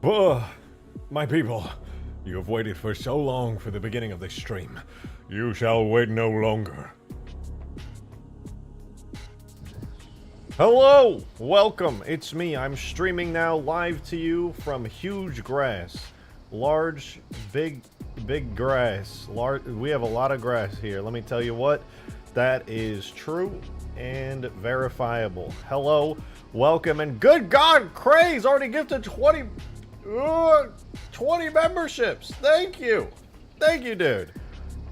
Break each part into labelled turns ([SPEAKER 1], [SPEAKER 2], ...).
[SPEAKER 1] My people, you have waited for so long for the beginning of this stream. You shall wait no longer. Hello! Welcome! It's me. I'm streaming now live to you from Hugegrass. Large, big grass. We have a lot of grass here. Let me tell you what, that is true and verifiable. Hello, welcome, and good God, Craze already gifted 20 memberships. Thank you. Thank you, dude.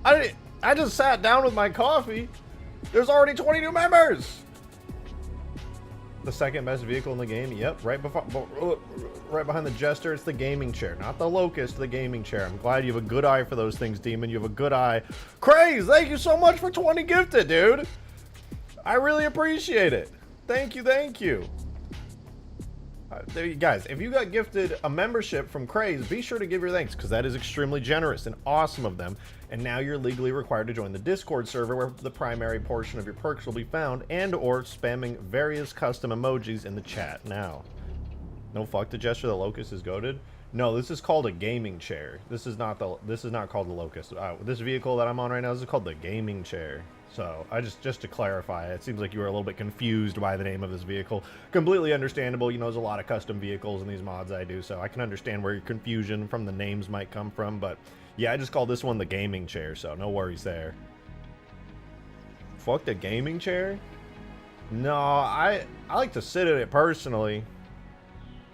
[SPEAKER 1] I just sat down with my coffee. There's already 20 new members. The second best vehicle in the game. Yep, right behind the Jester. It's the gaming chair, not the Locust, the gaming chair. I'm glad you have a good eye for those things, Demon. You have a good eye. Craze, thank you so much for 20 gifted, dude. I really appreciate it. Thank you, thank you. There you guys, if you got gifted a membership from Craze, be sure to give your thanks, because that is extremely generous and awesome of them. And now you're legally required to join the Discord server, where the primary portion of your perks will be found, and or spamming various custom emojis in the chat now. No, fuck the Gesture, the Locust is goated. No, this is called a gaming chair. This is not called the Locust. This vehicle that I'm on right now, this is called the gaming chair. So, just to clarify, it seems like you were a little bit confused by the name of this vehicle. Completely understandable. You know, there's a lot of custom vehicles in these mods I do, so I can understand where your confusion from the names might come from. But, yeah, I just call this one the gaming chair, so no worries there. Fuck the gaming chair? No, I like to sit in it personally.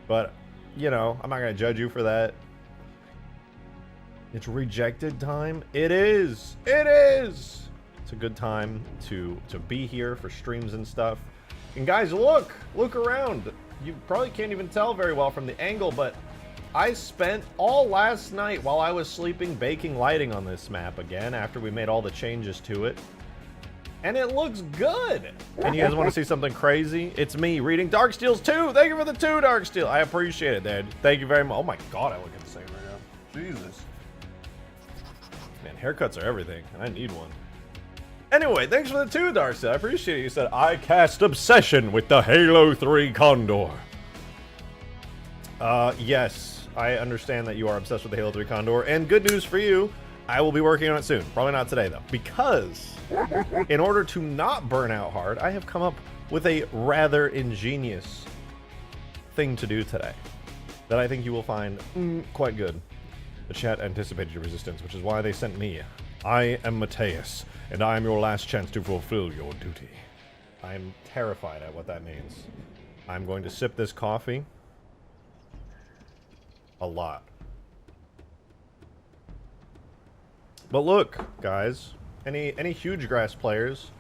[SPEAKER 1] But, you know, I'm not going to judge you for that. It's rejected time? It is! It is! It's a good time to be here for streams and stuff. And guys, look around. You probably can't even tell very well from the angle, but I spent all last night while I was sleeping baking lighting on this map again after we made all the changes to it. And it looks good. And you guys want to see something crazy? It's me reading Darksteel's 2. Thank you for the 2, Darksteel. I appreciate it, Dad. Thank you very much. Oh my God, I look insane right now. Jesus. Man, haircuts are everything, and I need one. Anyway, thanks for the 2, Darcy. I appreciate it. You said, I cast Obsession with the Halo 3 Condor. Yes, I understand that you are obsessed with the Halo 3 Condor. And good news for you, I will be working on it soon. Probably not today, though. Because, in order to not burn out hard, I have come up with a rather ingenious thing to do today. That I think you will find quite good. The chat anticipated your resistance, which is why they sent me. I am Mateus, and I am your last chance to fulfill your duty. I am terrified at what that means. I'm going to sip this coffee a lot. But look, guys, any Hugegrass players,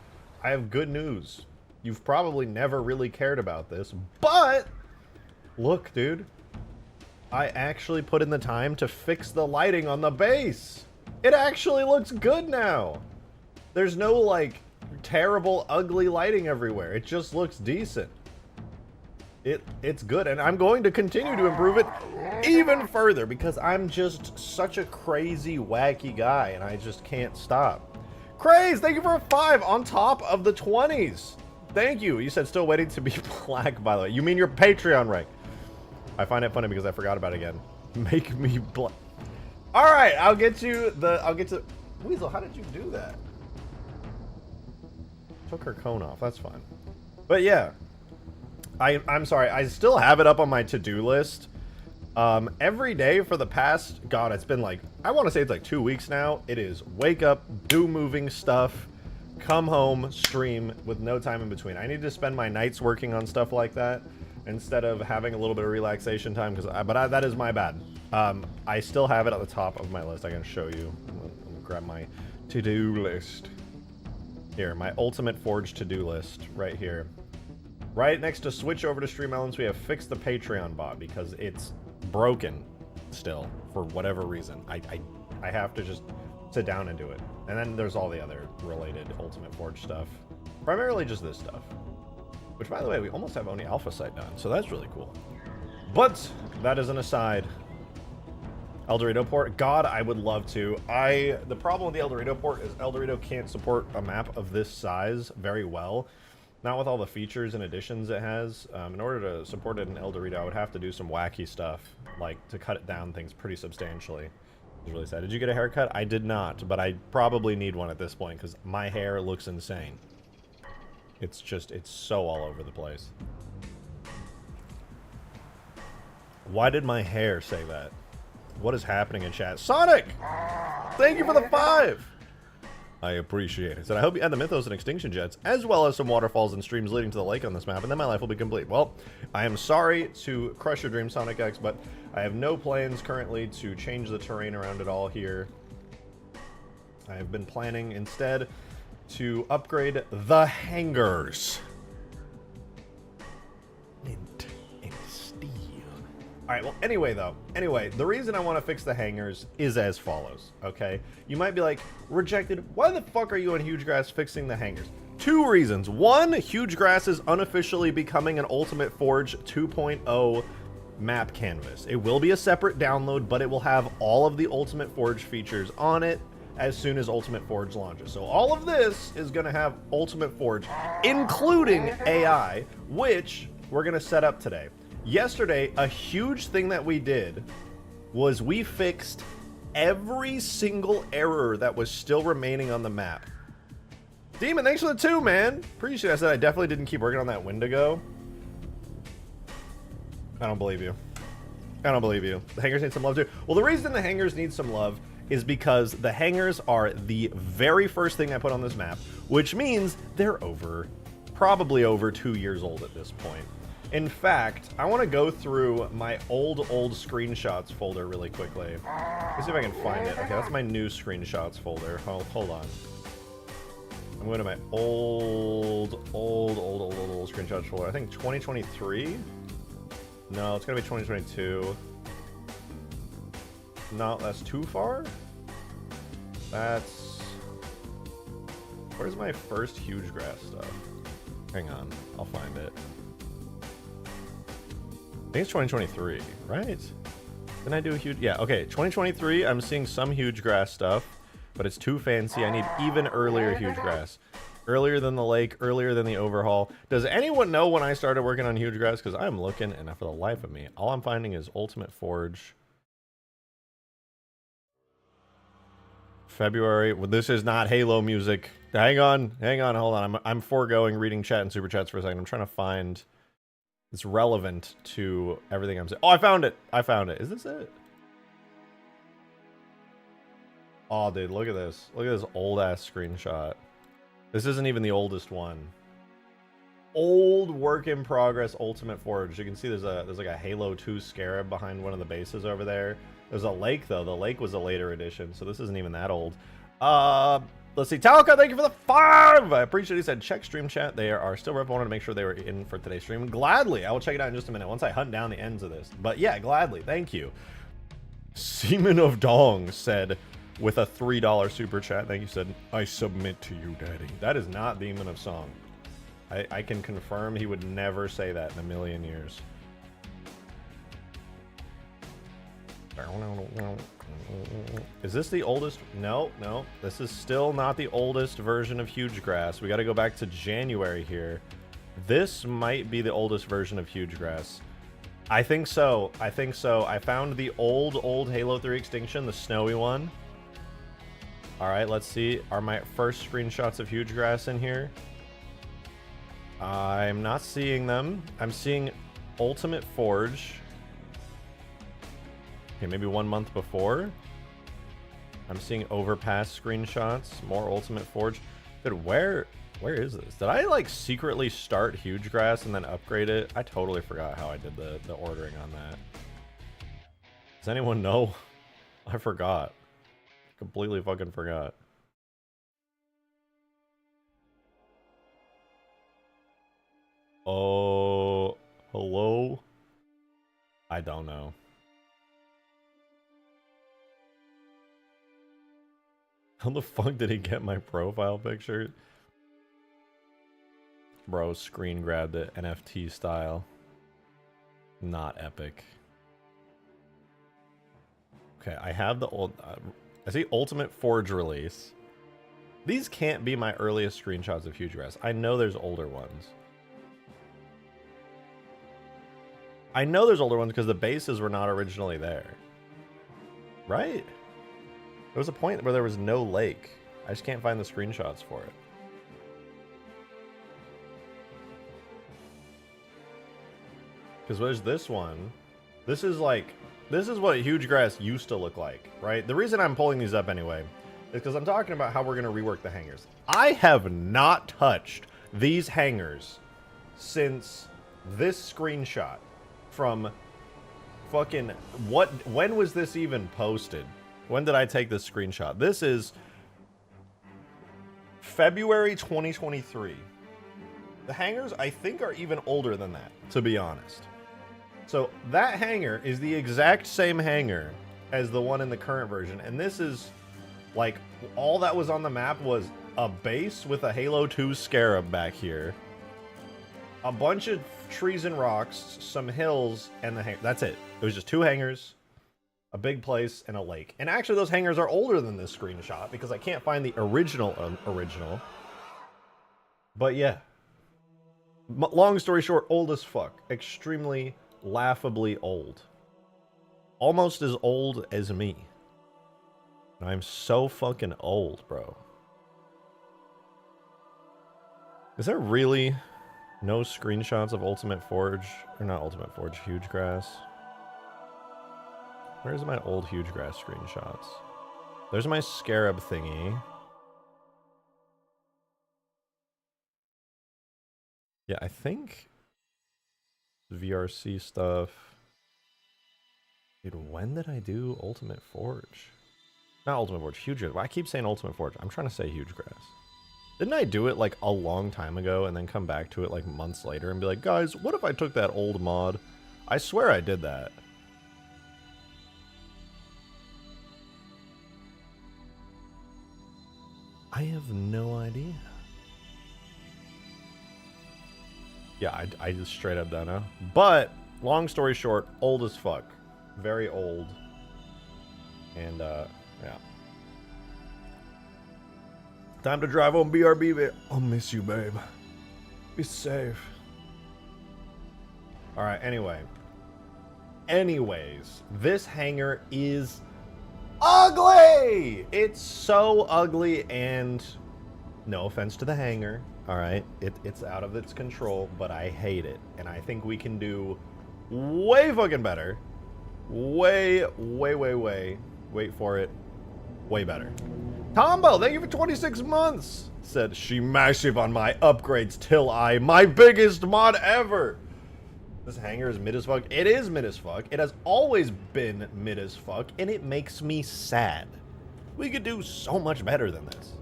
[SPEAKER 1] I have good news. You've probably never really cared about this, but look, dude, I actually put in the time to fix the lighting on the base. It actually looks good now. There's no, like, terrible, ugly lighting everywhere. It just looks decent. It's good, and I'm going to continue to improve it even further because I'm just such a crazy, wacky guy, and I just can't stop. Craze, thank you for a 5 on top of the 20s. Thank you. You said still waiting to be black, by the way. You mean your Patreon rank. I find it funny because I forgot about it again. Make me black. All right, I'll get to Weasel, how did you do that? Took her cone off, that's fine. But yeah, I'm sorry, I still have it up on my to-do list. Every day for the past, God, it's been like, I want to say it's like 2 weeks now. It is wake up, do moving stuff, come home, stream with no time in between. I need to spend my nights working on stuff like that instead of having a little bit of relaxation time, but that is my bad. I still have it at the top of my list. I can show you. I'm gonna grab my to-do list. Here, my Ultimate Forge to-do list right here. Right next to switch over to Stream Elements, we have fixed the Patreon bot because it's broken still for whatever reason. I have to just sit down and do it. And then there's all the other related Ultimate Forge stuff. Primarily just this stuff. Which, by the way, we almost have only Alpha Site done, so that's really cool. But that is an aside. El Dorado port, God, I would love to. The problem with the El Dorado port is El Dorado can't support a map of this size very well. Not with all the features and additions it has. In order to support it in El Dorito, I would have to do some wacky stuff, like to cut it down things pretty substantially. It's really sad. Did you get a haircut? I did not, but I probably need one at this point because my hair looks insane. It's just, it's so all over the place. Why did my hair say that? What is happening in chat? Sonic! Thank you for the 5! I appreciate it. So I hope you add the mythos and extinction jets, as well as some waterfalls and streams leading to the lake on this map, and then my life will be complete. Well, I am sorry to crush your dream, Sonic X, but I have no plans currently to change the terrain around it all here. I have been planning instead to upgrade the hangars. Mint and steel. Alright, well, anyway, the reason I want to fix the hangars is as follows, okay? You might be like, Rejected, why the fuck are you and Hugegrass fixing the hangars? 2 reasons. 1, Hugegrass is unofficially becoming an Ultimate Forge 2.0 map canvas. It will be a separate download, but it will have all of the Ultimate Forge features on it as soon as Ultimate Forge launches. So all of this is going to have Ultimate Forge, including AI, which we're going to set up today. Yesterday, a huge thing that we did was we fixed every single error that was still remaining on the map. Demon, thanks for the 2, man. Appreciate it. I said I definitely didn't keep working on that Wendigo. I don't believe you. I don't believe you. The hangars need some love too. Well, the reason the hangars need some love is because the hangars are the very first thing I put on this map, which means they're probably over 2 years old at this point. In fact, I want to go through my old screenshots folder really quickly. Let's see if I can find it. Okay, that's my new screenshots folder. Hold on. I'm going to my old screenshots folder. I think 2023? No, it's going to be 2022. No, that's too far? That's... Where's my first Hugegrass stuff? Hang on, I'll find it. I think it's 2023, right? Didn't I do a huge... Yeah, okay, 2023, I'm seeing some Hugegrass stuff, but it's too fancy. I need even earlier Hugegrass. Earlier than the lake, earlier than the overhaul. Does anyone know when I started working on Hugegrass? Because I'm looking, and for the life of me, all I'm finding is Ultimate Forge. February. Well, this is not Halo music. Hang on, hold on. I'm foregoing reading chat and super chats for a second. I'm trying to find... It's relevant to everything I'm saying. Oh, I found it. Is this it? Oh, dude, look at this. Look at this old-ass screenshot. This isn't even the oldest one. Old work in progress Ultimate Forge. You can see there's like a Halo 2 scarab behind one of the bases over there. There's a lake, though. The lake was a later edition, so this isn't even that old. Let's see. Talca, thank you for the 5! I appreciate it. He said, check stream chat. They are still rep. I wanted to make sure they were in for today's stream. Gladly. I will check it out in just a minute once I hunt down the ends of this. But yeah, gladly. Thank you. Seaman of Dong said, with a $3 super chat, thank you, said, I submit to you, daddy. That is not Demon of Song. I can confirm he would never say that in a million years. Is this the oldest? No. This is still not the oldest version of Hugegrass. We got to go back to January here. This might be the oldest version of Hugegrass. I think so. I found the old Halo 3 Extinction, the snowy one. All right, let's see. Are my first screenshots of Hugegrass in here? I'm not seeing them. I'm seeing Ultimate Forge. Okay, maybe 1 month before. I'm seeing Overpass screenshots, more Ultimate Forge. Dude, where is this? Did I like secretly start Hugegrass and then upgrade it? I totally forgot how I did the ordering on that. Does anyone know? I forgot. Completely fucking forgot. Oh, hello? I don't know. How the fuck did he get my profile picture? Bro, screen grabbed it, NFT style. Not epic. Okay, I have the old... I see Ultimate Forge release. These can't be my earliest screenshots of Hugegrass. I know there's older ones. I know there's older ones because the bases were not originally there. Right? There was a point where there was no lake. I just can't find the screenshots for it. Because there's this one. This is what Hugegrass used to look like, right? The reason I'm pulling these up anyway is because I'm talking about how we're going to rework the hangars. I have not touched these hangars since this screenshot from fucking when was this even posted? When did I take this screenshot? This is February 2023. The hangars, I think, are even older than that, to be honest. So that hangar is the exact same hangar as the one in the current version. And this is, like, all that was on the map was a base with a Halo 2 scarab back here. A bunch of trees and rocks, some hills, and the hangar. That's it. It was just 2 hangars, a big place, and a lake. And actually, those hangars are older than this screenshot because I can't find the original. But yeah. Long story short, old as fuck. Extremely, laughably old. Almost as old as me. I'm so fucking old, bro. Is there really no screenshots of Ultimate Forge? Or not Ultimate Forge, Hugegrass? Where's my old Hugegrass screenshots? There's my scarab thingy. Yeah, I think VRC stuff. Dude, when did I do Ultimate Forge? Not Ultimate Forge, Hugegrass. I keep saying Ultimate Forge. I'm trying to say Hugegrass. Didn't I do it like a long time ago and then come back to it like months later and be like, guys, what if I took that old mod? I swear I did that. I have no idea. Yeah, I just straight up don't know. But, long story short, old as fuck. Very old. And, yeah. Time to drive home, BRB, babe. I'll miss you, babe. Be safe. Alright, anyway. Anyways, this hangar is ugly! It's so ugly, and no offense to the hangar. Alright, it's out of its control, but I hate it. And I think we can do way fucking better. Way, wait for it, way better. Tombo, thank you for 26 months! Said, she massive on my upgrades till my biggest mod ever! This hangar is mid as fuck. It is mid as fuck. It has always been mid as fuck, and it makes me sad. We could do so much better than this.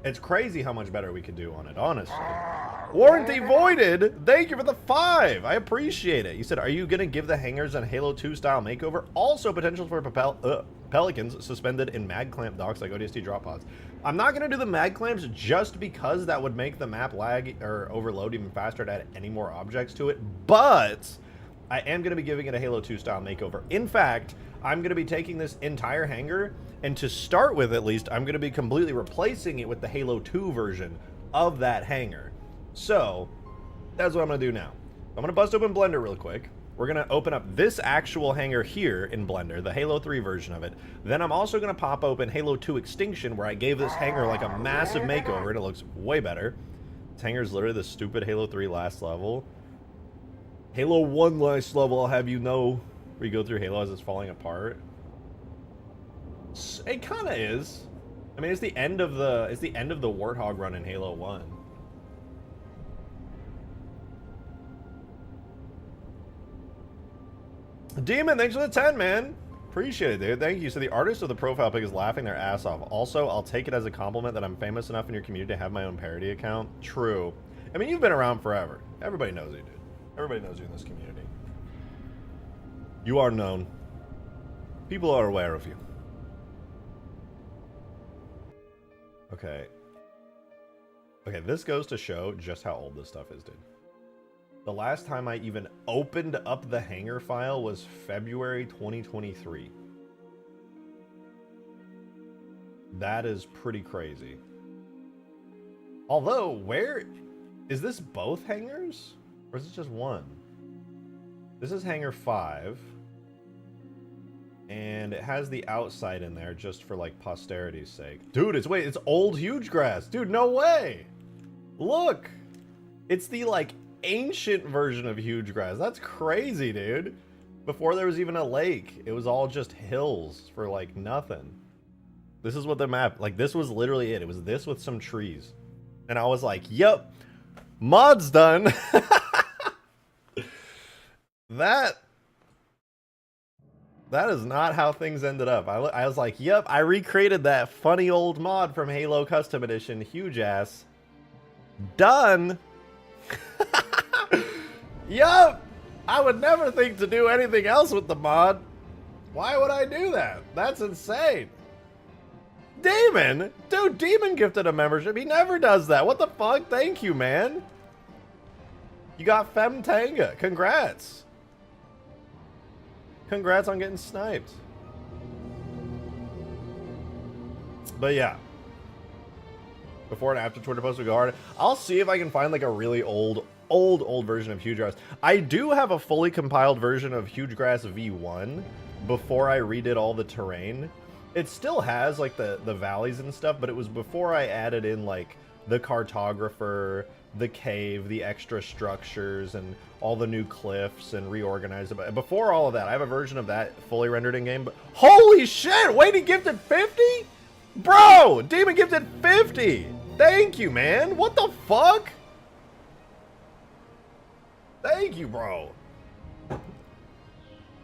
[SPEAKER 1] It's crazy how much better we could do on it, honestly. Warranty voided! Thank you for the 5! I appreciate it. You said, are you going to give the hangars a Halo 2 style makeover? Also potential for pelicans suspended in mag clamp docks like ODST drop pods. I'm not going to do the mag clamps just because that would make the map lag or overload even faster to add any more objects to it. But I am going to be giving it a Halo 2 style makeover. In fact, I'm going to be taking this entire hangar, and to start with at least, I'm going to be completely replacing it with the Halo 2 version of that hangar. So, that's what I'm going to do now. I'm going to bust open Blender real quick. We're going to open up this actual hangar here in Blender, the Halo 3 version of it. Then I'm also going to pop open Halo 2 Extinction, where I gave this hangar like a massive makeover, and it looks way better. This hangar is literally the stupid Halo 3 last level. Halo 1 last level, I'll have you know, where you go through Halo as it's falling apart. It kind of is. I mean, it's the end of the Warthog run in Halo 1. Demon, thanks for the 10, man. Appreciate it, dude. Thank you. So the artist of the profile pic is laughing their ass off. Also, I'll take it as a compliment that I'm famous enough in your community to have my own parody account. True. I mean, you've been around forever. Everybody knows you, dude. Everybody knows you in this community. You are known. People are aware of you. Okay. Okay, this goes to show just how old this stuff is, dude. The last time I even opened up the hangar file was February 2023. That is pretty crazy. Although, where is this both hangars? Or is it just one? This is hangar 5. And it has the outside in there just for like posterity's sake. Dude, it's old Hugegrass. Dude, no way. Look. It's the like ancient version of Hugegrass. That's crazy, dude. Before there was even a lake, it was all just hills for like nothing. This is what the map, like this was literally it. It was this with some trees. And I was like, yep, mod's done. That is not how things ended up. I was like, yep, I recreated that funny old mod from Halo Custom Edition, huge ass. Done. Yup. I would never think to do anything else with the mod. Why would I do that? That's insane. Demon? Dude, Demon gifted a membership. He never does that. What the fuck? Thank you, man. You got Femtanga. Congrats. Congrats on getting sniped. But yeah. Before and after Twitter post we go hard. I'll see if I can find like a really old version of Hugegrass. I do have a fully compiled version of Hugegrass V1 before I redid all the terrain. It still has like the valleys and stuff, but it was before I added in like the cartographer, the cave, the extra structures, and all the new cliffs and reorganized it. Before all of that, I have a version of that fully rendered in game. But holy shit! Wait, he gifted 50? Bro, Demon gifted 50. Thank you, man. What the fuck? Thank you, bro.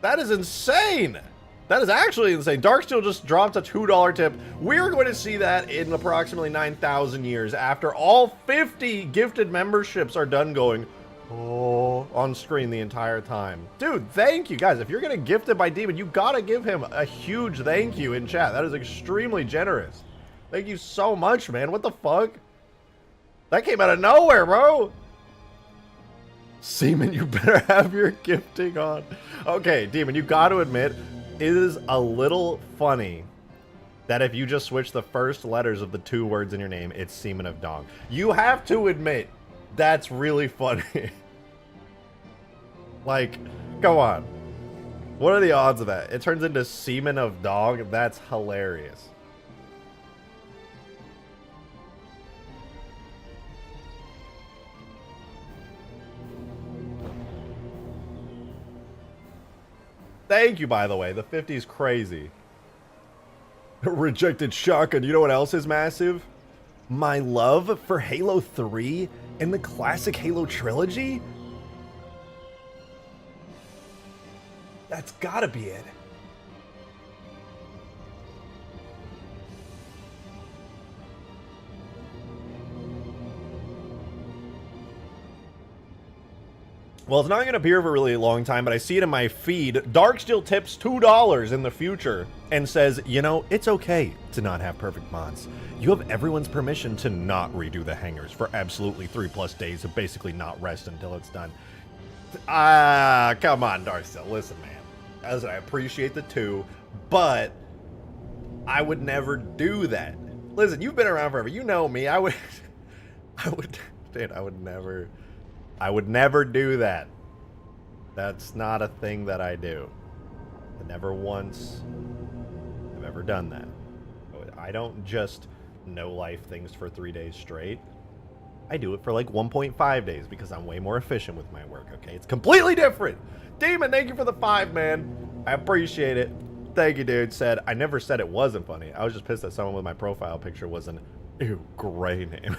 [SPEAKER 1] That is insane. That is actually insane. Darksteel just dropped a $2 tip. We're going to see that in approximately 9,000 years after all 50 gifted memberships are done going on screen the entire time. Dude, thank you. Guys, if you're going to gift it by Demon, you got to give him a huge thank you in chat. That is extremely generous. Thank you so much, man. What the fuck? That came out of nowhere, bro. Seaman, you better have your gifting on. Okay, Demon, you got to admit, it is a little funny that if you just switch the first letters of the 2 words in your name, it's Seaman of Dong. You have to admit, that's really funny. Like, come on. What are the odds of that? It turns into Seaman of Dog. That's hilarious. Thank you, by the way. The 50 is crazy. Rejected shotgun. You know what else is massive? My love for Halo 3 and the classic Halo trilogy? That's gotta be it. Well, it's not going to appear for a really long time, but I see it in my feed. Darksteel tips $2 in the future and says, you know, it's okay to not have perfect mods. You have everyone's permission to not redo the hangars for absolutely 3+ days of basically not rest until it's done. Come on, Darksteel. Listen, man. As I appreciate the 2, but I would never do that. Listen, you've been around forever. You know me. I would never do that. That's not a thing that I do. I never once have ever done that. I don't just no-life things for 3 days straight. I do it for like 1.5 days because I'm way more efficient with my work, okay? It's completely different. Demon, thank you for the 5, man. I appreciate it. Thank you, dude. Said, I never said it wasn't funny. I was just pissed that someone with my profile picture was an, ew, gray name.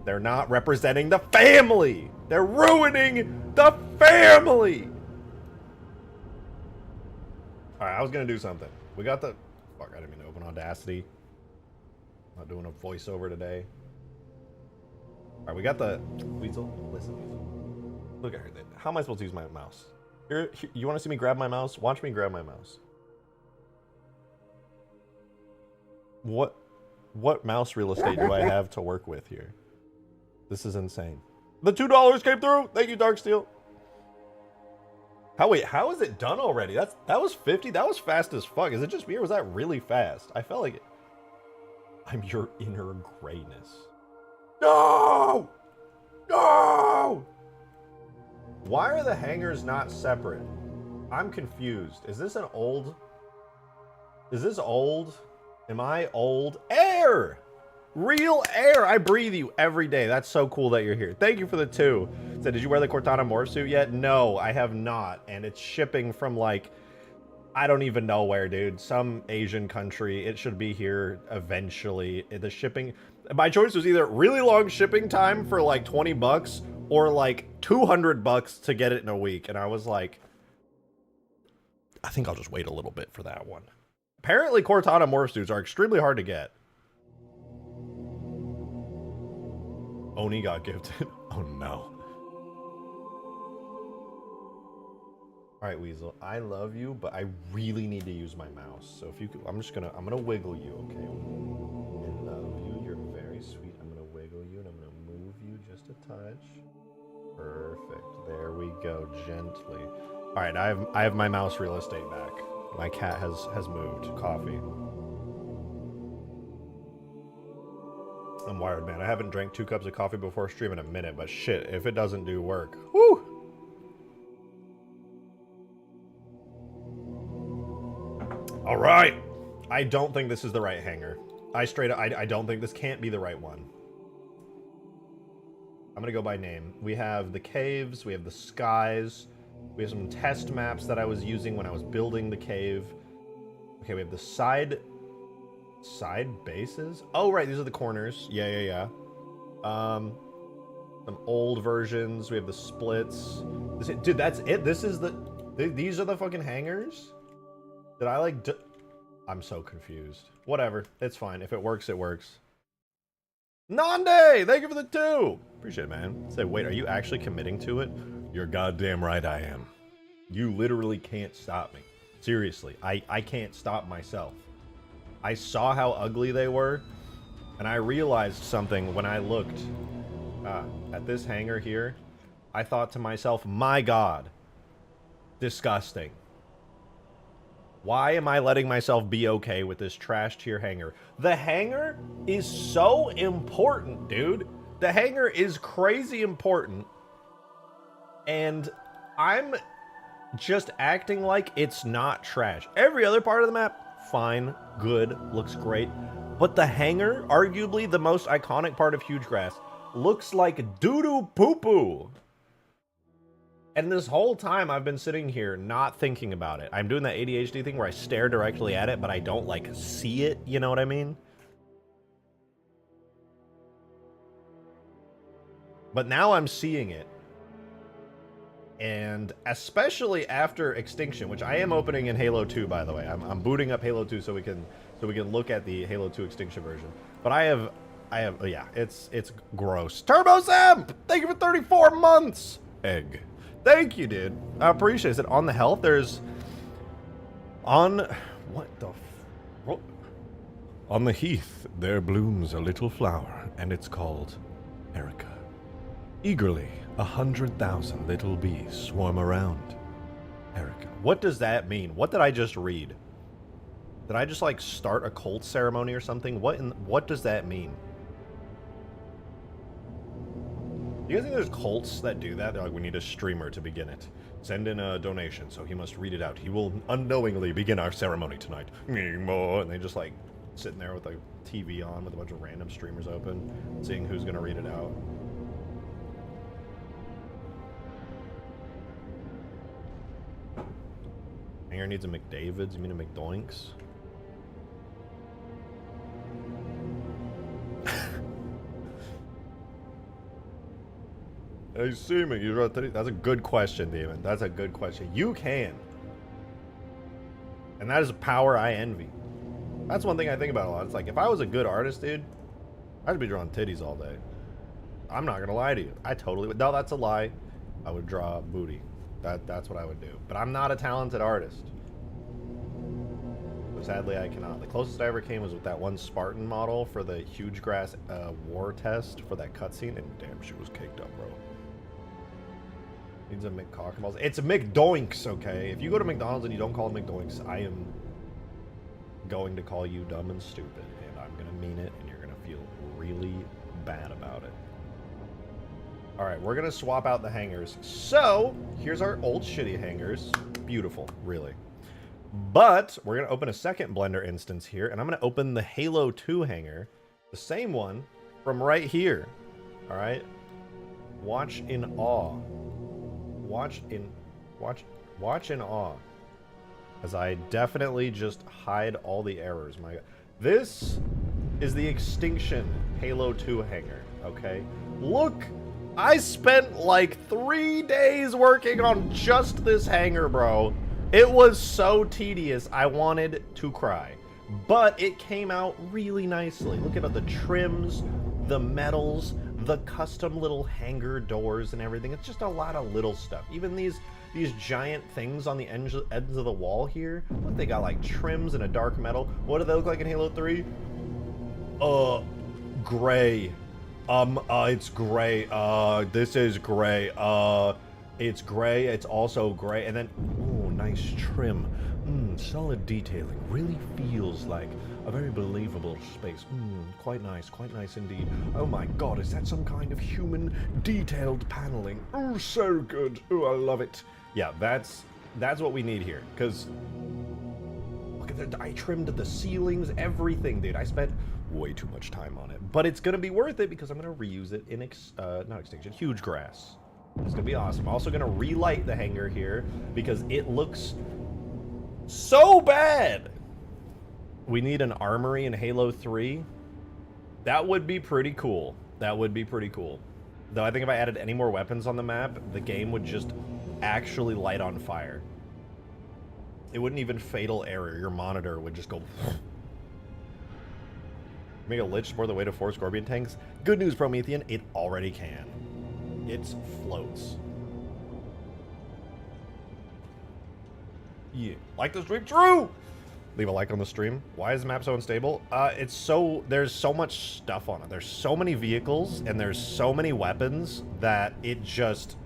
[SPEAKER 1] They're not representing the family. They're ruining the family. All right, I was going to do something. We got the... Fuck, I didn't mean to open Audacity. Not doing a voiceover today. All right, we got the... Weasel, listen, Weasel. Look at her. How am I supposed to use my mouse? Here, you want to see me grab my mouse? Watch me grab my mouse. What mouse real estate do I have to work with here? This is insane. The $2 came through. Thank you, Darksteel. How is it done already? That was 50. That was fast as fuck. Is it just me or was that really fast? I felt like it. I'm your inner grayness. No! No! Why are the hangars not separate? I'm confused. Is this an old... Is this old? Am I old? Air! Real air! I breathe you every day. That's so cool that you're here. Thank you for the 2. So did you wear the Cortana morph suit yet? No, I have not. And it's shipping from like... I don't even know where, dude. Some Asian country. It should be here eventually. The shipping... My choice was either really long shipping time for like 20 bucks or like 200 bucks to get it in a week. And I was like... I think I'll just wait a little bit for that one. Apparently Cortana morph suits are extremely hard to get. Oni got gifted. Oh no. Alright, Weasel. I love you, but I really need to use my mouse. So if you could, I'm gonna wiggle you, okay? I love you. You're very sweet. I'm gonna wiggle you and I'm gonna move you just a touch. Perfect. There we go. Gently. Alright, I have my mouse real estate back. My cat has moved. Coffee. I'm wired, man. I haven't drank 2 cups of coffee before stream in a minute, but shit, if it doesn't do work. Woo! All right. I don't think this is the right hangar. I don't think this can't be the right one. I'm gonna go by name. We have the caves, we have the skies, we have some test maps that I was using when I was building the cave. Okay, we have the side bases. Oh, right, these are the corners. Yeah. Some old versions. We have the splits. Dude, that's it. These are the fucking hangars? Did I like... I'm so confused. Whatever. It's fine. If it works, it works. Nande! Thank you for the 2! Appreciate it, man. Say, wait, are you actually committing to it? You're goddamn right I am. You literally can't stop me. Seriously. I can't stop myself. I saw how ugly they were, and I realized something when I looked at this hangar here. I thought to myself, my God, disgusting. Why am I letting myself be okay with this trash tier hangar? The hangar is so important, dude. The hangar is crazy important, and I'm just acting like it's not trash. Every other part of the map, fine, good, looks great. But the hangar, arguably the most iconic part of Hugegrass, looks like doo-doo poo-poo. And this whole time I've been sitting here not thinking about it. I'm doing that ADHD thing where I stare directly at it, but I don't, like, see it, you know what I mean? But now I'm seeing it. And especially after Extinction, which I am opening in Halo 2, by the way. I'm booting up Halo 2 so we can look at the Halo 2 Extinction version. But yeah, it's gross. Turbo Simp! Thank you for 34 months! Egg. Thank you, dude. I appreciate it. Is it on the health? There's... On... What the... On the heath, there blooms a little flower, and it's called Erica. Eagerly, 100,000 little bees swarm around Erica. What does that mean? What did I just read? Did I just, like, start a cult ceremony or something? What does that mean? Do you guys think there's cults that do that? They're like, we need a streamer to begin it. Send in a donation, so he must read it out. He will unknowingly begin our ceremony tonight. And they just, like, sitting there with a TV on with a bunch of random streamers open, seeing who's gonna read it out. Hangar needs a McDavid's, you mean a McDoinks? Hey, see me. That's a good question, Demon. That's a good question. You can. And that is a power I envy. That's one thing I think about a lot. It's like, if I was a good artist, dude, I'd be drawing titties all day. I'm not gonna lie to you. I totally would. No, that's a lie. I would draw booty. That's what I would do. But I'm not a talented artist. So sadly, I cannot. The closest I ever came was with that one Spartan model for the Hugegrass war test for that cutscene, and damn, she was caked up, bro. Needs a McCockerballs. It's a McDoinks, okay? If you go to McDonald's and you don't call it McDoinks, I am going to call you dumb and stupid, and I'm gonna mean it, and you're gonna feel really bad about it. All right, we're gonna swap out the hangars. So here's our old shitty hangars. Beautiful, really. But we're gonna open a second Blender instance here, and I'm gonna open the Halo 2 hangar, the same one from right here. All right, watch in awe. Watch in awe, as I definitely just hide all the errors. My God. This is the Extinction Halo 2 hangar. Okay, look. I spent like 3 days working on just this hangar, bro. It was so tedious, I wanted to cry. But it came out really nicely. Look at all the trims, the metals, the custom little hangar doors and everything. It's just a lot of little stuff. Even these giant things on the ends of the wall here. Look, they got like trims and a dark metal. What do they look like in Halo 3? Gray. It's gray. This is gray. It's gray. It's also gray. And then, oh, nice trim. Solid detailing. Really feels like a very believable space. Quite nice indeed. Oh my God, is that some kind of human detailed paneling? Oh, so good. Oh, I love it. Yeah, that's what we need here. Because look at that. I trimmed the ceilings, everything, dude. I spent way too much time on it, but it's gonna be worth it because I'm gonna reuse it in not Extinction, Hugegrass. It's gonna be awesome. I'm also gonna relight the hangar here because it looks so bad. We need an armory in Halo 3. That would be pretty cool. That would be pretty cool. Though I think if I added any more weapons on the map, the game would just actually light on fire. It wouldn't even fatal error. Your monitor would just go. Make a lich spore the weight of 4 Scorpion tanks? Good news, Promethean, it already can. It floats. Yeah. Like the stream? True! Leave a like on the stream. Why is the map so unstable? There's so much stuff on it. There's so many vehicles, and there's so many weapons that it just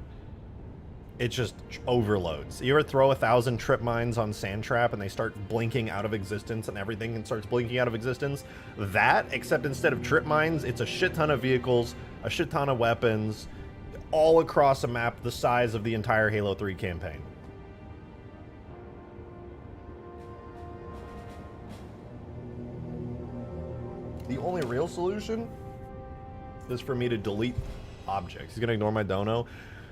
[SPEAKER 1] overloads. You ever throw 1,000 trip mines on sand trap and they start blinking out of existence and everything and starts blinking out of existence? That, except instead of trip mines, it's a shit ton of vehicles, a shit ton of weapons, all across a map the size of the entire Halo 3 campaign. The only real solution is for me to delete objects. He's gonna ignore my dono.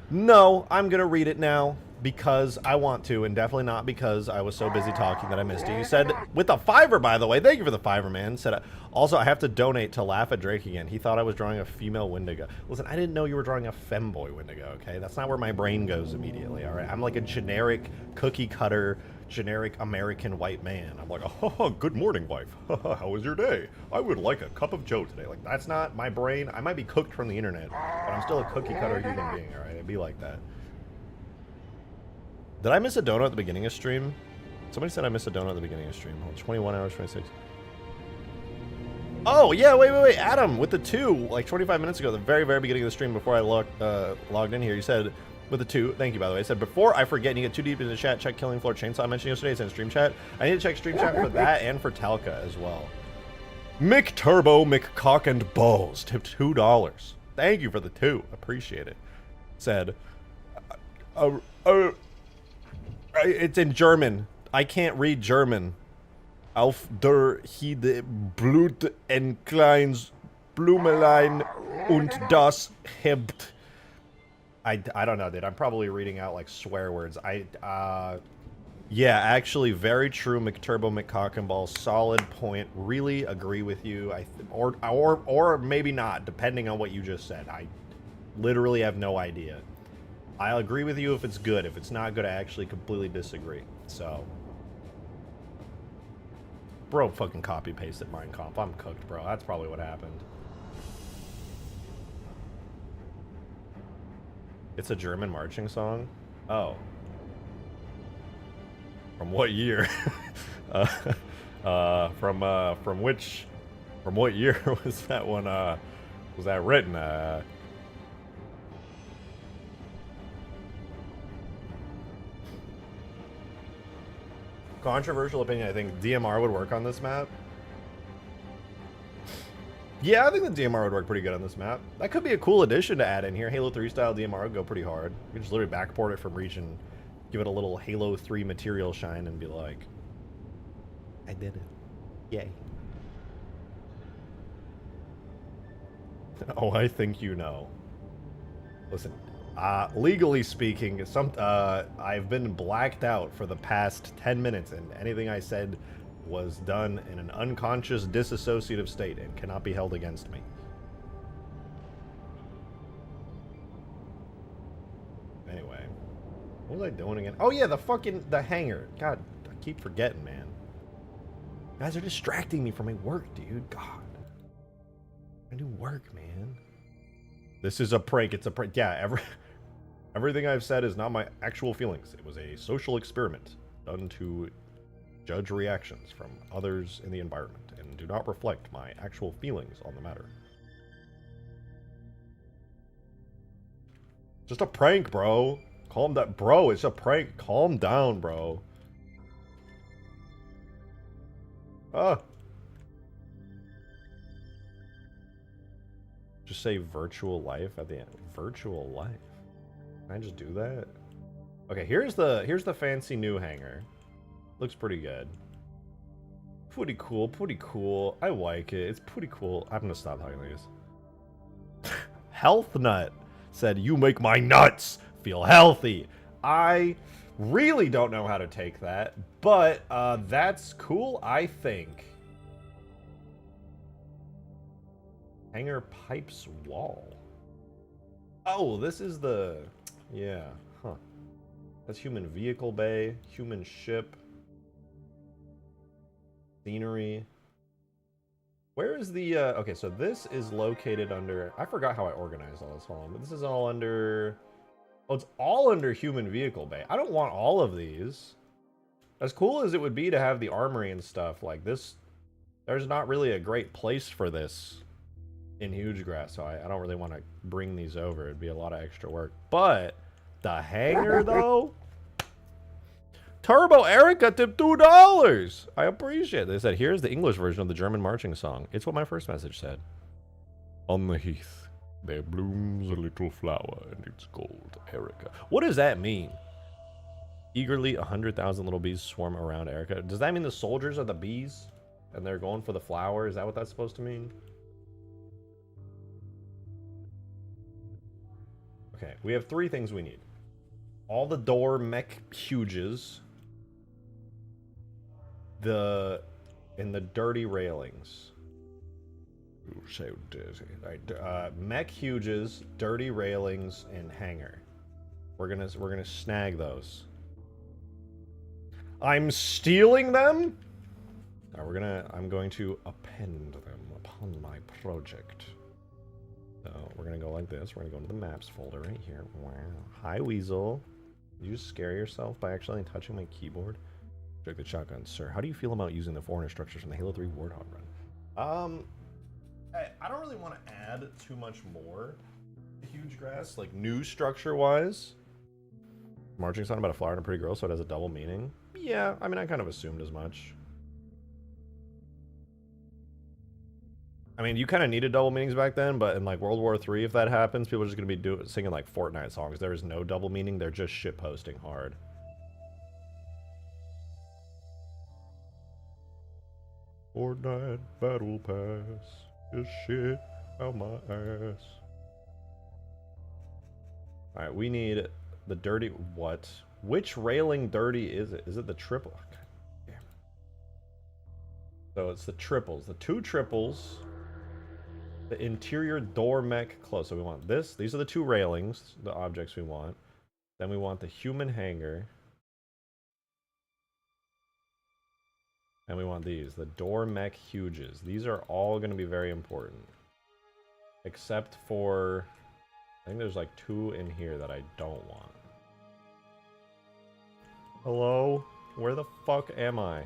[SPEAKER 1] No, I'm gonna read it now because I want to, and definitely not because I was so busy talking that I missed it. You said, with a $5, by the way. Thank you for the $5, man. Said, also, I have to donate to laugh at Drake again. He thought I was drawing a female Wendigo. Listen, I didn't know you were drawing a femboy Wendigo, okay? That's not where my brain goes immediately, all right? I'm like a generic cookie cutter, generic American white man. I'm like, oh, good morning, wife. How was your day? I would like a cup of joe today. Like, that's not my brain. I might be cooked from the internet, but I'm still a cookie cutter human being, all right? It'd be like that. Did I miss a donut at the beginning of stream? Somebody said I missed a donut at the beginning of stream. Hold on, 21 hours, 26. Oh, yeah, wait. Adam, with the 2, like 25 minutes ago, the very, very beginning of the stream before I logged in here, you said, with the 2, thank you, by the way. I said, before I forget and you get too deep into the chat, check Killing Floor Chainsaw I mentioned yesterday. It's in stream chat. I need to check stream chat for that and for Talca as well. Mick Turbo, Mick Cock and Balls, tipped $2. Thank you for the 2. Appreciate it. Said, it's in German. I can't read German. Auf der Hide Blut ein kleines Blümelein und das hebt. I don't know, dude. I'm probably reading out like swear words. Yeah, actually, very true. McTurbo, McCock'n'Ball, solid point. Really agree with you. Or maybe not, depending on what you just said. I literally have no idea. I'll agree with you if it's good. If it's not good, I actually completely disagree. So, bro, fucking copy pasted Mein Kampf. I'm cooked, bro. That's probably what happened. It's a German marching song. Oh. From what year? From what year was that one? Was that written? Controversial opinion. I think DMR would work on this map. Yeah, I think the DMR would work pretty good on this map. That could be a cool addition to add in here. Halo 3 style DMR would go pretty hard. You can just literally backport it from region, give it a little Halo 3 material shine, and be like, I did it. Yay. Oh, I think you know. Listen, legally speaking, I've been blacked out for the past 10 minutes, and anything I said was done in an unconscious disassociative state and cannot be held against me. Anyway, what was I doing again? Oh yeah, the hangar. God, I keep forgetting, man. You guys are distracting me from my work, dude. God. I do work, man. This is a prank. It's a prank. Yeah, everything I've said is not my actual feelings. It was a social experiment done to judge reactions from others in the environment and do not reflect my actual feelings on the matter. Just a prank, bro. Calm down. Bro, it's a prank. Calm down, bro. Just say virtual life at the end. Virtual life. Can I just do that? Okay, here's the fancy new hangar. Looks pretty good. Pretty cool, pretty cool. I like it. It's pretty cool. I'm gonna stop talking like this. Health Nut said, "You make my nuts feel healthy." I really don't know how to take that, but that's cool, I think. Hangar pipes wall. Oh, this is the... Yeah, huh. That's human vehicle bay, human ship. Scenery. Where is the... okay, so this is located under... I forgot how I organized all this. Hold on, but this is all under... Oh, it's all under human vehicle bay. I don't want all of these. As cool as it would be to have the armory and stuff, like this... There's not really a great place for this in Hugegrass, so I don't really want to bring these over. It'd be a lot of extra work. But the hangar, though, Turbo Erica tipped $2. I appreciate it. They said, here's the English version of the German marching song. It's what my first message said. On the heath, there blooms a little flower, and it's called Erica. What does that mean? Eagerly, 100,000 little bees swarm around Erica. Does that mean the soldiers are the bees, and they're going for the flower? Is that what that's supposed to mean? Okay, we have 3 things we need. All the door mech huges. And the dirty railings. Ooh, so dizzy. Right, mech huges, dirty railings, and hangar. We're gonna snag those. I'm stealing them? No, I'm going to append them upon my project. So we're gonna go like this. We're gonna go into the maps folder right here. Wow. Hi, Weasel. Did you scare yourself by accidentally touching my keyboard? Check the shotgun, sir. How do you feel about using the 400 structures from the Halo 3 Warthog run? I don't really want to add too much more to Hugegrass, like new structure-wise. Marching song about a flower and a pretty girl, so it has a double meaning. Yeah, I mean, I kind of assumed as much. I mean, you kind of needed double meanings back then, but in like World War III, if that happens, people are just going to be singing like Fortnite songs. There is no double meaning. They're just shit posting hard. Fortnite Battle Pass is shit out my ass. Alright, we need the dirty... What? Which railing dirty is it? Is it the triple? God damn it. So it's the triples. The 2 triples... The interior door mech close. So we want this. These are the 2 railings, the objects we want. Then we want the human hangar. And we want these, the door mech huges. These are all going to be very important. Except for, I think there's like 2 in here that I don't want. Hello? Where the fuck am I?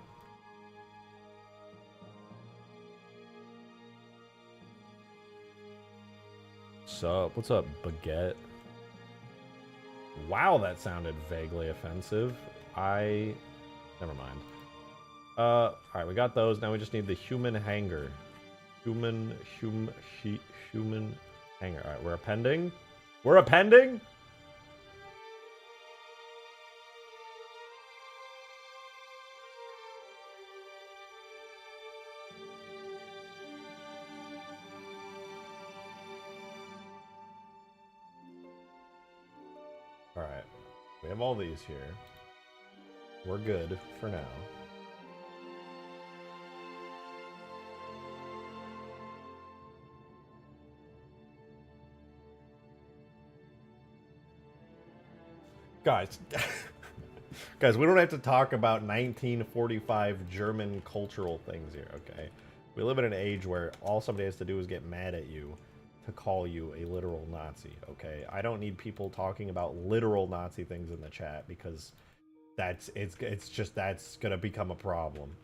[SPEAKER 1] Sup? What's up, baguette? Wow, that sounded vaguely offensive. Never mind. Alright, we got those. Now we just need the human hangar. Human hanger. All right, we're appending. We're appending. All right, we have all these here. We're good for now. Guys, guys, we don't have to talk about 1945 German cultural things here, okay? We live in an age where all somebody has to do is get mad at you to call you a literal Nazi, okay? I don't need people talking about literal Nazi things in the chat because it's just that's gonna become a problem.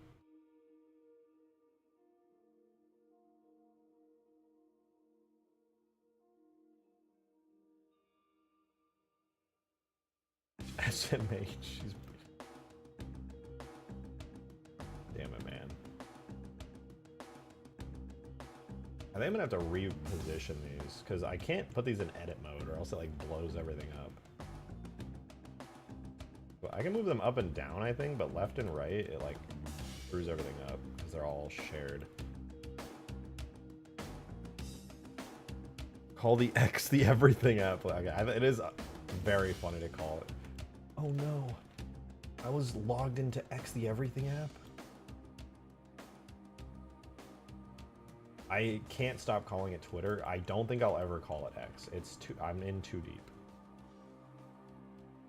[SPEAKER 1] SMH. Damn it, man. I think I'm gonna have to reposition these because I can't put these in edit mode or else it like blows everything up. But I can move them up and down, I think, but left and right it like screws everything up because they're all shared. Call the X the everything app. It is very funny to call it. Oh no, I was logged into X the everything app. I can't stop calling it Twitter. I don't think I'll ever call it X. I'm in too deep.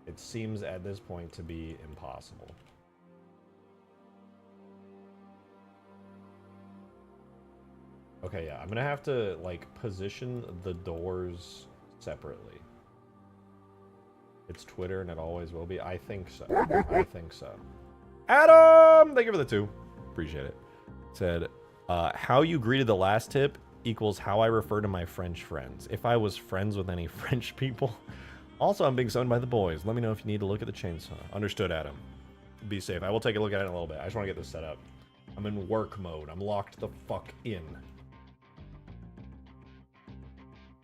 [SPEAKER 1] It seems at this point to be impossible. Okay, yeah, I'm gonna have to like position the doors separately. It's Twitter and it always will be. I think so. I think so. Adam, thank you for the 2. Appreciate it. Said, how you greeted the last tip equals how I refer to my French friends. If I was friends with any French people. Also, I'm being summoned by the boys. Let me know if you need to look at the chainsaw. Understood, Adam. Be safe. I will take a look at it in a little bit. I just want to get this set up. I'm in work mode. I'm locked the fuck in.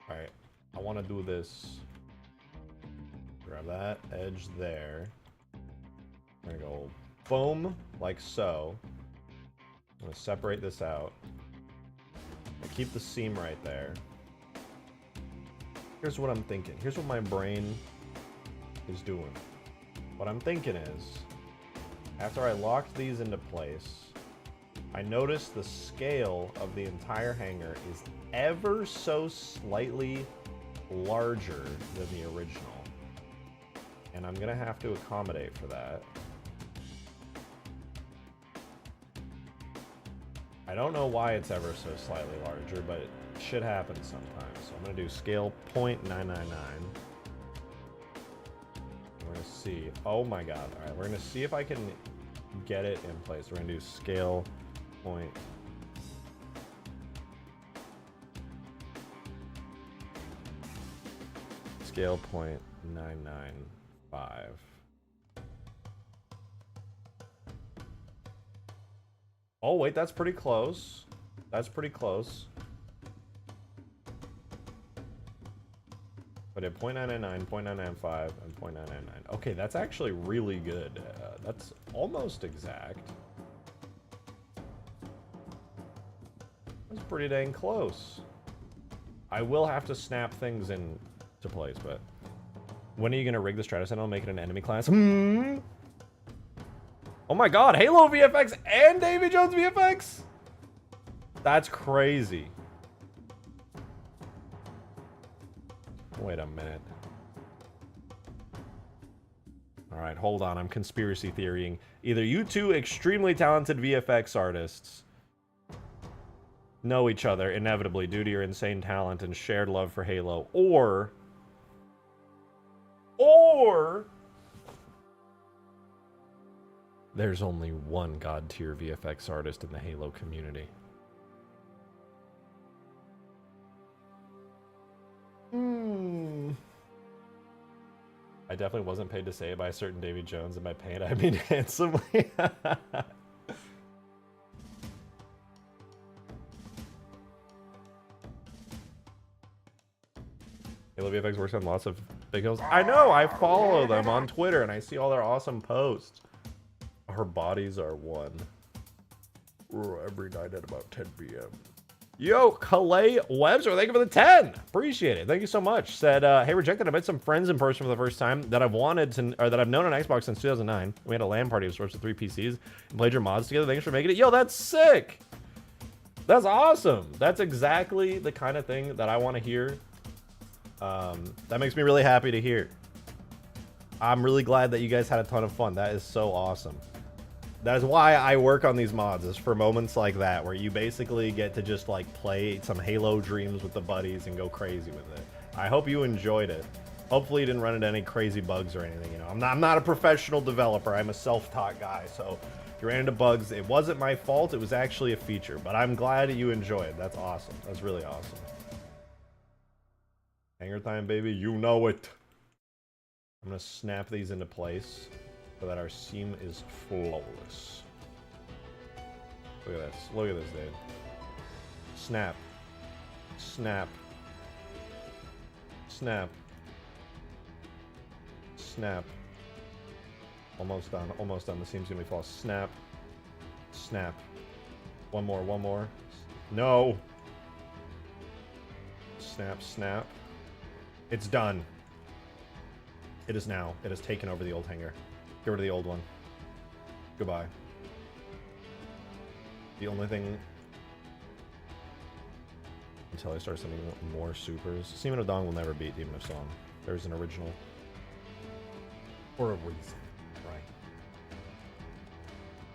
[SPEAKER 1] Alright. I want to do this. Grab that edge there. I'm gonna go boom, like so. I'm gonna separate this out. I keep the seam right there. Here's what I'm thinking. Here's what my brain is doing. What I'm thinking is, after I locked these into place, I noticed the scale of the entire hangar is ever so slightly larger than the original. And I'm gonna have to accommodate for that. I don't know why it's ever so slightly larger, but it should happen sometimes. So I'm gonna do scale 0.999. We're gonna see. Oh my god. Alright, we're gonna see if I can get it in place. We're gonna do scale point. Scale 0.995. Oh wait, that's pretty close. That's pretty close. But at 0.999, 0.995, and 0.999. Okay, that's actually really good. That's almost exact. That's pretty dang close. I will have to snap things into place, but when are you gonna rig the Stratus and I'll make it an enemy class? Oh my god, Halo VFX and Davy Jones VFX? That's crazy. Wait a minute. Alright, hold on. I'm conspiracy theorying. Either you two extremely talented VFX artists know each other inevitably due to your insane talent and shared love for Halo, or there's only one god-tier VFX artist in the Halo community. I definitely wasn't paid to say it by a certain Davy Jones, and by paid I mean handsomely. Halo VFX works on lots of big hills. I know, I follow them on Twitter and I see all their awesome posts. Our bodies are one. Every night at about 10 p.m. Yo, Calais Webster, thank you for the 10. Appreciate it. Thank you so much. Said, hey, Rejected, I met some friends in person for the first time that I've wanted to, or that I've known on Xbox since 2009. We had a LAN party of sorts with 3 PCs and played your mods together. Thanks for making it. Yo, that's sick. That's awesome. That's exactly the kind of thing that I want to hear. That makes me really happy to hear. I'm really glad that you guys had a ton of fun. That is so awesome. That is why I work on these mods, is for moments like that, where you basically get to just like play some Halo Dreams with the buddies and go crazy with it. I hope you enjoyed it. Hopefully you didn't run into any crazy bugs or anything. You know, I'm not a professional developer. I'm a self-taught guy, so if you ran into bugs, it wasn't my fault. It was actually a feature, but I'm glad that you enjoyed. That's awesome. That's really awesome. Hanger time, baby. You know it. I'm gonna snap these into place so that our seam is flawless. Look at this. Look at this, dude. Snap. Snap. Snap. Snap. Almost done. Almost done. The seam's gonna be flawless. Snap. Snap. One more. One more. No. Snap. Snap. It's done. It is now. It has taken over the old hangar. Get rid of the old one. Goodbye. The only thing... Until I start sending more supers. Seaman of Dawn will never beat Demon of Song. There's an original. For a reason. Right.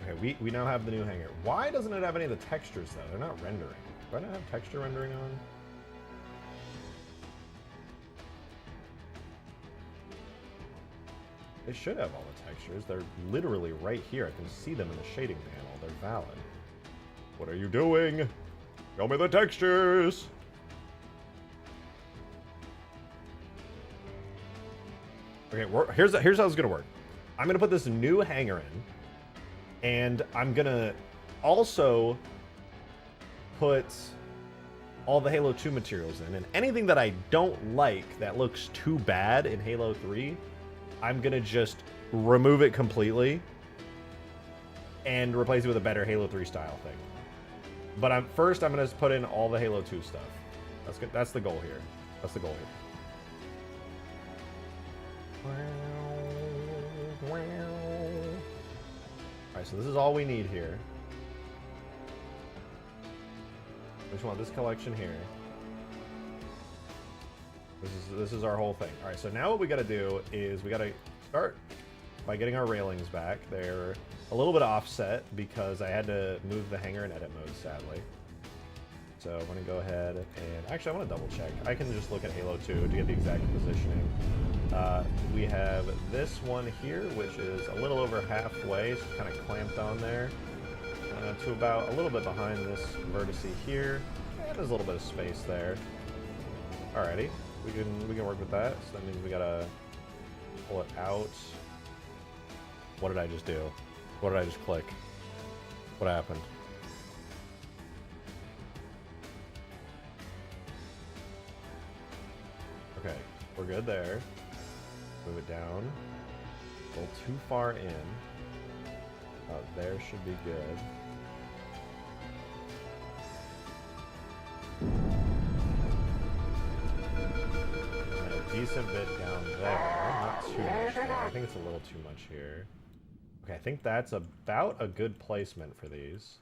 [SPEAKER 1] Okay, we now have the new hangar. Why doesn't it have any of the textures, though? They're not rendering. Do I not have texture rendering on? They should have all the textures. They're literally right here. I can see them in the shading panel. They're valid. What are you doing? Show me the textures! Okay, here's how it's gonna work. I'm gonna put this new hangar in, and I'm gonna also put all the Halo 2 materials in, and anything that I don't like that looks too bad in Halo 3, I'm gonna just remove it completely and replace it with a better Halo 3 style thing. But first I'm gonna put in all the Halo 2 stuff. That's good. That's the goal here. That's the goal here. Alright, so this is all we need here. We just want this collection here. This is our whole thing. All right, so now what we got to do is we got to start by getting our railings back. They're a little bit offset because I had to move the hangar in edit mode, sadly. So I'm going to go ahead and... Actually, I want to double check. I can just look at Halo 2 to get the exact positioning. We have this one here, which is a little over halfway, so kind of clamped on there. To about a little bit behind this vertice here. And there's a little bit of space there. Alrighty. We can work with that. So that means we gotta pull it out. What did I just do? What did I just click? What happened? Okay, we're good there. Move it down. A little too far in. There should be good. Decent bit down there, not too much there. I think it's a little too much here. Okay, I think that's about a good placement for these.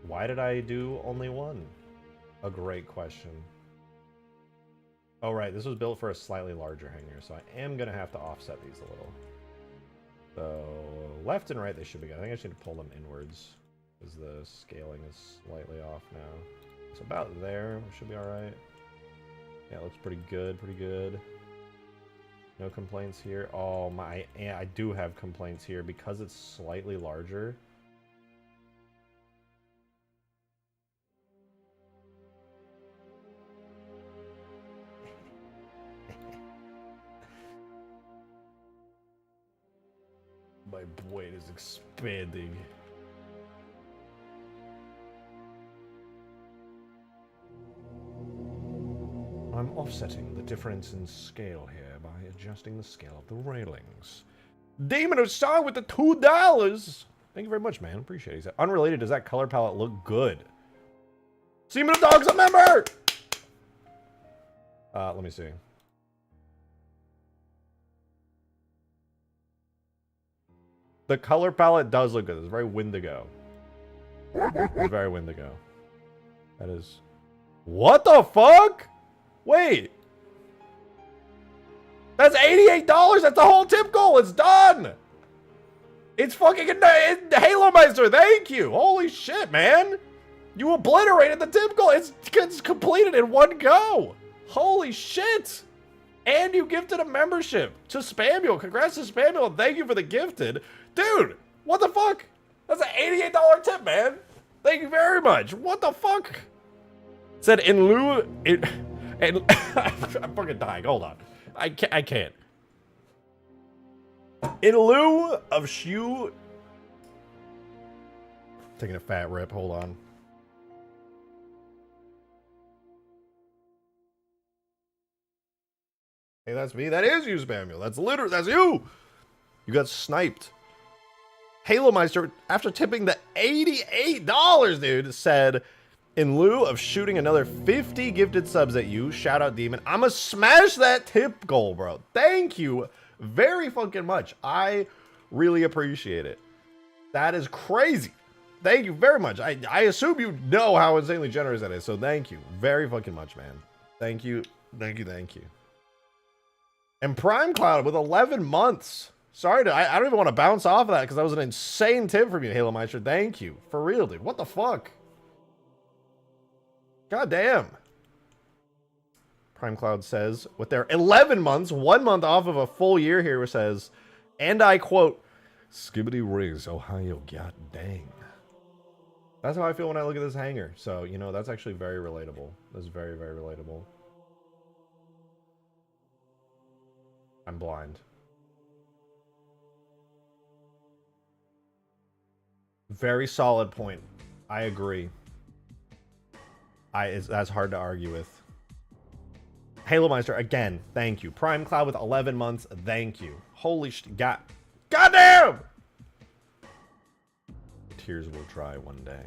[SPEAKER 1] Why did I do only one? A great question. Oh right, this was built for a slightly larger hangar, so I am gonna have to offset these a little. So left and right they should be good. I think I just need to pull them inwards because the scaling is slightly off now. It's about there. We should be alright. Yeah, it looks pretty good, pretty good. No complaints here. Oh my, yeah, I do have complaints here because it's slightly larger. My blade is expanding. I'm offsetting the difference in scale here by adjusting the scale of the railings. Demon of Song with the $2. Thank you very much, man. Appreciate it. He said, unrelated, does that color palette look good? Seaman of Dog's a member! Let me see. The color palette does look good. It's very Wendigo. It's very Wendigo. That is... What the fuck? Wait. That's $88. That's the whole tip goal. It's done. It's fucking Halo Meister. Thank you. Holy shit, man. You obliterated the tip goal. It's completed in one go. Holy shit. And you gifted a membership to Spamuel. Congrats to Spamuel. And thank you for the gifted. Dude, what the fuck? That's an $88 tip, man. Thank you very much. What the fuck? Said in lieu... I'm fucking dying. Hold on. I can't. In lieu of shoe... Taking a fat rip. Hold on. Hey, that's me. That is you, Spamuel. That's literally... That's you! You got sniped. Halo Meister, after tipping the $88, dude, said... In lieu of shooting another 50 gifted subs at you, shout out Demon, I'ma smash that tip goal, bro. Thank you very fucking much. I really appreciate it. That is crazy. Thank you very much. I assume you know how insanely generous that is, so thank you very fucking much, man. Thank you. Thank you. Thank you. And Prime Cloud with 11 months. Sorry, I don't even want to bounce off of that because that was an insane tip from you, Halo Meister. Thank you. For real, dude. What the fuck? God damn. Prime Cloud says, with their 11 months, 1 month off of a full year here, says, and I quote, Skibbity Riggs, Ohio, god dang. That's how I feel when I look at this hangar. So, you know, that's actually very relatable. That's very, very relatable. I'm blind. Very solid point. I agree. That's hard to argue with. Halo Meister, again, thank you. Prime Cloud with 11 months, thank you. Holy shit, goddamn! Tears will dry one day.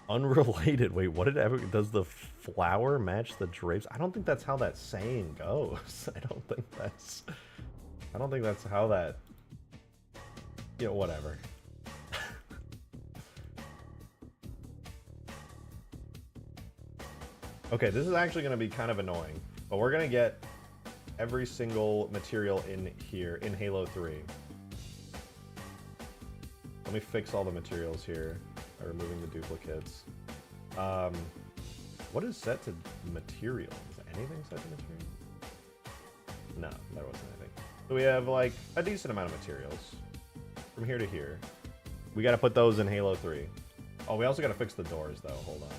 [SPEAKER 1] Unrelated, wait, what did ever, does the flower match the drapes? I don't think that's how that saying goes. I don't think that's how that... Yeah, whatever. Okay, this is actually going to be kind of annoying, but we're going to get every single material in here in Halo 3. Let me fix all the materials here by removing the duplicates. What is set to material? Is anything set to material? No, there wasn't anything. So we have like a decent amount of materials. From here to here. We gotta put those in Halo 3. Oh, we also gotta fix the doors, though. Hold on.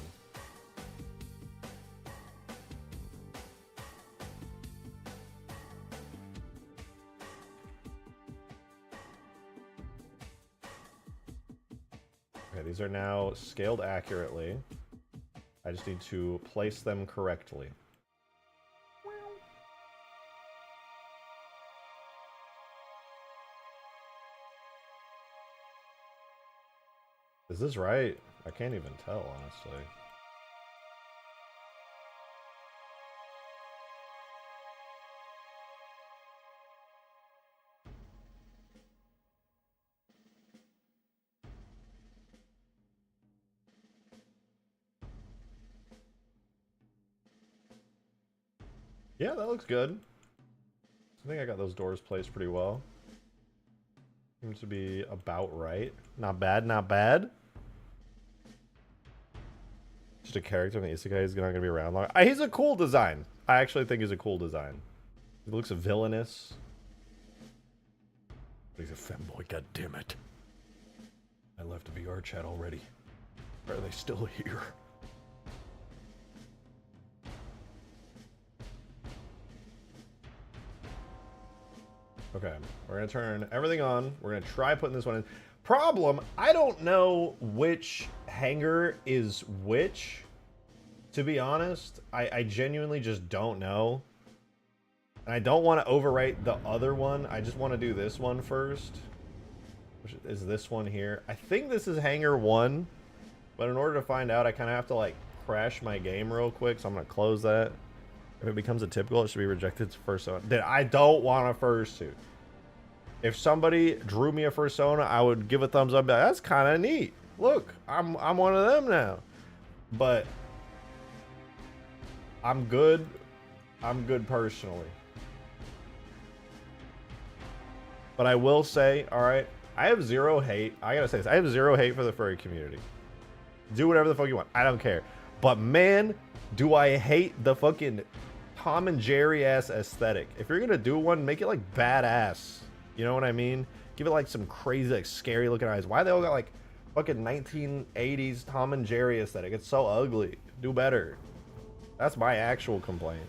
[SPEAKER 1] Okay, these are now scaled accurately. I just need to place them correctly. Is this right? I can't even tell, honestly. Yeah, that looks good. I think I got those doors placed pretty well. Seems to be about right. Not bad, not bad. Just a character in the isekai is not going to be around long. He's a cool design. I actually think he's a cool design. He looks villainous. But he's a femboy, goddammit. I left VR chat already. Are they still here? Okay, we're gonna turn everything on. We're gonna try putting this one in. Problem, I don't know which hangar is which. To be honest, I genuinely just don't know. And I don't want to overwrite the other one. I just want to do this one first. Which is this one here. I think this is hangar 1. But in order to find out, I kind of have to like crash my game real quick. So I'm going to close that. If it becomes a typical, it should be rejected first. I don't want a fursuit. If somebody drew me a fursona, I would give a thumbs up. That's kind of neat. Look, I'm one of them now. But I'm good. I'm good personally. But I will say, all right, I have zero hate. I gotta say this. I have zero hate for the furry community. Do whatever the fuck you want. I don't care. But man, do I hate the fucking Tom and Jerry ass aesthetic. If you're gonna do one, make it like badass. You know what I mean? Give it like some crazy, like scary looking eyes. Why they all got like fucking 1980s Tom and Jerry aesthetic? It's so ugly. Do better. That's my actual complaint.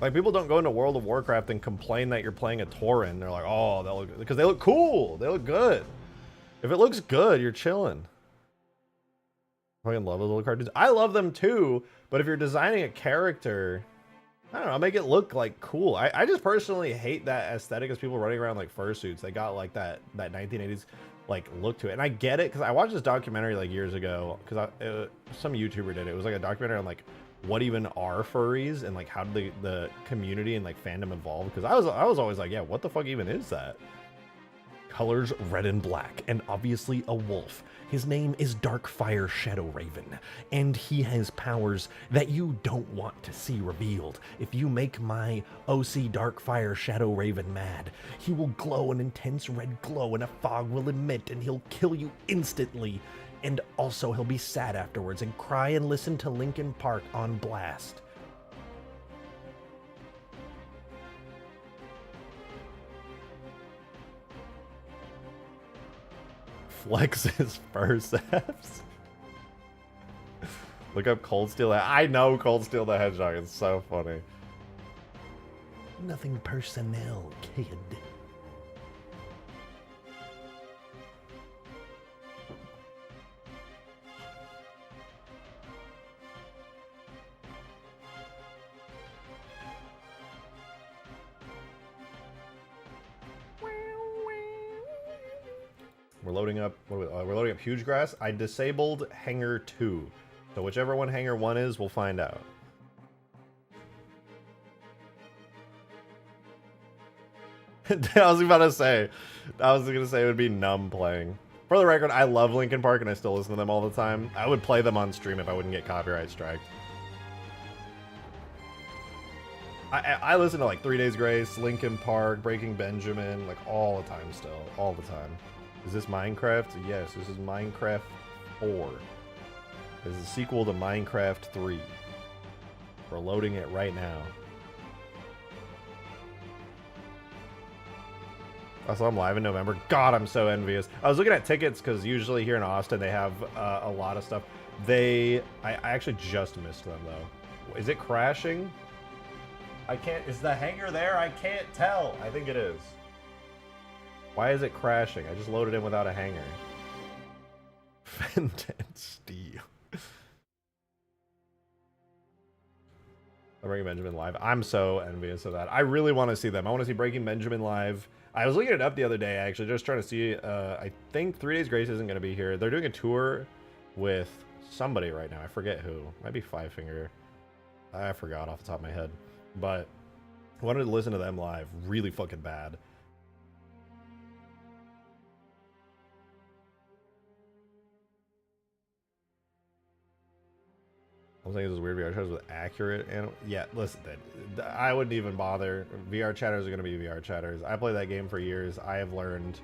[SPEAKER 1] Like, people don't go into World of Warcraft and complain that you're playing a Tauren. They're like, oh, they look, because they look cool. They look good. If it looks good, you're chilling. I fucking love those little cartoons. I love them too, but if you're designing a character, I don't know, make it look like cool. I just personally hate that aesthetic as people running around like fursuits. They got like that 1980s like look to it. And I get it because I watched this documentary like years ago because some YouTuber did it. It was like a documentary on like what even are furries and like how did the community and like fandom evolve, because I was always like, yeah, what the fuck even is that? Colors red and black, and obviously a wolf. His name is Darkfire Shadow Raven, and he has powers that you don't want to see revealed. If you make my OC Darkfire Shadow Raven mad, he will glow an intense red glow and a fog will emit and he'll kill you instantly. And also he'll be sad afterwards and cry and listen to Linkin Park on blast. Flex his perceps. Look up Cold Steel. I know Cold Steel the Hedgehog. It's so funny. Nothing personnel, kid. We're loading up. We're loading up Hugegrass. I disabled Hangar 2, so whichever one Hangar 1 is, we'll find out. I was gonna say it would be Numb playing. For the record, I love Linkin Park and I still listen to them all the time. I would play them on stream if I wouldn't get copyright striked. I listen to like 3 Days Grace, Linkin Park, Breaking Benjamin, like all the time still, all the time. Is this Minecraft? Yes, this is Minecraft 4. This is a sequel to Minecraft 3. We're loading it right now. Also, I'm live in November. God, I'm so envious. I was looking at tickets because usually here in Austin they have a lot of stuff. I actually just missed them though. Is it crashing? I can't. Is the hangar there? I can't tell. I think it is. Why is it crashing? I just loaded in without a hanger. Fenton Steel. Breaking Benjamin live. I'm so envious of that. I really want to see them. I want to see Breaking Benjamin live. I was looking it up the other day, actually, just trying to see. I think 3 Days Grace isn't going to be here. They're doing a tour with somebody right now. I forget who. Might be Five Finger. I forgot off the top of my head. But I wanted to listen to them live. Really fucking bad. I'm saying this is weird. VR chatters with accurate and yeah, listen, I wouldn't even bother. VR chatters are going to be VR chatters. I played that game for years. I have learned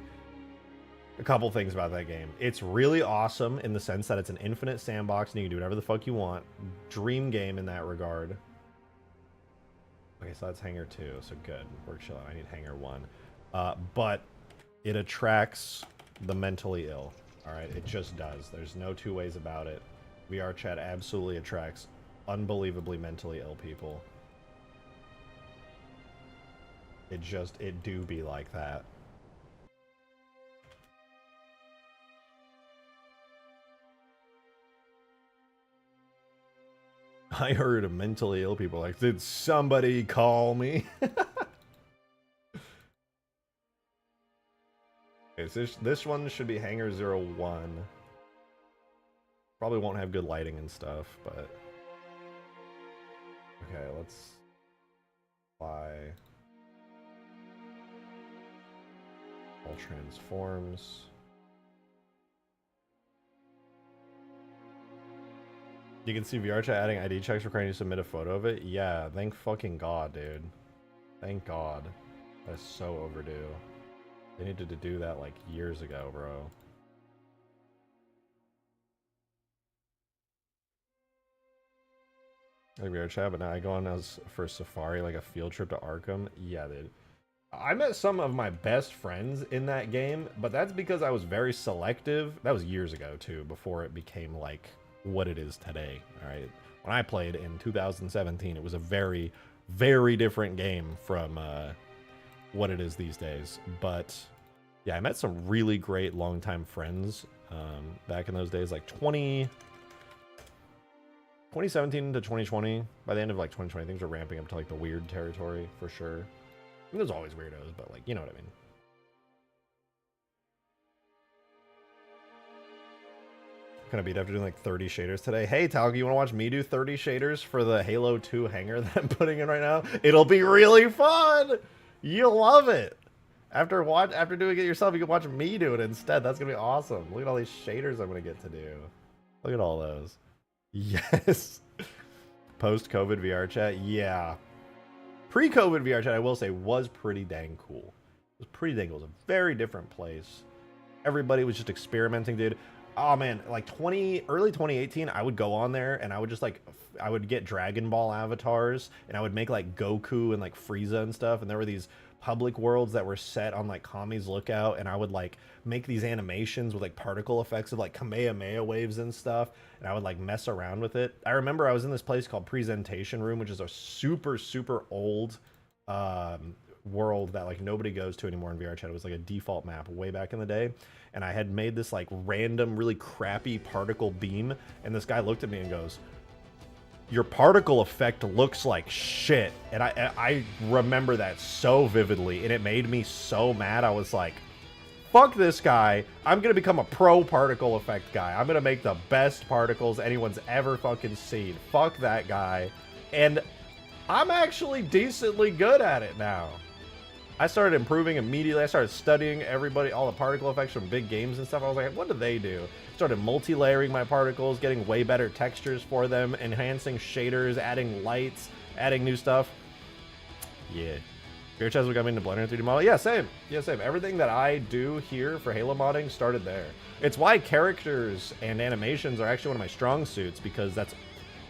[SPEAKER 1] a couple things about that game. It's really awesome in the sense that it's an infinite sandbox and you can do whatever the fuck you want. Dream game in that regard. Okay, so that's Hangar 2, so good. We're chilling. I need Hangar 1. But It attracts the mentally ill. All right, it just does. There's no two ways about it. VR chat absolutely attracts unbelievably mentally ill people. It do be like that. I heard of mentally ill people like, did somebody call me? Okay, so this one should be Hangar 01. Probably won't have good lighting and stuff, but... Okay, let's fly. All transforms. You can see VR chat adding ID checks requiring you to submit a photo of it. Yeah, thank fucking God, dude. Thank God. That's so overdue. They needed to do that like years ago, bro. Like VR chat, but now I go on as for safari, like a field trip to Arkham. Yeah, dude. I met some of my best friends in that game, but that's because I was very selective. That was years ago too, before it became like what it is today. All right, when I played in 2017, it was a very, very different game from what it is these days. But yeah, I met some really great longtime friends back in those days, like 2017 to 2020. By the end of like 2020, things were ramping up to like the weird territory for sure. I mean, there's always weirdos, but like, you know what I mean. Gonna beat after doing like 30 shaders today. Hey, Talga, you want to watch me do 30 shaders for the Halo 2 hangar that I'm putting in right now? It'll be really fun. You'll love it. After doing it yourself, you can watch me do it instead. That's gonna be awesome. Look at all these shaders I'm gonna get to do. Look at all those. Yes. Post-COVID VR chat. Yeah. Pre-COVID VR chat, I will say, was pretty dang cool. It was pretty dang cool. It was a very different place. Everybody was just experimenting, dude. Oh man, like early 2018, I would go on there and I would just like, I would get Dragon Ball avatars and I would make like Goku and like Frieza and stuff. And there were these public worlds that were set on like Kami's Lookout, and I would like make these animations with like particle effects of like Kamehameha waves and stuff, and I would like mess around with it. I remember I was in this place called Presentation Room, which is a super, super old world that like nobody goes to anymore in VR chat. It was like a default map way back in the day, and I had made this like random really crappy particle beam, and this guy looked at me and goes, "Your particle effect looks like shit." And I remember that so vividly, and it made me so mad. I was like, fuck this guy. I'm gonna become a pro particle effect guy. I'm gonna make the best particles anyone's ever fucking seen. Fuck that guy. And I'm actually decently good at it now. I started improving immediately. I started studying all the particle effects from big games and stuff. I was like, what do they do? Started multi-layering my particles, getting way better textures for them, enhancing shaders, adding lights, adding new stuff. Yeah. VR chat's got me into Blender 3D model. Yeah, same. Yeah, same. Everything that I do here for Halo modding started there. It's why characters and animations are actually one of my strong suits, because that's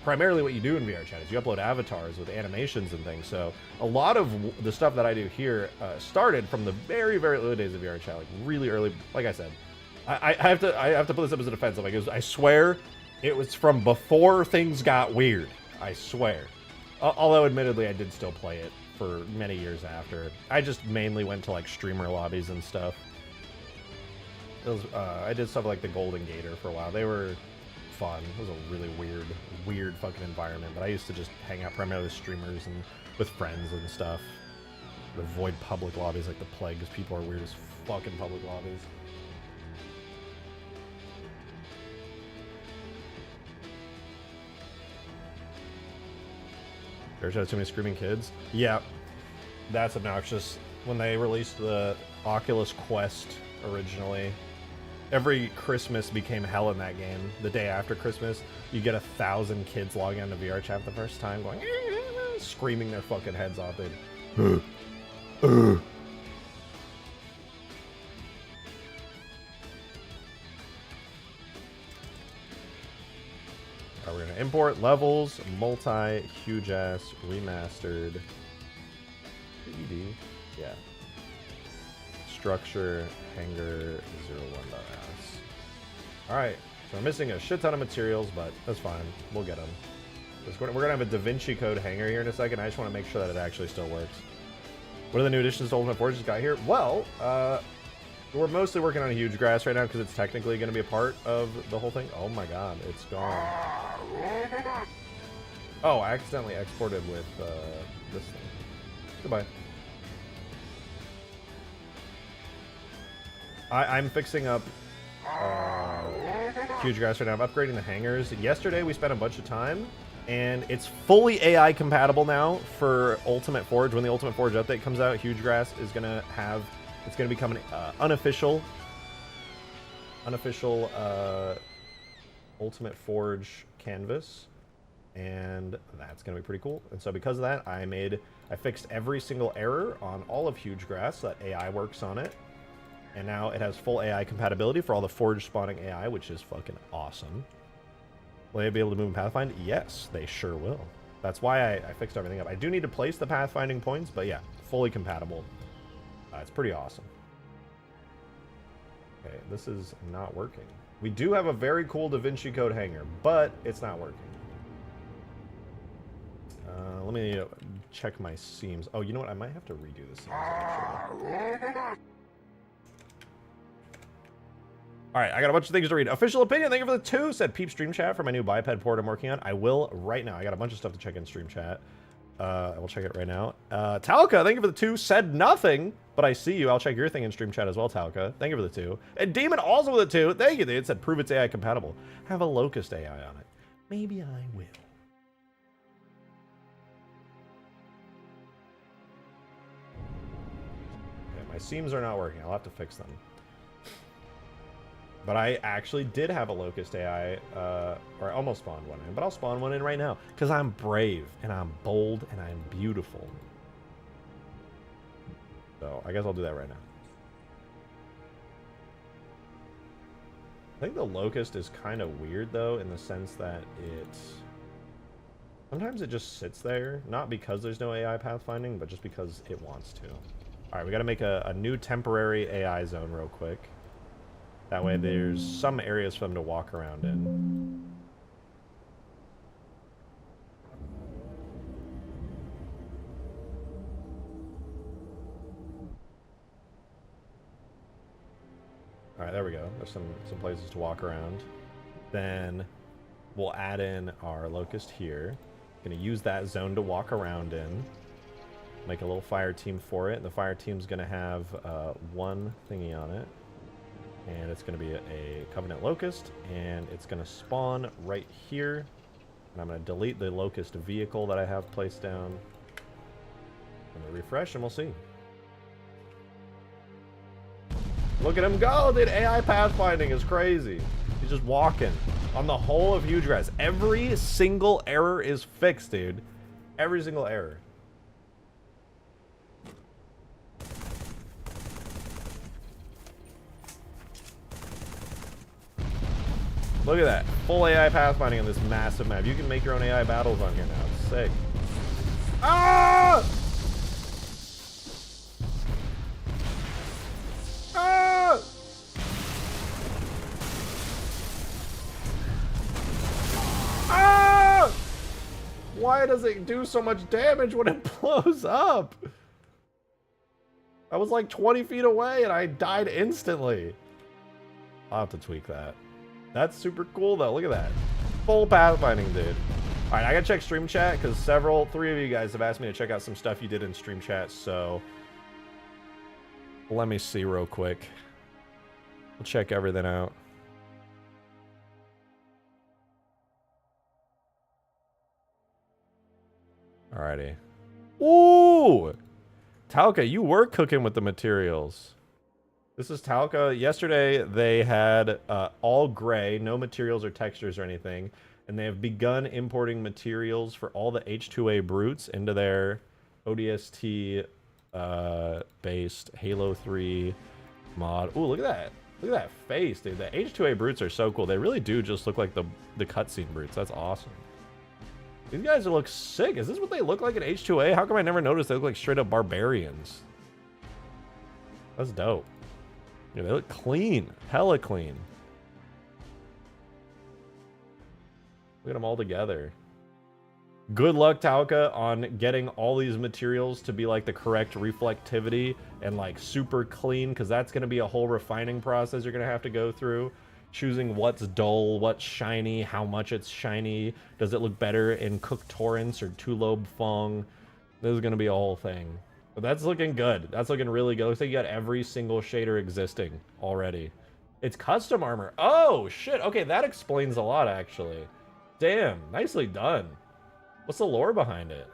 [SPEAKER 1] primarily what you do in VR chat is you upload avatars with animations and things. So a lot of the stuff that I do here started from the very, very early days of VR chat, like really early. Like I said, I have to put this up as a defense. Like I swear, it was from before things got weird. I swear. Although admittedly, I did still play it for many years after. I just mainly went to like streamer lobbies and stuff. It was, I did stuff like the Golden Gator for a while. They were fun. It was a really weird fucking environment, but I used to just hang out primarily with streamers and with friends and stuff. Avoid public lobbies like the plague, because people are weird as fuck in public lobbies. There's too many screaming kids. Yeah, that's obnoxious. When they released the Oculus Quest originally, every Christmas became hell in that game. The day after Christmas, you get 1,000 kids logging onto VR chat for the first time, going screaming their fucking heads off. They'd we're gonna import levels, Hugegrass, remastered. ED, yeah. structure hangar 01.s. Alright, so we're missing a shit ton of materials, but that's fine. We'll get them. We're going to have a Da Vinci Code hangar here in a second. I just want to make sure that it actually still works. What are the new additions to Ultimate Forge just got here? Well, we're mostly working on Hugegrass right now because it's technically going to be a part of the whole thing. Oh my god, it's gone. Oh, I accidentally exported with this thing. Goodbye. I'm fixing up Hugegrass right now. I'm upgrading the hangars. Yesterday we spent a bunch of time, and it's fully AI compatible now for Ultimate Forge. When the Ultimate Forge update comes out, Hugegrass is going to have... It's going to become an unofficial Ultimate Forge canvas, and that's going to be pretty cool. And so because of that, I fixed every single error on all of Hugegrass so that AI works on it. And now it has full AI compatibility for all the Forge spawning AI, which is fucking awesome. Will they be able to move and pathfind? Yes, they sure will. That's why I fixed everything up. I do need to place the pathfinding points, but yeah, fully compatible. It's pretty awesome. Okay, this is not working. We do have a very cool Da Vinci Code hangar, but it's not working. Let me check my seams. Oh, you know what? I might have to redo the seams, actually. Alright, I got a bunch of things to read. Official opinion, thank you for the 2. Said Peep Stream Chat for my new biped port I'm working on. I will right now. I got a bunch of stuff to check in Stream Chat. I will check it right now. Talca, thank you for the 2. Said nothing, but I see you. I'll check your thing in Stream Chat as well, Talca. Thank you for the 2. And Demon also with the 2. Thank you, dude. Said prove it's AI compatible. Have a Locust AI on it. Maybe I will. Okay, my seams are not working. I'll have to fix them. But I actually did have a Locust AI, or I almost spawned one in, but I'll spawn one in right now. Because I'm brave, and I'm bold, and I'm beautiful. So, I guess I'll do that right now. I think the Locust is kind of weird, though, in the sense that sometimes it just sits there, not because there's no AI pathfinding, but just because it wants to. Alright, we gotta make a new temporary AI zone real quick. That way there's some areas for them to walk around in. Alright, there we go. There's some places to walk around. Then we'll add in our Locust here. Gonna use that zone to walk around in. Make a little fire team for it. And the fire team's gonna have one thingy on it. And it's going to be a Covenant Locust, and it's going to spawn right here. And I'm going to delete the Locust vehicle that I have placed down. I'm going to refresh, and we'll see. Look at him go, dude. AI pathfinding is crazy. He's just walking on the whole of Hugegrass. Every single error is fixed, dude. Every single error. Look at that. Full AI pathfinding on this massive map. You can make your own AI battles on here now. It's sick. Ah! Ah! Ah! Why does it do so much damage when it blows up? I was like 20 feet away and I died instantly. I'll have to tweak that. That's super cool, though. Look at that. Full pathfinding, dude. All right, I gotta check Stream Chat because three of you guys have asked me to check out some stuff you did in Stream Chat. So let me see real quick. We'll check everything out. Alrighty. Ooh! Talca, you were cooking with the materials. This is Talca. Yesterday, they had all gray, no materials or textures or anything, and they have begun importing materials for all the H2A brutes into their ODST based Halo 3 mod. Ooh, look at that. Look at that face, dude. The H2A brutes are so cool. They really do just look like the cutscene brutes. That's awesome. These guys look sick. Is this what they look like in H2A? How come I never noticed they look like straight up barbarians? That's dope. Yeah, they look clean. Hella clean. Look at them all together. Good luck, Tauka, on getting all these materials to be like the correct reflectivity and like super clean, because that's going to be a whole refining process you're going to have to go through. Choosing what's dull, what's shiny, how much it's shiny. Does it look better in cooked torrents or two-lobe fong? This is going to be a whole thing. But that's looking good. That's looking really good. Looks like you got every single shader existing already. It's custom armor. Oh, shit. Okay, that explains a lot, actually. Damn, nicely done. What's the lore behind it?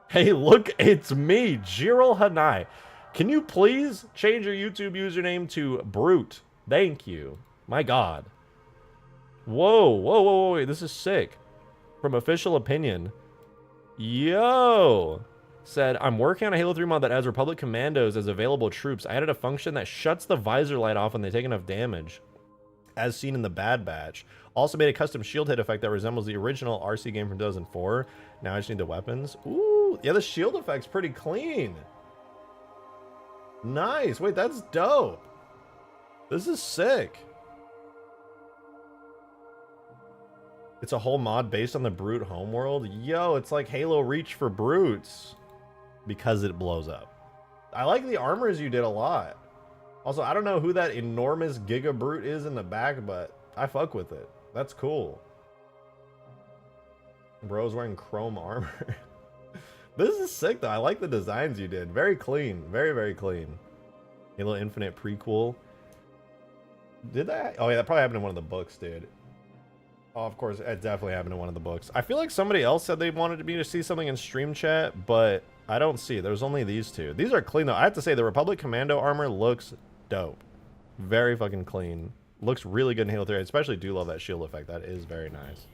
[SPEAKER 1] Hey, look, it's me, Jiril Hanai. Can you please change your YouTube username to Brute? Thank you. My God. Whoa, whoa, whoa, whoa, wait, this is sick. From Official Opinion. Yo! Said, I'm working on a Halo 3 mod that adds Republic Commandos as available troops. I added a function that shuts the visor light off when they take enough damage, as seen in the Bad Batch. Also made a custom shield hit effect that resembles the original RC game from 2004. Now I just need the weapons. Ooh, yeah, the shield effect's pretty clean. Nice. Wait, that's dope. This is sick. It's a whole mod based on the Brute homeworld. Yo, it's like Halo Reach for Brutes. Because it blows up. I like the armors you did a lot. Also, I don't know who that enormous Giga Brute is in the back, but I fuck with it. That's cool. Bro's wearing chrome armor. This is sick, though. I like the designs you did. Very clean. Very, very clean. Halo Infinite prequel. Did that? Oh, yeah, that probably happened in one of the books, dude. Oh, of course, it definitely happened in one of the books. I feel like somebody else said they wanted me to see something in stream chat, but I don't see. There's only these two. These are clean, though. I have to say, the Republic Commando armor looks dope. Very fucking clean. Looks really good in Halo 3. I especially do love that shield effect. That is very nice.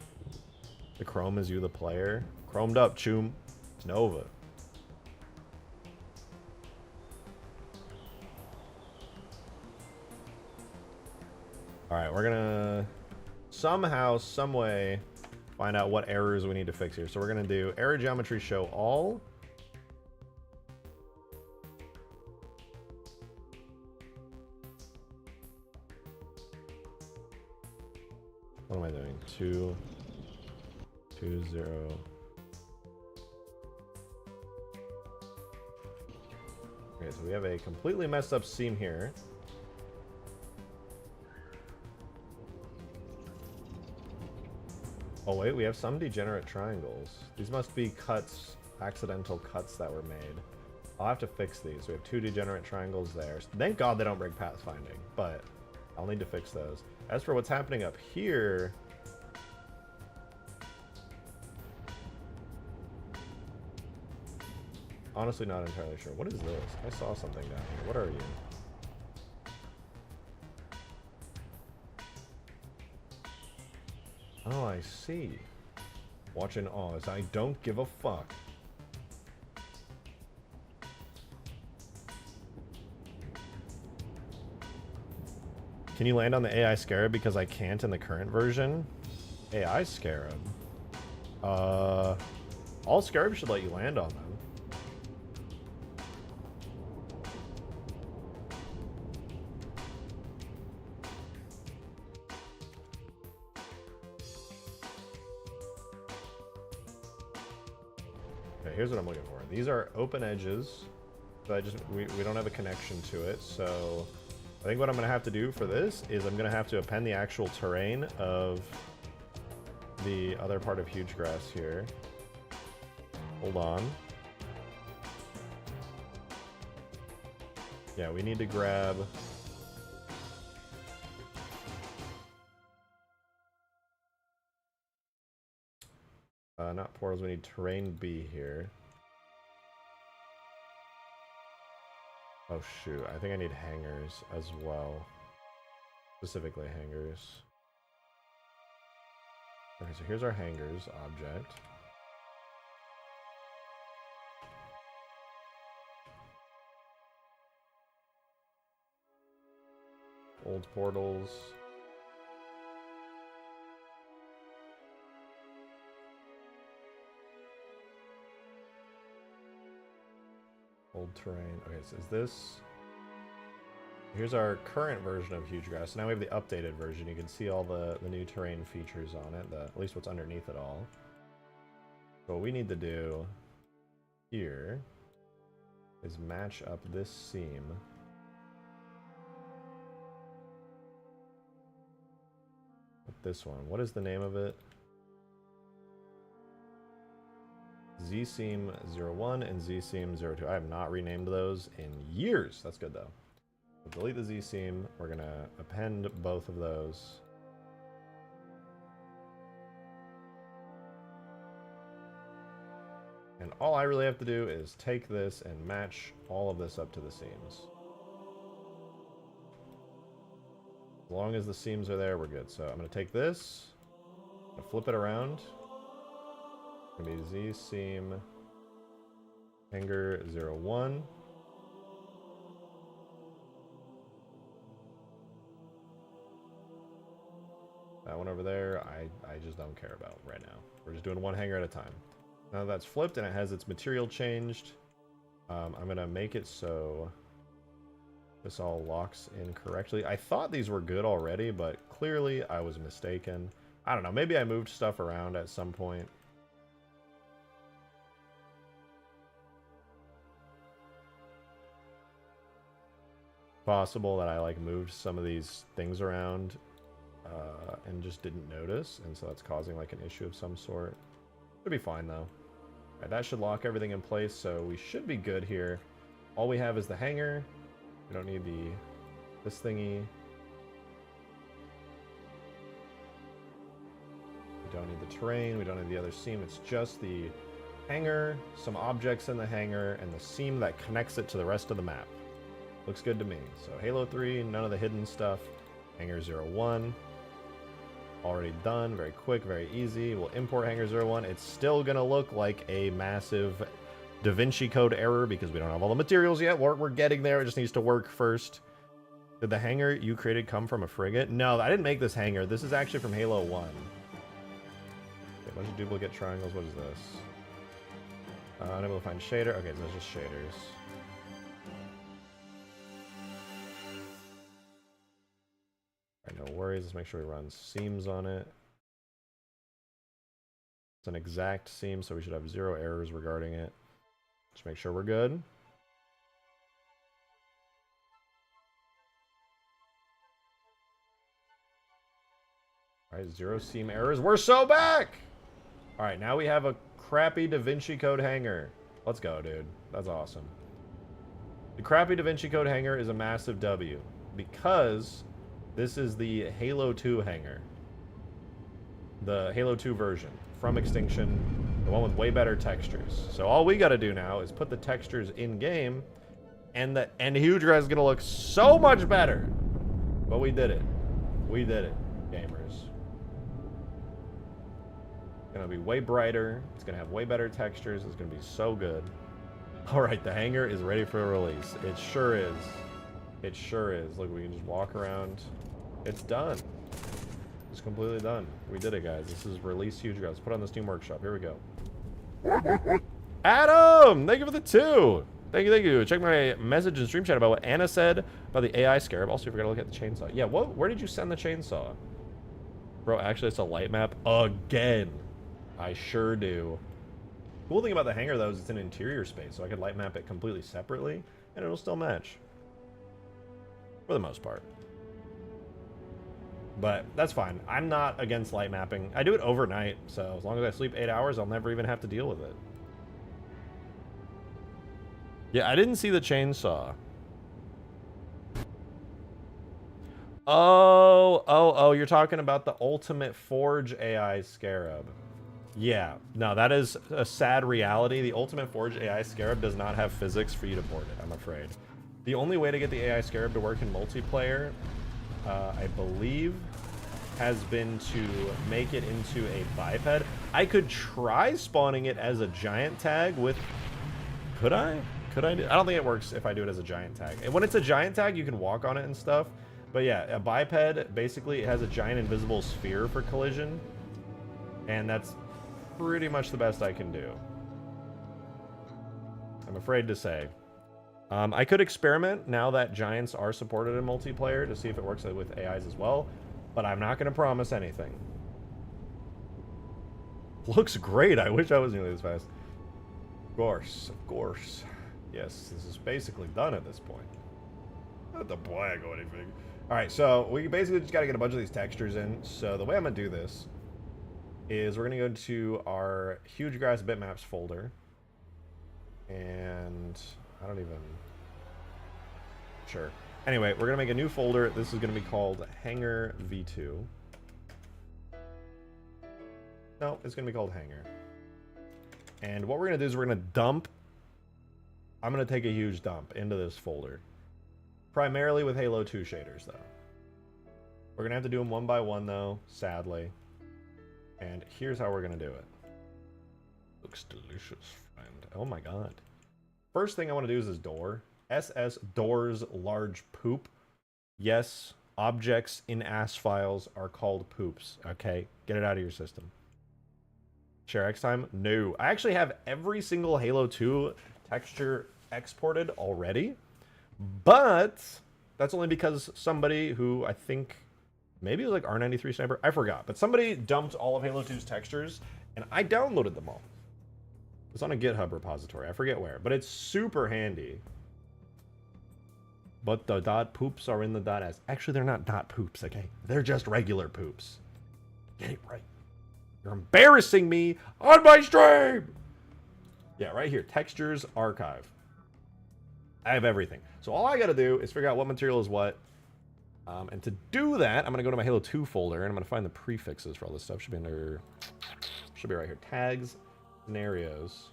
[SPEAKER 1] The chrome is you, the player. Chromed up, Choom. Nova. Alright, we're gonna somehow, someway find out what errors we need to fix here. So we're gonna do error geometry show all. What am I doing? 2, 2, 0. Okay, so we have a completely messed up seam here. Oh wait, we have some degenerate triangles. These must be cuts, accidental cuts that were made. I'll have to fix these. We have 2 degenerate triangles there. Thank God they don't break pathfinding, but I'll need to fix those. As for what's happening up here, honestly not entirely sure. What is this? I saw something down here. What are you? Oh, I see. Watch in awe as I don't give a fuck. Can you land on the AI Scarab because I can't in the current version? AI Scarab? All Scarabs should let you land on them. Okay, here's what I'm looking for. These are open edges. So we don't have a connection to it, so I think what I'm going to have to do for this is I'm going to have to append the actual terrain of the other part of Hugegrass here. Hold on. Yeah, we need to grab... not portals, we need terrain B here. Oh shoot, I think I need hangars as well. Specifically hangars. Okay, so here's our hangars object. Old portals. Old terrain. Okay, so is this Here's our current version of Hugegrass. So now we have the updated version. You can see all the new terrain features on it, at least what's underneath it all. So what we need to do here is match up this seam with this one. What is the name of it? Z-seam 01 and Z-seam 02. I have not renamed those in years. That's good though. We'll delete the Z-seam. We're gonna append both of those. And all I really have to do is take this and match all of this up to the seams. As long as the seams are there, we're good. So I'm gonna take this, I'm gonna flip it around. It's gonna be Z-seam Hangar 01. That one over there, I just don't care about right now. We're just doing one hanger at a time. Now that's flipped and it has its material changed, I'm gonna make it so this all locks in correctly. I thought these were good already, but clearly I was mistaken. I don't know, maybe I moved stuff around at some point. Possible that I like moved some of these things around and just didn't notice, and so that's causing like an issue of some sort. It'll be fine though. Alright, that should lock everything in place, so we should be good here. All we have is the hanger. We don't need this thingy. We don't need the terrain, we don't need the other seam. It's just the hanger, some objects in the hanger, and the seam that connects it to the rest of the map. Looks good to me. So Halo 3, none of the hidden stuff. Hangar 01. Already done, very quick, very easy. We'll import Hangar 01. It's still gonna look like a massive Da Vinci Code error because we don't have all the materials yet. We're getting there, it just needs to work first. Did the hangar you created come from a frigate? No, I didn't make this hangar. This is actually from Halo 1. Okay, a bunch of duplicate triangles, what is this? Unable to find shader, okay, so that's just shaders. Alright, no worries. Let's make sure we run seams on it. It's an exact seam, so we should have 0 errors regarding it. Just make sure we're good. Alright, 0 seam errors. We're so back! Alright, now we have a crappy Da Vinci Code hanger. Let's go, dude. That's awesome. The crappy Da Vinci Code hanger is a massive W because this is the Halo 2 hanger. The Halo 2 version from Extinction, the one with way better textures. So all we gotta do now is put the textures in game, and Hugegrass is gonna look so much better. But we did it. We did it, gamers. It's gonna be way brighter. It's gonna have way better textures. It's gonna be so good. All right, the hanger is ready for release. It sure is. It sure is. Look, we can just walk around. It's done. It's completely done. We did it, guys. This is release Hugegrass. Let's put on the Steam Workshop. Here we go. Adam! Thank you for the 2. Thank you, thank you. Check my message in stream chat about what Anna said about the AI scarab. Also, you forgot to look at the chainsaw. Yeah, where did you send the chainsaw? Bro, actually, it's a light map again. I sure do. Cool thing about the hangar, though, is it's an interior space, so I could light map it completely separately, and it'll still match. For the most part. But that's fine. I'm not against light mapping. I do it overnight, so as long as I sleep 8 hours, I'll never even have to deal with it. Yeah, I didn't see the chainsaw. Oh, you're talking about the Ultimate Forge AI Scarab. Yeah, no, that is a sad reality. The Ultimate Forge AI Scarab does not have physics for you to board it, I'm afraid. The only way to get the AI Scarab to work in multiplayer, I believe, has been to make it into a biped. I could try spawning it as a giant tag with... Could I? Could I do... I don't think it works if I do it as a giant tag. And when it's a giant tag, you can walk on it and stuff. But yeah, a biped, basically, it has a giant invisible sphere for collision. And that's pretty much the best I can do. I'm afraid to say. I could experiment now that giants are supported in multiplayer to see if it works with AIs as well, but I'm not going to promise anything. Looks great. I wish I was nearly as fast. Of course, of course. Yes, this is basically done at this point. Not to brag or anything. All right, so we basically just got to get a bunch of these textures in. So the way I'm going to do this is we're going to go to our Hugegrass bitmaps folder. And I don't even... Sure. Anyway, we're going to make a new folder. This is going to be called Hangar V2. No, it's going to be called Hangar. And what we're going to do is we're going to dump... I'm going to take a huge dump into this folder. Primarily with Halo 2 shaders, though. We're going to have to do them one by one, though, sadly. And here's how we're going to do it. Looks delicious, friend. Oh my god. First thing I want to do is this door. SS doors large poop. Yes, objects in AS files are called poops. Okay, get it out of your system. Share X time? No. I actually have every single Halo 2 texture exported already. But that's only because somebody who I think maybe it was like R93 Sniper, I forgot, but somebody dumped all of Halo 2's textures and I downloaded them all. It's on a GitHub repository, I forget where, but it's super handy. But the dot poops are in the dot as. Actually, they're not dot poops, okay? They're just regular poops. Get it right. You're embarrassing me on my stream! Yeah, right here, textures archive. I have everything. So all I gotta do is figure out what material is what. And to do that, I'm gonna go to my Halo 2 folder and I'm gonna find the prefixes for all this stuff. Should be under, should be right here. Tags, scenarios,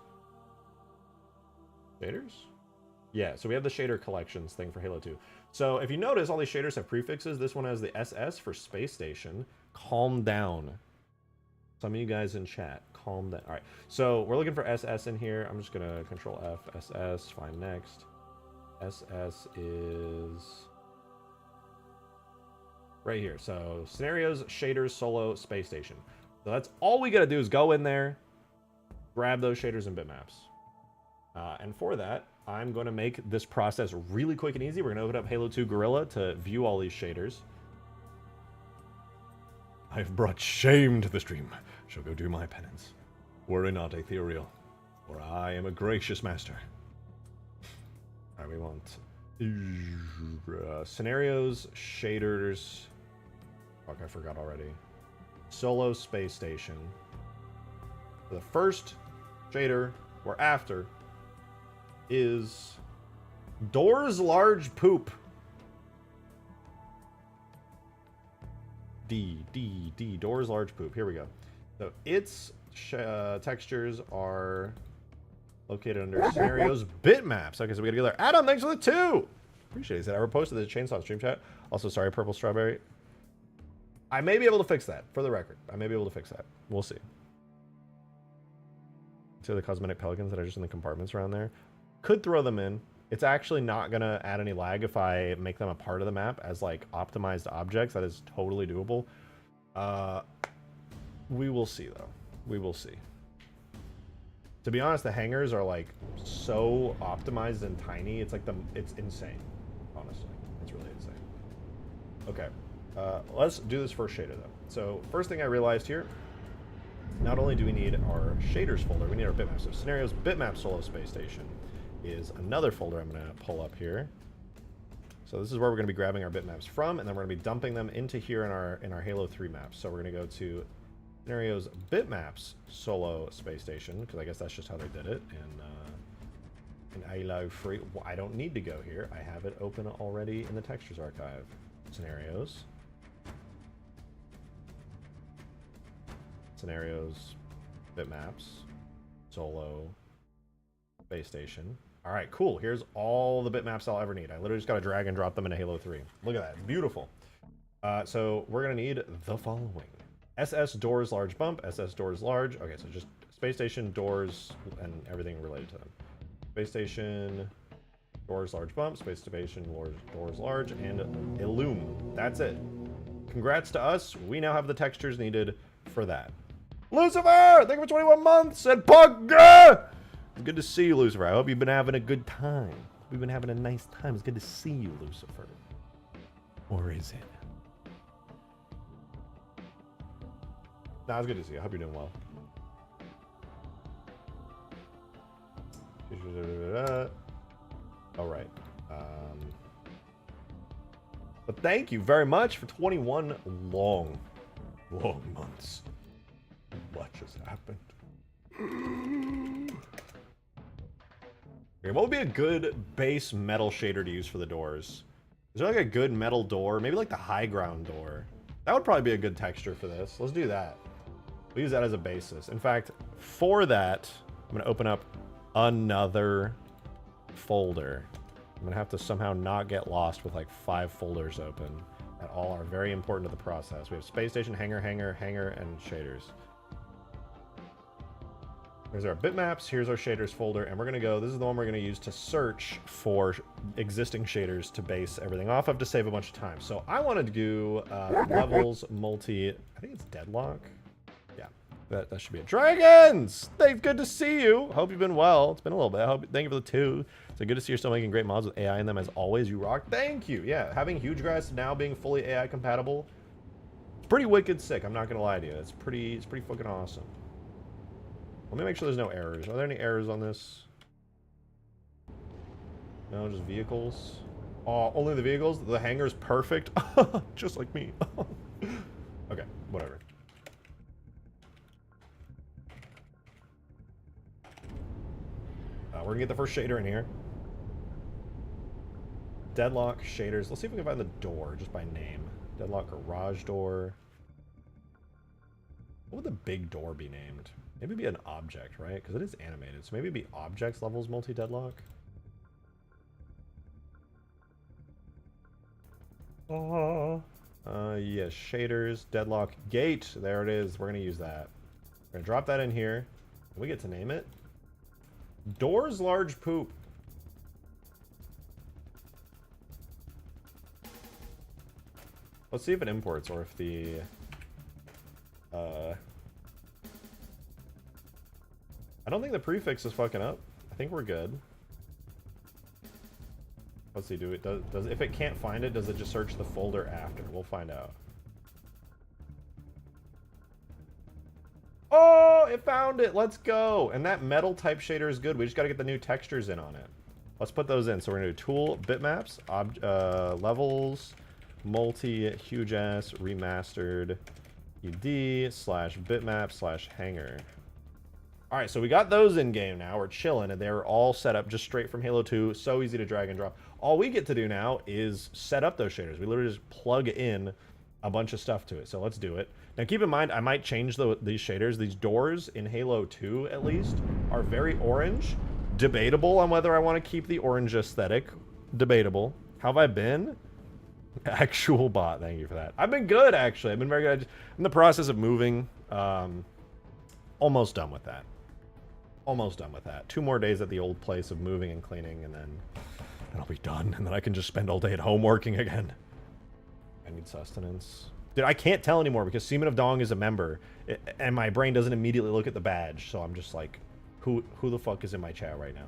[SPEAKER 1] shaders? Yeah, so we have the shader collections thing for Halo 2. So if you notice, all these shaders have prefixes. This one has the SS for space station. Calm down. Some of you guys in chat, calm down. All right, so we're looking for SS in here. I'm just gonna Control F, SS, find next. SS is right here. So scenarios, shaders, solo, space station. So that's all we gotta do is go in there, grab those shaders and bitmaps. And for that, I'm going to make this process really quick and easy. We're going to open up Halo 2 Gorilla to view all these shaders. I've brought shame to the stream. Shall go do my penance. Worry not, ethereal, for I am a gracious master. All right, we want scenarios, shaders. Fuck, I forgot already. Solo space station. For the first shader we're after is doors large poop. D doors large poop. Here we go. So its textures are located under scenarios bitmaps. Okay, so we gotta go there. Adam, thanks for the 2. Appreciate it. I reposted the chainsaw stream chat. Also, sorry, purple strawberry. I may be able to fix that. For the record, I may be able to fix that. We'll see. See the cosmetic pelicans that are just in the compartments around there. Could throw them in. It's actually not gonna add any lag if I make them a part of the map as like optimized objects. That is totally doable. We will see though. We will see. To be honest, the hangars are like so optimized and tiny. It's like it's insane. Honestly, it's really insane. Okay, let's do this first shader though. So first thing I realized here. Not only do we need our shaders folder, we need our bitmaps. So scenarios bitmap solo space station is another folder I'm going to pull up here. So this is where we're going to be grabbing our bitmaps from, and then we're going to be dumping them into here in our Halo 3 maps. So we're going to go to scenarios bitmaps solo space station, because I guess that's just how they did it in Halo 3. Well, I don't need to go here. I have it open already in the textures archive. Scenarios. Scenarios, bitmaps, solo, space station. All right, cool. Here's all the bitmaps I'll ever need. I literally just got to drag and drop them into Halo 3. Look at that, beautiful. So we're gonna need the following: SS doors large bump, SS doors large. Okay, so just space station doors and everything related to them. Space station doors large bump, space station doors large, and illume. That's it. Congrats to us. We now have the textures needed for that. Lucifer, thank you for 21 months, and Pug. Good to see you, Lucifer. I hope you've been having a good time. We've been having a nice time. It's good to see you, Lucifer. Or is it? Nah, it's good to see you. I hope you're doing well. All right. But thank you very much for 21 long months. What just happened? Okay, what would be a good base metal shader to use for the doors? Is there like a good metal door? Maybe like the high ground door. That would probably be a good texture for this. Let's do that. We'll use that as a basis. In fact, for that, I'm going to open up another folder. I'm going to have to somehow not get lost with like 5 folders open that all are very important to the process. We have space station, hangar, and shaders. Here's our bitmaps, here's our shaders folder, and we're going to go, this is the one we're going to use to search for existing shaders to base everything off of to save a bunch of time. So I wanted to do levels, multi, I think it's deadlock. Yeah, that should be it. Dragons! Good to see you. Hope you've been well. It's been a little bit. Thank you for the 2. So good to see you're still making great mods with AI in them as always. You rock. Thank you. Yeah, having Hugegrass now being fully AI compatible, it's pretty wicked sick. I'm not going to lie to you. It's pretty fucking awesome. Let me make sure there's no errors. Are there any errors on this? No, just vehicles. Oh, only the vehicles? The hangar's perfect? Just like me. Okay, whatever. We're gonna get the first shader in here. Deadlock, shaders. Let's see if we can find the door just by name. Deadlock garage door. What would the big door be named? Maybe it'd be an object, right? Because it is animated. So maybe it'd be objects levels multi-deadlock. Yes, shaders, deadlock, gate. There it is. We're going to use that. We're going to drop that in here. We get to name it. Doors large poop. Let's see if it imports or if the... I don't think the prefix is fucking up. I think we're good. Let's see, does if it can't find it, does it just search the folder after? We'll find out. Oh, it found it. Let's go. And that metal type shader is good. We just got to get the new textures in on it. Let's put those in. So we're going to do tool, bitmaps, levels, multi, huge ass, remastered, ed/bitmap/hangar. All right, so we got those in game now. We're chilling, and they're all set up just straight from Halo 2. So easy to drag and drop. All we get to do now is set up those shaders. We literally just plug in a bunch of stuff to it. So let's do it. Now keep in mind, I might change these shaders. These doors in Halo 2, at least, are very orange. Debatable on whether I want to keep the orange aesthetic. Debatable. How have I been? Actual bot, thank you for that. I've been good, actually. I've been very good. I'm in the process of moving. Almost done with that. Almost done with that. 2 more days at the old place of moving and cleaning, and then I'll be done. And then I can just spend all day at home working again. I need sustenance. Dude, I can't tell anymore because Seaman of Dong is a member, and my brain doesn't immediately look at the badge. So I'm just like, who the fuck is in my chat right now?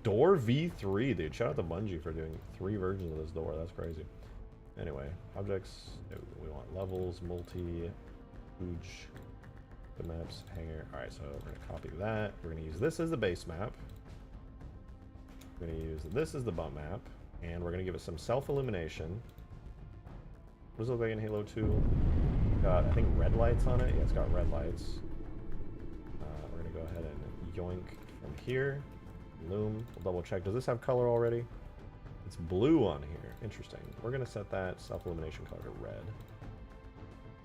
[SPEAKER 1] Door V3, dude. Shout out to Bungie for doing 3 versions of this door. That's crazy. Anyway, objects. We want levels, multi, huge, the maps, hangar. All right, so we're gonna copy that. We're gonna use this as the base map. We're gonna use this as the bump map, and we're gonna give it some self-illumination. What does it look like in Halo 2? Got, I think, red lights on it. Yeah, it's got red lights. We're gonna go ahead and yoink from here. Loom. We'll double check. Does this have color already? It's blue on here. Interesting. We're gonna set that self-illumination color to red.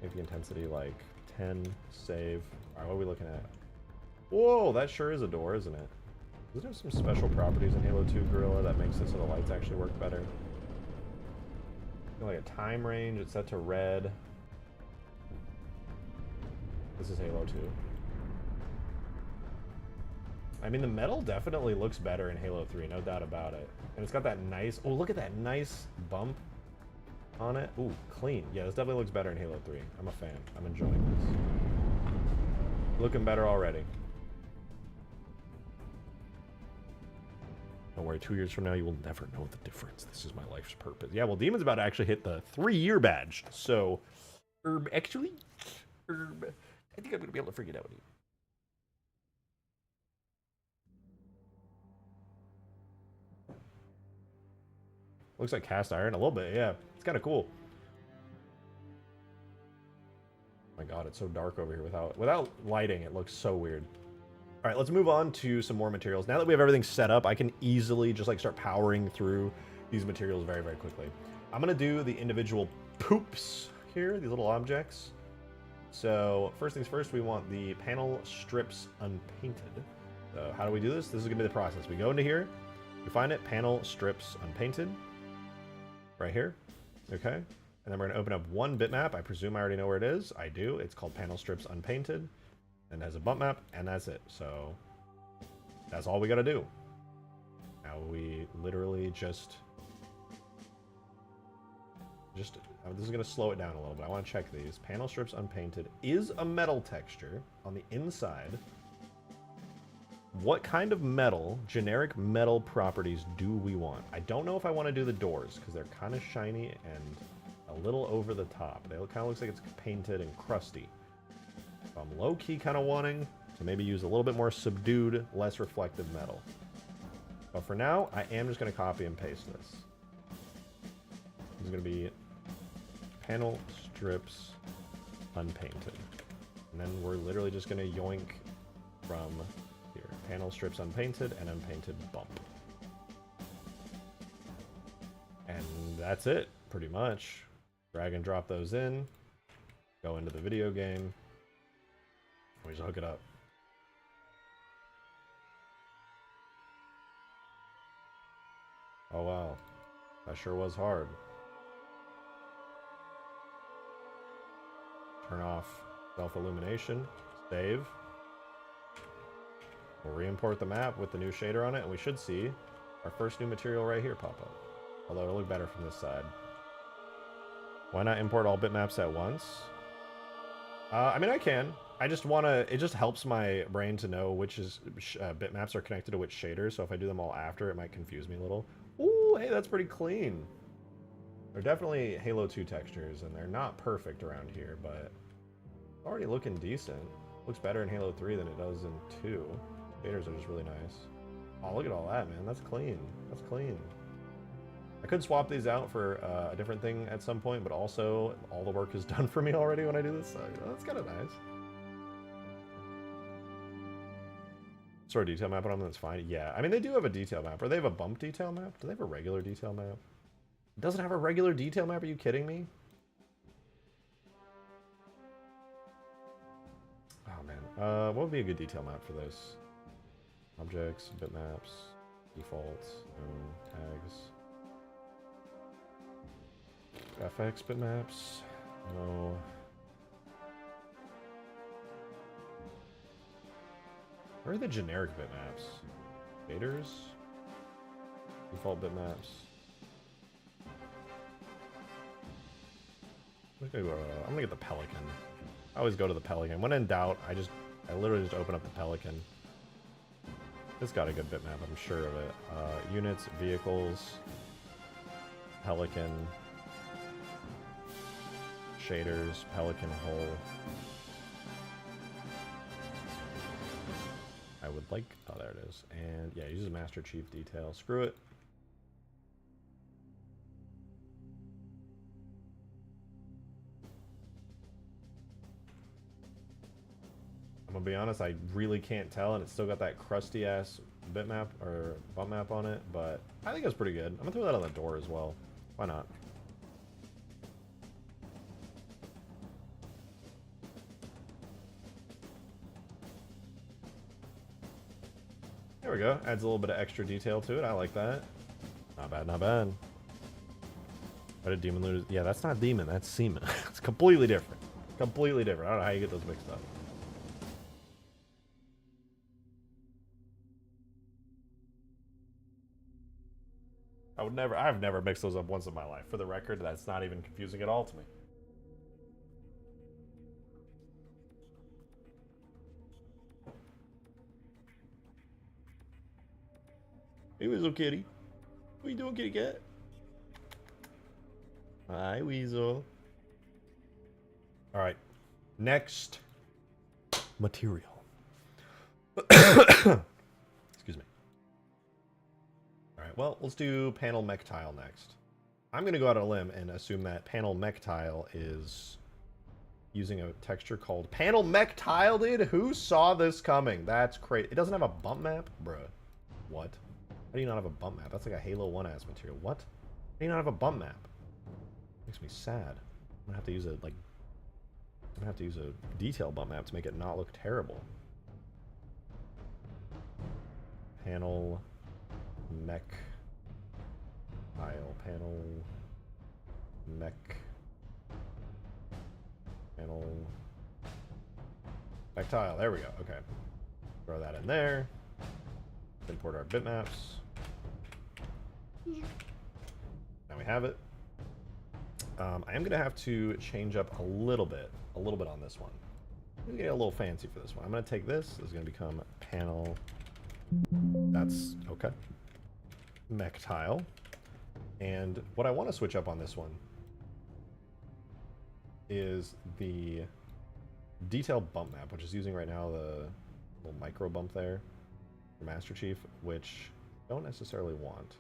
[SPEAKER 1] Make the intensity like 10. Save. All right, what are we looking at? Whoa, that sure is a door, isn't it? Does it have some special properties in Halo 2 Gorilla that makes it so the lights actually work better? Like a time range. It's set to red. This is Halo 2. I mean, the metal definitely looks better in Halo 3, no doubt about it. And it's got that nice... Oh, look at that nice bump on it. Ooh, clean. Yeah, this definitely looks better in Halo 3. I'm a fan. I'm enjoying this. Looking better already. Don't worry, 2 years from now, you will never know the difference. This is my life's purpose. Yeah, well, Demon's about to actually hit the 3-year badge. So, actually, I think I'm going to be able to figure it out. Looks like cast iron a little bit, yeah. It's kind of cool. Oh my god, it's so dark over here. Without lighting, it looks so weird. All right, let's move on to some more materials. Now that we have everything set up, I can easily just like start powering through these materials very, very quickly. I'm gonna do the individual poops here, these little objects. So first things first, we want the panel strips unpainted. So how do we do this? This is gonna be the process. We go into here, we find it, panel strips unpainted, right here, okay? And then we're gonna open up one bitmap. I presume I already know where it is. I do, it's called panel strips unpainted. And has a bump map, and that's it. So that's all we gotta do. Now we literally just this is gonna slow it down a little bit. I want to check these. Panel strips unpainted is a metal texture on the inside. What kind of metal, generic metal properties do we want? I don't know if I want to do the doors because they're kind of shiny and a little over the top. They kind of looks like it's painted and crusty. I'm low-key kind of wanting to maybe use a little bit more subdued, less reflective metal. But for now, I am just going to copy and paste this. This is going to be panel strips unpainted. And then we're literally just going to yoink from here. Panel strips unpainted and unpainted bump. And that's it, pretty much. Drag and drop those in. Go into the video game. We just hook it up. Oh wow, that sure was hard. Turn off self-illumination, save. We'll re-import the map with the new shader on it, and we should see our first new material right here pop up. Although it'll look better from this side. Why not import all bitmaps at once? I mean, I can. I just want to, it just helps my brain to know which bitmaps are connected to which shaders, so if I do them all after, it might confuse me a little. Ooh, hey, that's pretty clean. They're definitely Halo 2 textures, and they're not perfect around here, but already looking decent. Looks better in Halo 3 than it does in 2. Shaders are just really nice. Oh, look at all that, man. That's clean. That's clean. I could swap these out for a different thing at some point, but also all the work is done for me already when I do this, so that's kind of nice. Sort of detail map on them, that's fine. Yeah, I mean, they do have a detail map. Or they have a bump detail map? Do they have a regular detail map? It doesn't have a regular detail map? Are you kidding me? Oh, man. What would be a good detail map for this? Objects, bitmaps, defaults, tags. FX bitmaps. No. Where are the generic bitmaps? Shaders? Default bitmaps. I'm gonna get the Pelican. I always go to the Pelican. When in doubt, I literally just open up the Pelican. It's got a good bitmap, I'm sure of it. Units, vehicles, Pelican, shaders, Pelican hole. I would like, oh, there it is. And yeah, uses Master Chief detail. Screw it. I'm gonna be honest, I really can't tell, and it's still got that crusty ass bitmap or bump map on it, but I think it's pretty good. I'm gonna throw that on the door as well. Why not? There we go. Adds a little bit of extra detail to it. I like that. Not bad, not bad. Why did Demon lose? Yeah, that's not Demon. That's Seaman. It's completely different. Completely different. I don't know how you get those mixed up. I've never mixed those up once in my life. For the record, that's not even confusing at all to me. Hey, Weasel Kitty. What you doing, kitty cat? Hi, Weasel. All right. Next material. Excuse me. All right. Well, let's do panel mech tile next. I'm going to go out on a limb and assume that panel mech tile is using a texture called panel mech tile, dude. Who saw this coming? That's crazy. It doesn't have a bump map? Bruh. What? How do you not have a bump map? That's like a Halo 1 ass material. What? How do you not have a bump map? Makes me sad. I'm gonna have to use a detail bump map to make it not look terrible. Panel mech tile. Panel mech panel mech tile. There we go. Okay. Throw that in there. Import our bitmaps. Now we have it. I am going to have to change up a little bit on this one. I'm going to get a little fancy for this one. I'm going to take this. This is going to become panel. That's okay. Mech tile. And what I want to switch up on this one is the detail bump map, which is using right now the little micro bump there for Master Chief, which I don't necessarily want.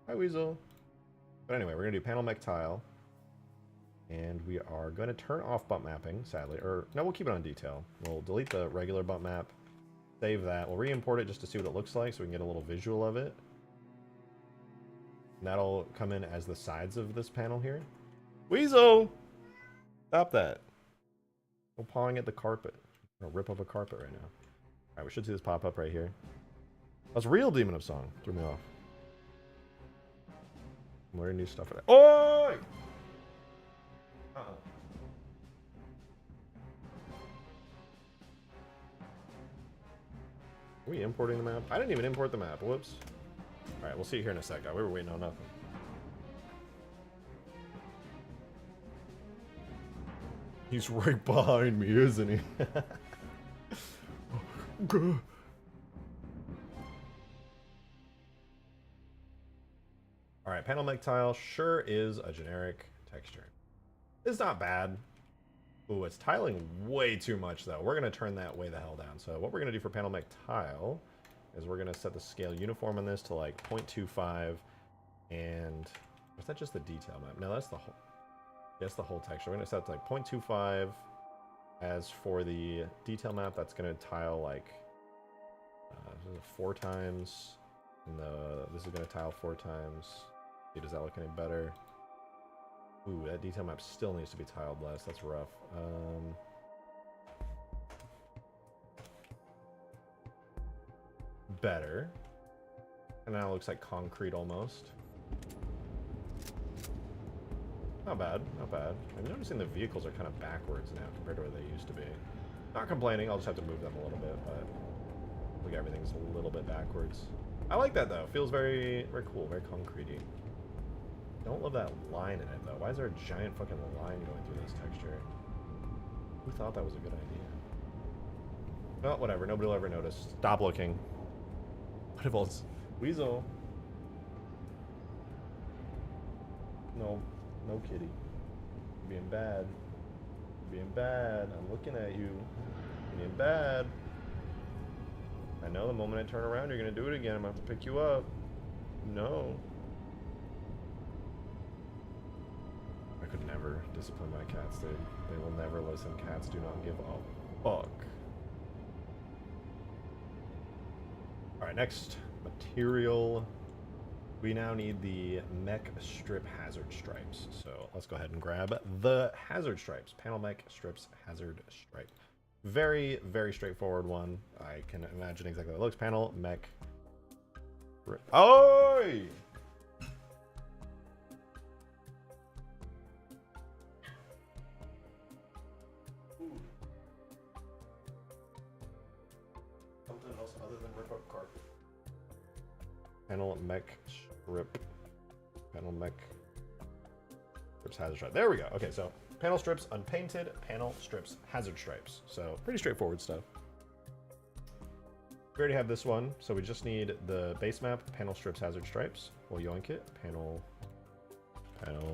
[SPEAKER 1] Hi, Weasel. But anyway, we're going to do panel mech tile. And we are going to turn off bump mapping, sadly. Or, no, we'll keep it on detail. We'll delete the regular bump map. Save that. We'll re-import it just to see what it looks like so we can get a little visual of it. And that'll come in as the sides of this panel here. Weasel! Stop that. We're pawing at the carpet. I'm gonna rip up a carpet right now. Alright, we should see this pop up right here. That's real Demon of Song. Threw me off. I'm wearing new stuff for that. Oi! Are we importing the map? I didn't even import the map. Whoops. Alright, we'll see you here in a sec, guys. We were waiting on nothing. He's right behind me, isn't he? Alright, panel mech tile sure is a generic texture. It's not bad. Ooh, it's tiling way too much, though. We're going to turn that way the hell down. So what we're going to do for panel mech tile is we're going to set the scale uniform on this to like 0.25. And is that just the detail map? No, that's the whole... That's the whole texture. We're going to set it to like 0.25. As for the detail map, that's going to tile like 4 times. And this is going to tile 4 times. See, does that look any better? Ooh, that detail map still needs to be tiled less. That's rough. Better. And now it looks like concrete almost. Not bad, not bad. I'm noticing the vehicles are kind of backwards now compared to where they used to be. Not complaining, I'll just have to move them a little bit, but look, everything's a little bit backwards. I like that though. Feels very, very cool, very concretey. Don't love that line in it though. Why is there a giant fucking line going through this texture? Who thought that was a good idea? Well, whatever. Nobody will ever notice. Stop looking. What if it's Weasel? No. No, kitty. You're being bad. You're being bad. I'm looking at you. You're being bad. I know the moment I turn around, you're going to do it again. I'm going to have to pick you up. No. I could never discipline my cats, dude. They will never listen. Cats do not give a fuck. Alright, next material. We now need the mech strip hazard stripes. So let's go ahead and grab the hazard stripes. Panel mech strips hazard stripe. Very, very straightforward one. I can imagine exactly how it looks. Panel mech. Oi! Something else other than rip up carpet. Panel mech strip. Panel mech strips hazard stripe. There we go. Okay, so panel strips unpainted, panel strips hazard stripes. So pretty straightforward stuff. We already have this one, so we just need the base map, panel strips, hazard stripes. We'll yoink it. Panel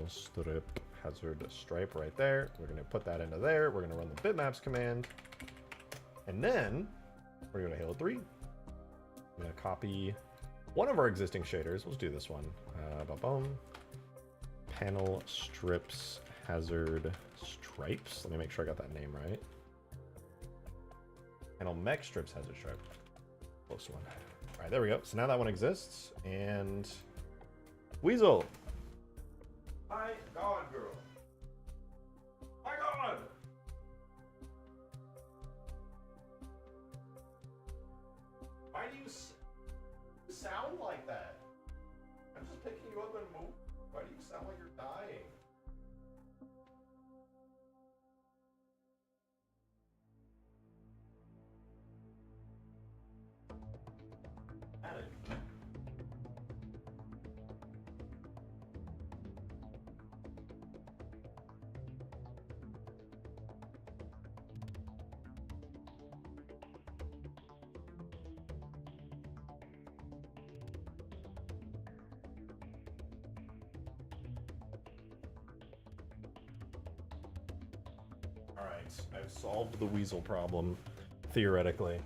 [SPEAKER 1] strip, hazard stripe right there. We're going to put that into there. We're going to run the bitmaps command. And then we're going to go to Halo 3. I'm going to copy one of our existing shaders. Let's do this one. Boom. Panel strips, hazard stripes. Let me make sure I got that name right. Panel mech strips, hazard stripe. Close one. All right, there we go. So now that one exists. And Weasel. My God, girl. My God. Why do you sound like that? I'm just picking you up and moving. Why do you sound like you're dying? Alright, I've solved the weasel problem, theoretically.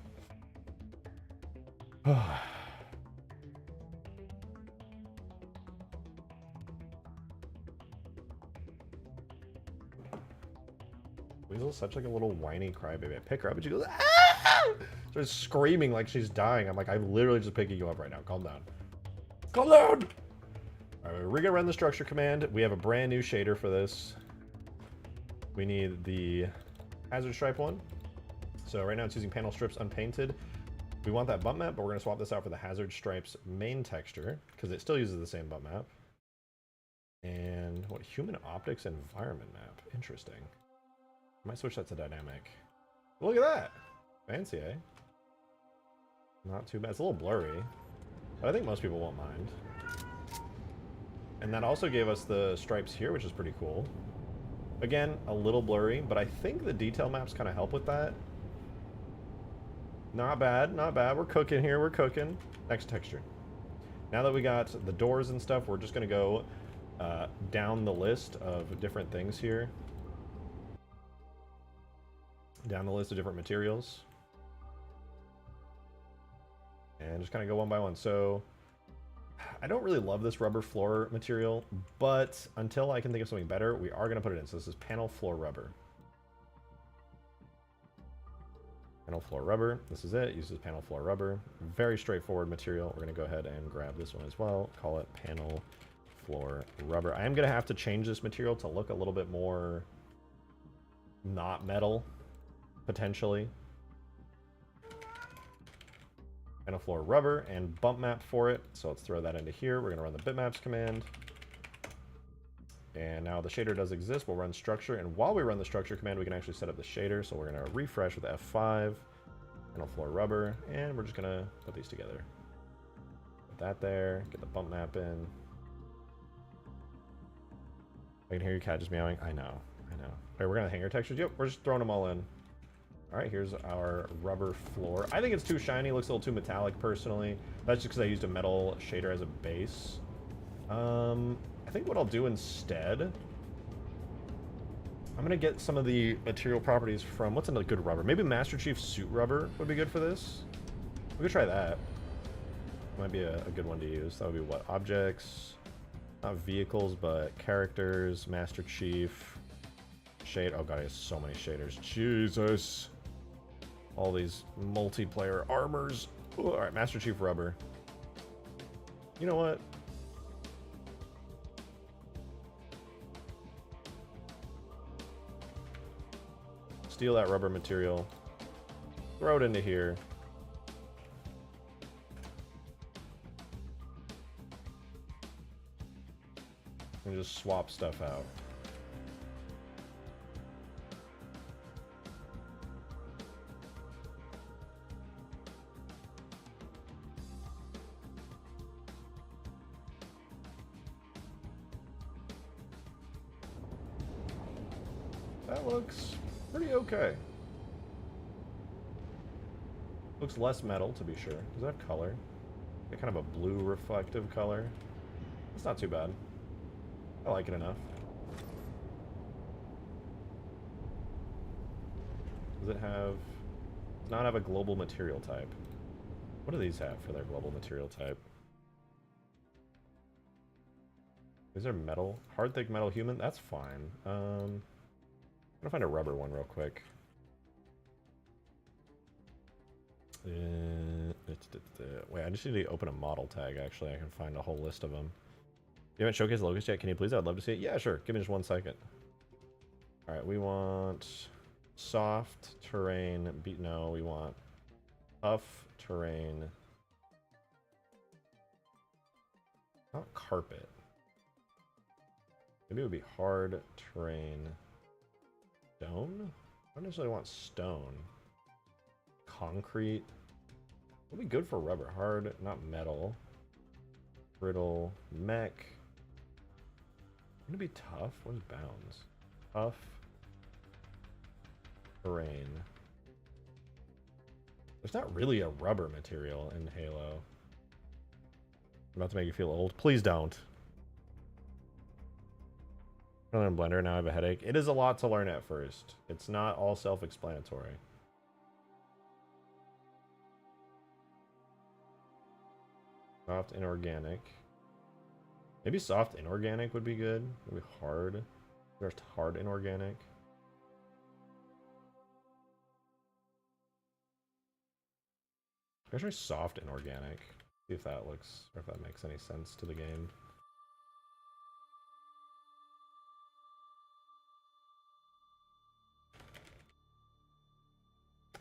[SPEAKER 1] Weasel's such like a little whiny crybaby. I pick her up and she goes, ah! Starts screaming like she's dying. I'm like, I'm literally just picking you up right now. Calm down. Calm down! Alright, we're gonna run the structure command. We have a brand new shader for this. We need the hazard stripe one. So right now it's using panel strips unpainted. We want that bump map, but we're gonna swap this out for the hazard stripes main texture because it still uses the same bump map. And what, human optics environment map? Interesting. I might switch that to dynamic. Look at that! Fancy, eh? Not too bad. It's a little blurry, but I think most people won't mind. And that also gave us the stripes here, which is pretty cool. Again, a little blurry, but I think the detail maps kind of help with that. Not bad, not bad. We're cooking here, we're cooking. Next texture. Now that we got the doors and stuff, we're just going to go down the list of different things here. Down the list of different materials. And just kind of go one by one. So I don't really love this rubber floor material, but until I can think of something better, we are going to put it in. So this is panel floor rubber. Panel floor rubber. This is it. It uses panel floor rubber. Very straightforward material. We're going to go ahead and grab this one as well. Call it panel floor rubber. I am going to have to change this material to look a little bit more not metal, potentially. Panel floor rubber and bump map for it. So let's throw that into here. We're going to run the bitmaps command. And now the shader does exist. We'll run structure. And while we run the structure command, we can actually set up the shader. So we're going to refresh with F5. Panel floor rubber. And we're just going to put these together. Put that there. Get the bump map in. I can hear your cat just meowing. I know. I know. All right, we're going to hangar textures. Yep, we're just throwing them all in. All right, here's our rubber floor. I think it's too shiny, looks a little too metallic personally. That's just because I used a metal shader as a base. I think what I'll do instead, I'm gonna get some of the material properties from, what's another good rubber? Maybe Master Chief suit rubber would be good for this. We could try that. Might be a good one to use. That would be what? Objects, not vehicles, but characters, Master Chief, shade. Oh god, I have so many shaders. Jesus. All these multiplayer armors. Ooh, all right, Master Chief rubber. You know what? Steal that rubber material. Throw it into here. And just swap stuff out. That looks pretty okay. Looks less metal, to be sure. Does it have color? Got kind of a blue reflective color. It's not too bad. I like it enough. Does it have... Does not have a global material type. What do these have for their global material type? Is there metal? Hard, thick metal human? That's fine. I'm gonna find a rubber one real quick. Wait, I just need to open a model tag, actually. I can find a whole list of them. You haven't showcased the locust yet? Can you please? I'd love to see it. Yeah, sure. Give me just 1 second. Alright, we want soft terrain. No, we want tough terrain. Not carpet. Maybe it would be hard terrain. Stone? I don't necessarily want stone. Concrete. Would be good for rubber. Hard, not metal. Brittle. Mech. Gonna be tough. What is bounds? Tough. Terrain. There's not really a rubber material in Halo. I'm about to make you feel old. Please don't. I learned Blender, now I have a headache. It is a lot to learn at first. It's not all self-explanatory. Soft inorganic. Maybe soft inorganic would be good. Maybe hard. There's hard inorganic. Let's try soft inorganic. See if that looks, or if that makes any sense to the game.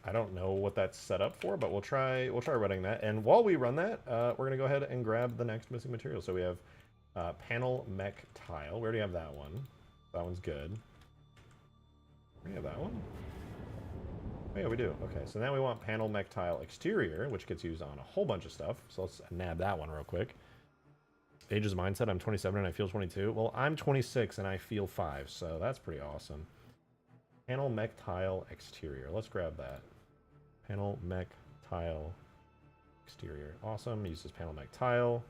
[SPEAKER 1] I don't know what that's set up for, but we'll try running that. And while we run that, we're gonna go ahead and grab the next missing material. So we have panel mech tile. We already have that one. That one's good. We have that one. Oh yeah, we do. Okay, so now we want panel mech tile exterior, which gets used on a whole bunch of stuff. So let's nab that one real quick. Ages mindset, I'm 27 and I feel 22. Well, I'm 26 and I feel 5, so that's pretty awesome. Panel mech tile exterior. Let's grab that. Panel mech tile exterior. Awesome. Uses panel mech tile.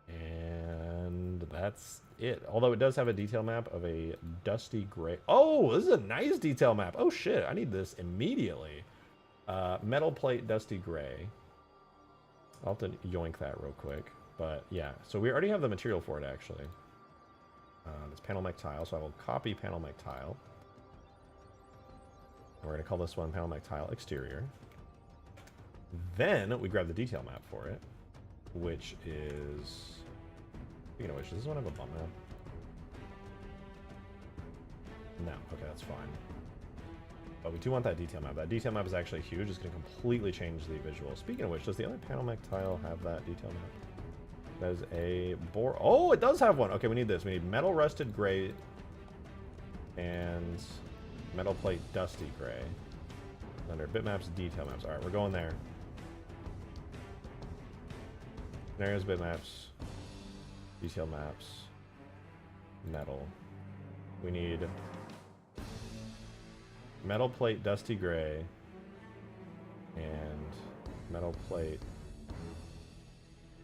[SPEAKER 1] And that's it. Although it does have a detail map of a dusty gray. Oh, this is a nice detail map. Oh shit, I need this immediately. Metal plate dusty gray. I'll have to yoink that real quick. But yeah, so we already have the material for it actually. It's panel mech tile, so I will copy panel mech tile. We're going to call this one panel mech tile exterior. Then we grab the detail map for it, which is... Speaking of which, does this one have a bump map? No. Okay, that's fine. But we do want that detail map. That detail map is actually huge. It's going to completely change the visual. Speaking of which, does the other panel mech tile have that detail map? There's a bore... Oh, it does have one! Okay, we need this. We need metal rusted gray and... metal plate dusty gray. Under bitmaps, detail maps. Alright, we're going there. Scenarios, bitmaps, detail maps, metal. We need metal plate dusty gray and metal plate.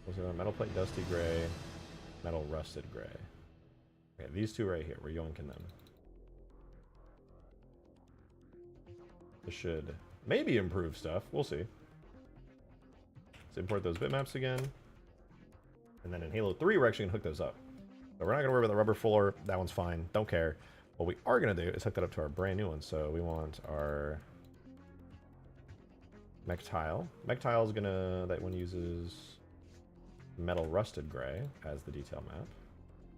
[SPEAKER 1] Was it a metal plate dusty gray, metal rusted gray? Okay, these two right here, we're yoinking them. This should maybe improve stuff. We'll see. Let's import those bitmaps again. And then in Halo 3, we're actually going to hook those up. So we're not going to worry about the rubber fuller. That one's fine. Don't care. What we are going to do is hook that up to our brand new one. So we want our mech tile. Mech tile is going to... That one uses metal rusted gray as the detail map.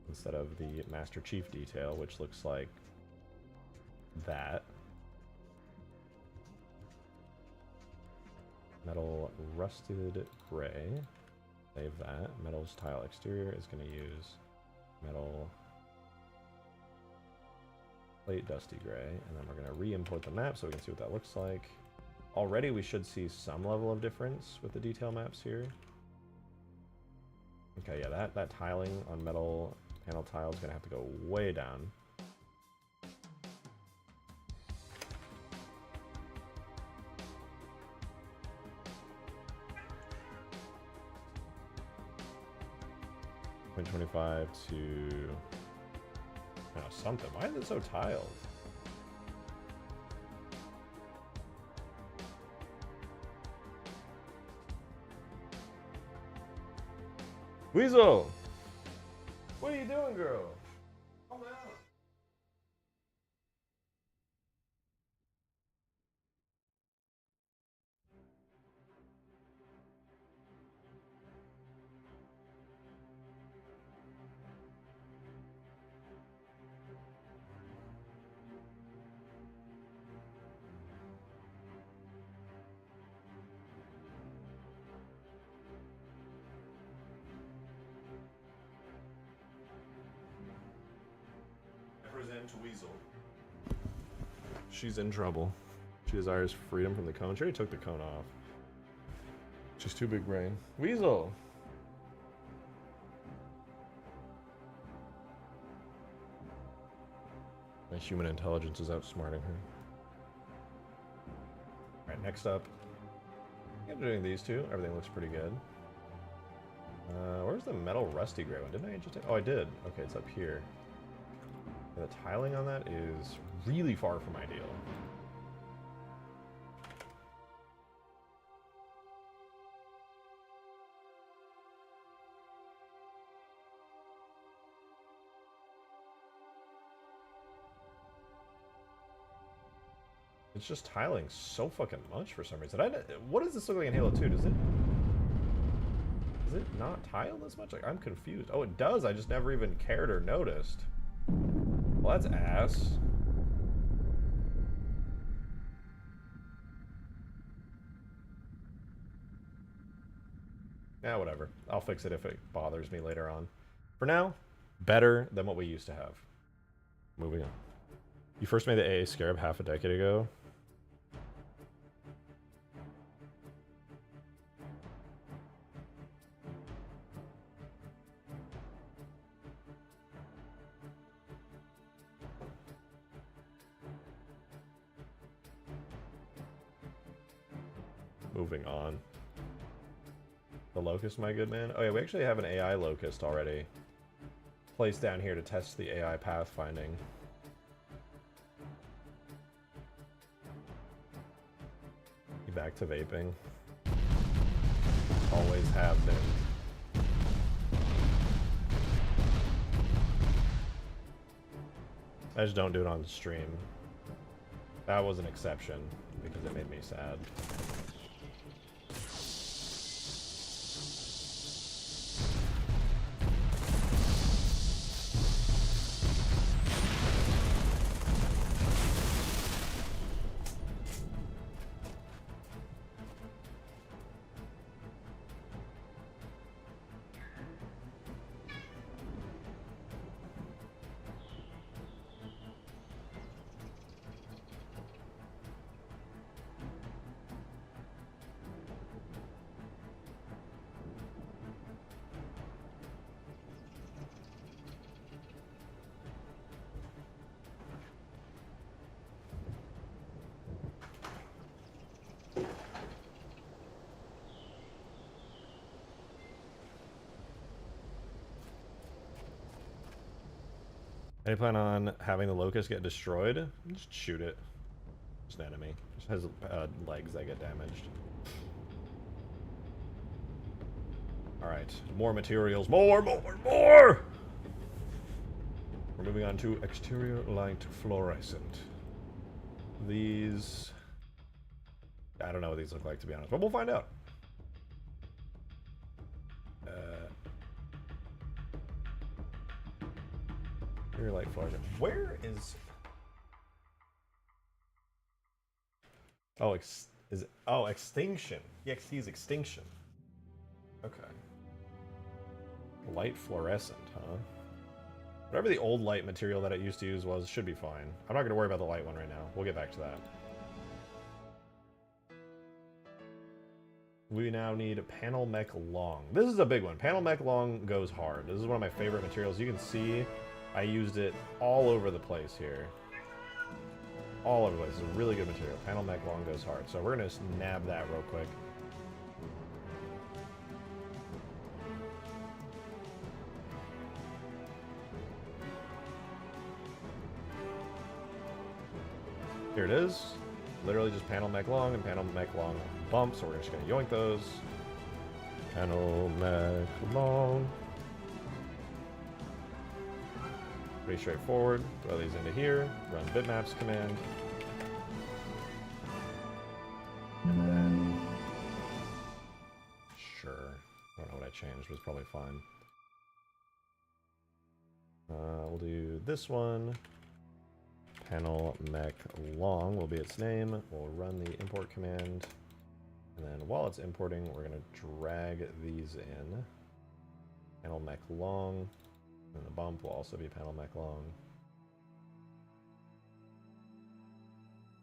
[SPEAKER 1] Instead of the Master Chief detail, which looks like that. Metal rusted gray. Save that. Metal's tile exterior is going to use metal plate dusty gray. And then we're going to re-import the map so we can see what that looks like. Already we should see some level of difference with the detail maps here. Okay, yeah, that tiling on metal panel tile is going to have to go way down. 0.25 to something. Why is it so tiled? Weasel! What are you doing, girl? Calm down. Represent Weasel. She's in trouble. She desires freedom from the cone. She already took the cone off. She's too big brain. Weasel! My human intelligence is outsmarting her. Alright, next up. I'm doing these two. Everything looks pretty good. Where's the metal rusty gray one? Didn't I just take? Oh, I did. Okay, it's up here. And the tiling on that is really far from ideal. It's just tiling so fucking much for some reason. What does this look like in Halo 2? Does it not tile this much? Like, I'm confused. Oh, it does. I just never even cared or noticed. Well, that's ass. Yeah, whatever. I'll fix it if it bothers me later on. For now, better than what we used to have. Moving on. You first made the AA Scarab half a decade ago. Moving on. The Locust, my good man. Oh yeah, we actually have an AI Locust already placed down here to test the AI pathfinding. You back to vaping. Always have been. I just don't do it on stream. That was an exception because it made me sad. Any plan on having the Locust get destroyed? Just shoot it. Just an enemy. Just has legs that get damaged. Alright. More materials. More! We're moving on to exterior light fluorescent. These... I don't know what these look like, to be honest, but we'll find out. Exterior light fluorescent. Where is... Oh, extinction. EXT's extinction. Okay. Light fluorescent, huh? Whatever the old light material that it used to use was, should be fine. I'm not going to worry about the light one right now. We'll get back to that. We now need panel mech long. This is a big one. Panel mech long goes hard. This is one of my favorite materials. You can see I used it all over the place here. All over the place. It's a really good material. Panel mech long goes hard. So we're going to nab that real quick. Here it is. Literally just panel mech long and panel mech long bump, so we're just gonna yoink those. Panel mech long. Pretty straightforward. Throw these into here, run bitmaps command. And then, sure. I don't know what I changed, but it's probably fine. We'll do this one. Panel mech long will be its name. We'll run the import command. And then while it's importing, we're going to drag these in. Panel mech long. And the bump will also be panel mech long.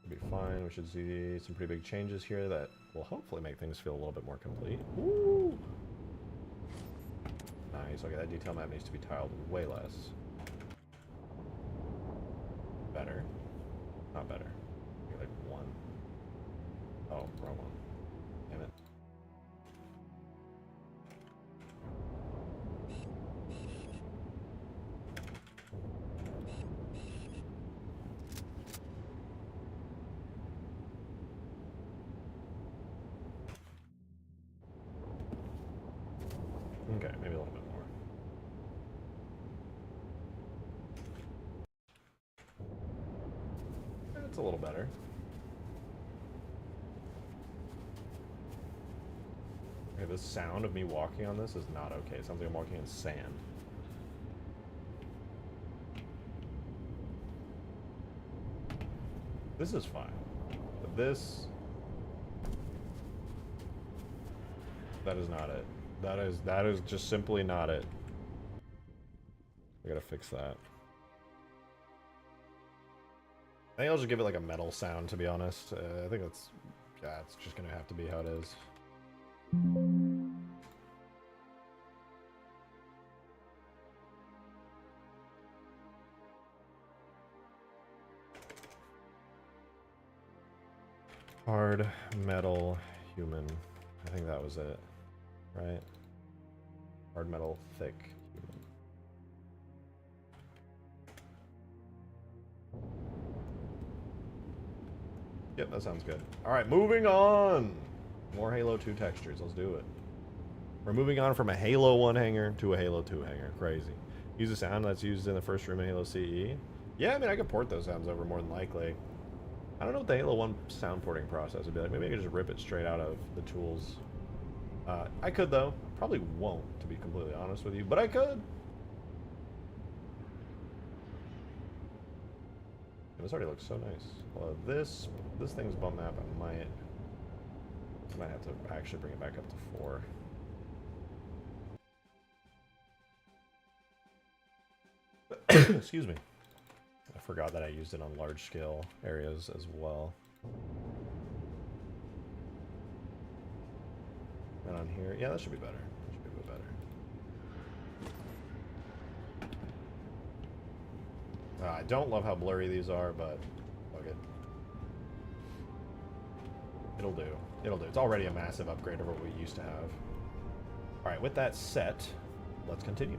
[SPEAKER 1] It'll be fine. We should see some pretty big changes here that will hopefully make things feel a little bit more complete. Woo! Nice. Okay, that detail map needs to be tiled way less. Better. Not better. Maybe like 1. Oh, wrong one. Damn it. Okay, maybe a little bit more. It's a little better. Okay, the sound of me walking on this is not okay. It sounds like I'm walking in sand. This is fine. But this... that is not it. That is just simply not it. I gotta fix that. I think I'll just give it like a metal sound, to be honest. I think that's... yeah, it's just gonna have to be how it is. Hard metal human. I think that was it, right? Hard metal thick human. Yep, that sounds good. All right, moving on. More Halo 2 textures. Let's do it. We're moving on from a Halo 1 hangar to a Halo 2 hangar. Crazy. Use a sound that's used in the first room in Halo CE. Yeah, I mean, I could port those sounds over more than likely. I don't know what the Halo 1 sound porting process would be like. Maybe I could just rip it straight out of the tools. I could, though. Probably won't, to be completely honest with you, but I could. This already looks so nice. Well, this thing's bump map. I might have to actually bring it back up to 4. Excuse me. I forgot that I used it on large scale areas as well. And on here, yeah, that should be better. That should be a bit better. I don't love how blurry these are, but fuck it. It'll do. It'll do. It's already a massive upgrade over what we used to have. Alright, with that set, let's continue.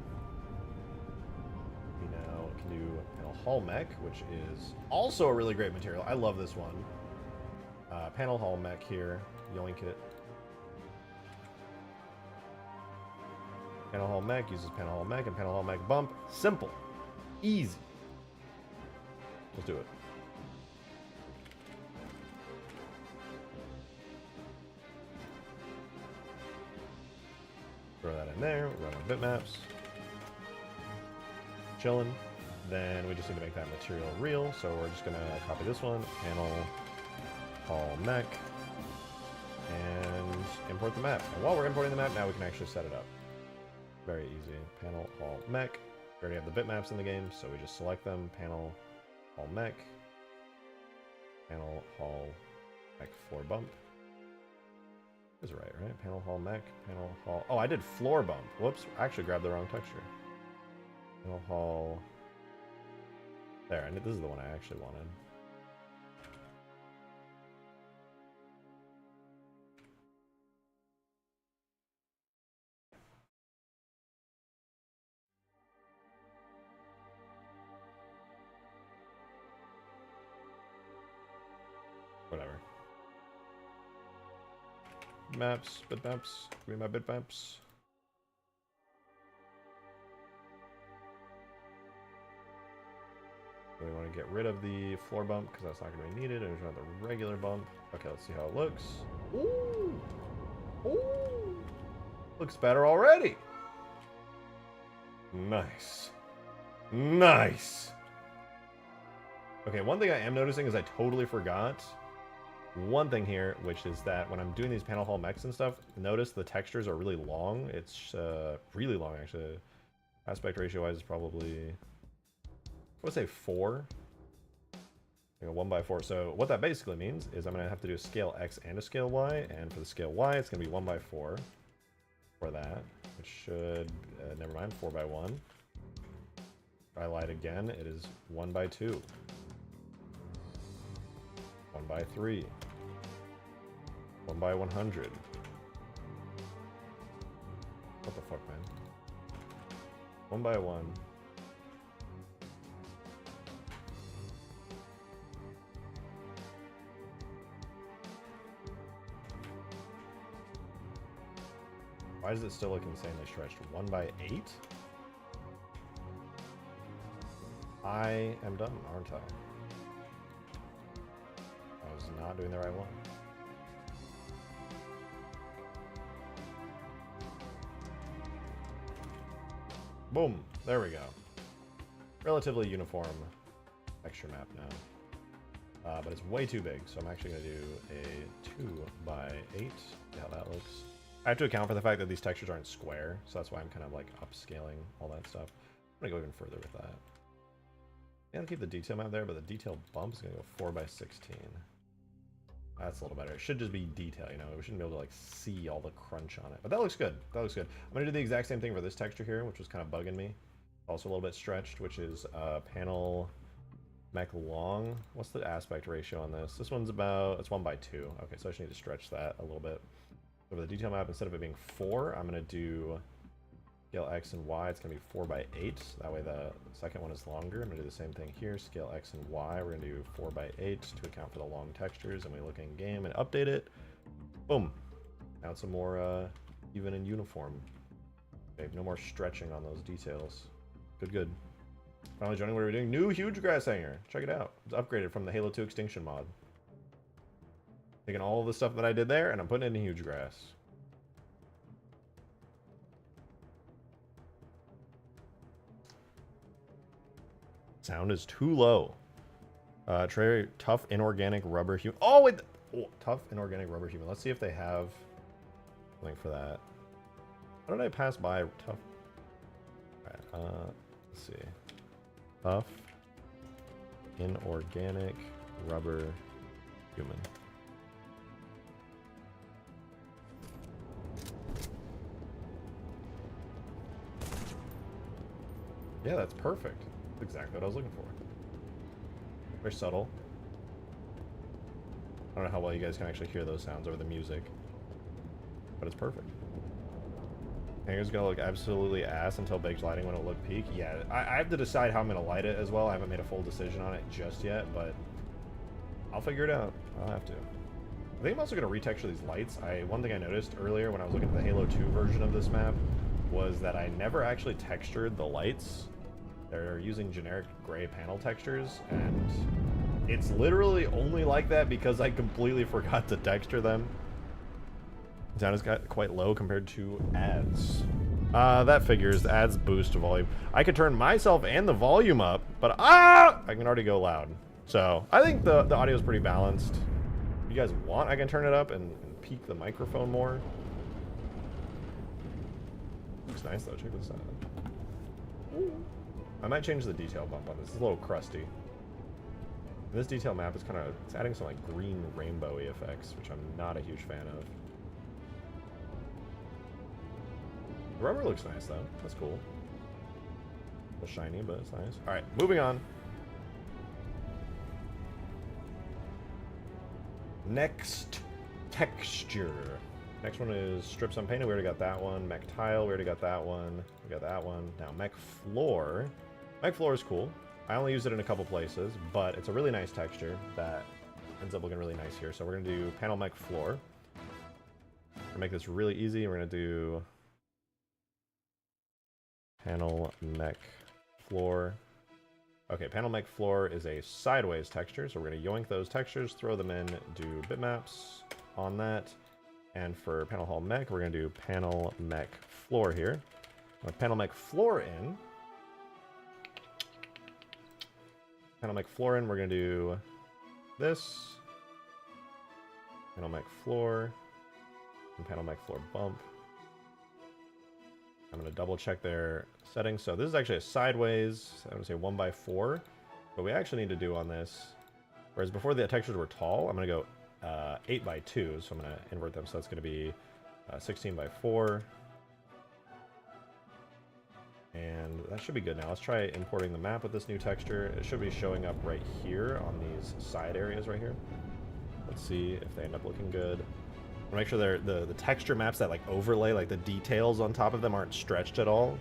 [SPEAKER 1] We now can do panel hull mech, which is also a really great material. I love this one. Panel hull mech here. Yoink it. Panel hull mech uses panel hull mech and panel hull mech bump. Simple. Easy. Let's do it. Throw that in there. Run our bitmaps. Chilling. Then we just need to make that material real. So we're just going to copy this one. Panel hull mech. And import the map. And while we're importing the map, now we can actually set it up. Very easy. Panel hull mech. We already have the bitmaps in the game, so we just select them. Panel hull mech. Panel hull mech floor bump. Is right, right? Panel hull mech. Panel hull. Oh, I did floor bump. Whoops. I actually grabbed the wrong texture. Panel hull. There, and this is the one I actually wanted. maps, bitmaps. Give me my bitmaps. We want to get rid of the floor bump because that's not going to be needed. And we just want the regular bump. Okay, let's see how it looks. Ooh! Ooh! Looks better already. Nice. Nice! Okay, one thing I am noticing is I totally forgot one thing here, which is that when I'm doing these panel hull mechs and stuff, notice the textures are really long. It's really long, actually. Aspect ratio-wise is probably, I would say 4. You know, 1/4. So what that basically means is I'm going to have to do a scale X and a scale Y, and for the scale Y, it's going to be 1/4 for that, which should, never mind, 4/1. If I lied again, it is 1/2. 1/3. 1/100. What the fuck, man? 1/1. Why does it still look insanely stretched? 1/8? I am done, aren't I? I was not doing the right one. Boom! There we go. Relatively uniform texture map now. But it's way too big, so I'm actually going to do a 2/8. See how that looks. I have to account for the fact that these textures aren't square, so that's why I'm kind of like upscaling all that stuff. I'm going to go even further with that. I'm going to keep the detail map there, but the detail bump is going to go 4/16. That's a little better. It should just be detail, you know. We shouldn't be able to like see all the crunch on it. But that looks good. That looks good. I'm going to do the exact same thing for this texture here, which was kind of bugging me. Also a little bit stretched, which is panel mech long. What's the aspect ratio on this? This one's about, it's 1/2. Okay, so I just need to stretch that a little bit. So for the detail map, instead of it being 4, I'm going to do scale X and Y. It's going to be 4/8. That way the second one is longer. I'm going to do the same thing here. Scale X and Y. We're going to do 4/8 to account for the long textures. And we look in game and update it. Boom. Now it's a more even and uniform. Okay, no more stretching on those details. Good, good. Finally joining what are we doing? New Hugegrass hanger. Check it out. It's upgraded from the Halo 2 Extinction mod. Taking all of the stuff that I did there and I'm putting it in Hugegrass. Sound is too low. Tray tough inorganic rubber human. Oh wait, tough inorganic rubber human. Let's see if they have something for that. How did I pass by tough? Alright, let's see. Tough inorganic rubber human. Yeah, that's perfect. That's exactly what I was looking for. Very subtle. I don't know how well you guys can actually hear those sounds over the music, but it's perfect. Hangar's gonna look absolutely ass until baked lighting when it'll look peak. Yeah, I have to decide how I'm gonna light it as well. I haven't made a full decision on it just yet, but I'll figure it out. I'll have to. I think I'm also gonna retexture these lights. One thing I noticed earlier when I was looking at the Halo 2 version of this map was that I never actually textured the lights. They're using generic gray panel textures, and it's literally only like that because I completely forgot to texture them. Sound has got quite low compared to ads. That figures. The ads boost volume. I could turn myself and the volume up, but I can already go loud. So I think the audio is pretty balanced. If you guys want, I can turn it up and peak the microphone more. Looks nice though. Check this out. Ooh. I might change the detail bump on this. It's a little crusty. And this detail map is kind of, it's adding some like green rainbowy effects, which I'm not a huge fan of. The rubber looks nice though. That's cool. A little shiny, but it's nice. All right, moving on. Next texture. Next one is strips unpainted. We already got that one. Mech tile. We already got that one. We got that one. Now mech floor. Mech floor is cool. I only use it in a couple places, but it's a really nice texture that ends up looking really nice here. So we're gonna do panel mech floor. To make this really easy, we're going to do panel mech floor. Okay, panel mech floor is a sideways texture, so we're going to yoink those textures, throw them in, do bitmaps on that. And for panel hall mech, we're going to do panel mech floor here. With panel mech floor in, we're going to do this. Panel mech floor. And panel mech floor bump. I'm going to double check their settings. So this is actually a sideways, I'm going to say 1x4. What we actually need to do on this, whereas before the textures were tall, I'm going to go 8x2. So I'm going to invert them. So that's going to be 16x4. And that should be good now. Let's try importing the map with this new texture. It should be showing up right here on these side areas right here. Let's see if they end up looking good. Make sure they're the texture maps that like overlay, like the details on top of them aren't stretched at all.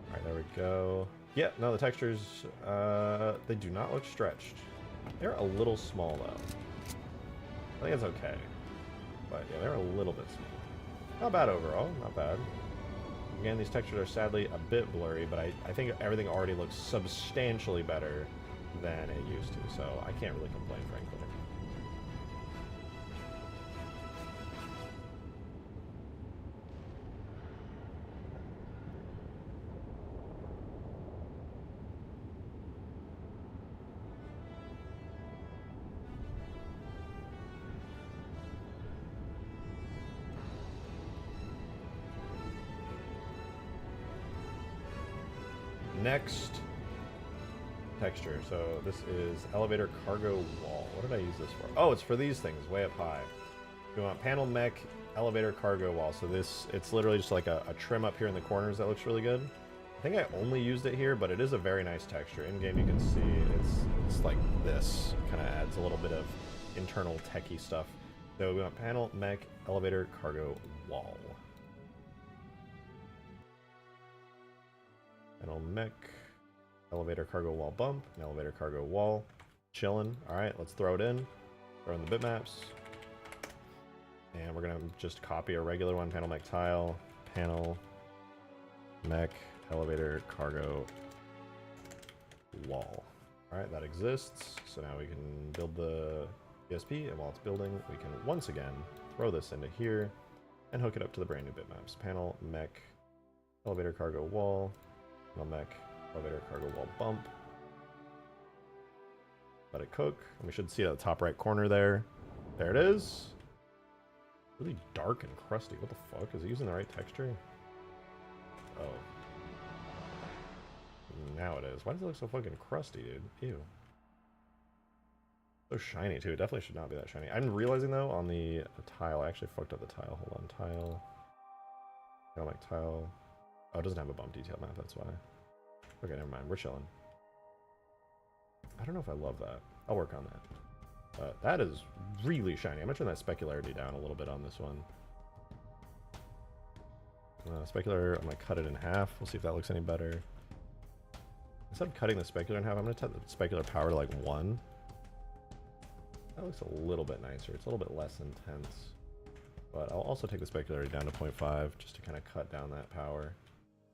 [SPEAKER 1] Alright, there we go. Yeah, no, the textures, they do not look stretched. They're a little small though. I think it's okay. But yeah, they're a little bit small. Not bad overall, not bad. Again, these textures are sadly a bit blurry, but I think everything already looks substantially better than it used to, so I can't really complain, frankly. Next texture. So this is elevator cargo wall. What did I use this for? Oh, it's for these things way up high. We want panel mech elevator cargo wall. So this, it's literally just like a trim up here in the corners that looks really good. I think I only used it here, but it is a very nice texture. In game you can see it's like this. Kind of adds a little bit of internal techie stuff. So we want panel mech elevator cargo wall. Panel mech elevator cargo wall bump, and elevator cargo wall. Chillin'. Alright, let's throw it in. Throw in the bitmaps. And we're gonna just copy a regular one, panel mech tile, panel mech elevator cargo wall. Alright, that exists. So now we can build the PSP, and while it's building, we can once again throw this into here and hook it up to the brand new bitmaps. Panel mech elevator cargo wall, panel mech elevator cargo wall bump. Let it cook. And we should see it at the top right corner there. There it is. Really dark and crusty. What the fuck? Is it using the right texture? Oh. Now it is. Why does it look so fucking crusty, dude? Ew. So shiny, too. It definitely should not be that shiny. I'm realizing, though, on the tile, I actually fucked up the tile. Hold on. Tile. Panel mech tile. Oh, it doesn't have a bump detail map. That's why. Okay, never mind. We're chilling. I don't know if I love that. I'll work on that. That is really shiny. I'm going to turn that specularity down a little bit on this one. Specular, I'm going to cut it in half. We'll see if that looks any better. Instead of cutting the specular in half, I'm going to set the specular power to like 1. That looks a little bit nicer. It's a little bit less intense. But I'll also take the specularity down to 0.5 just to kind of cut down that power.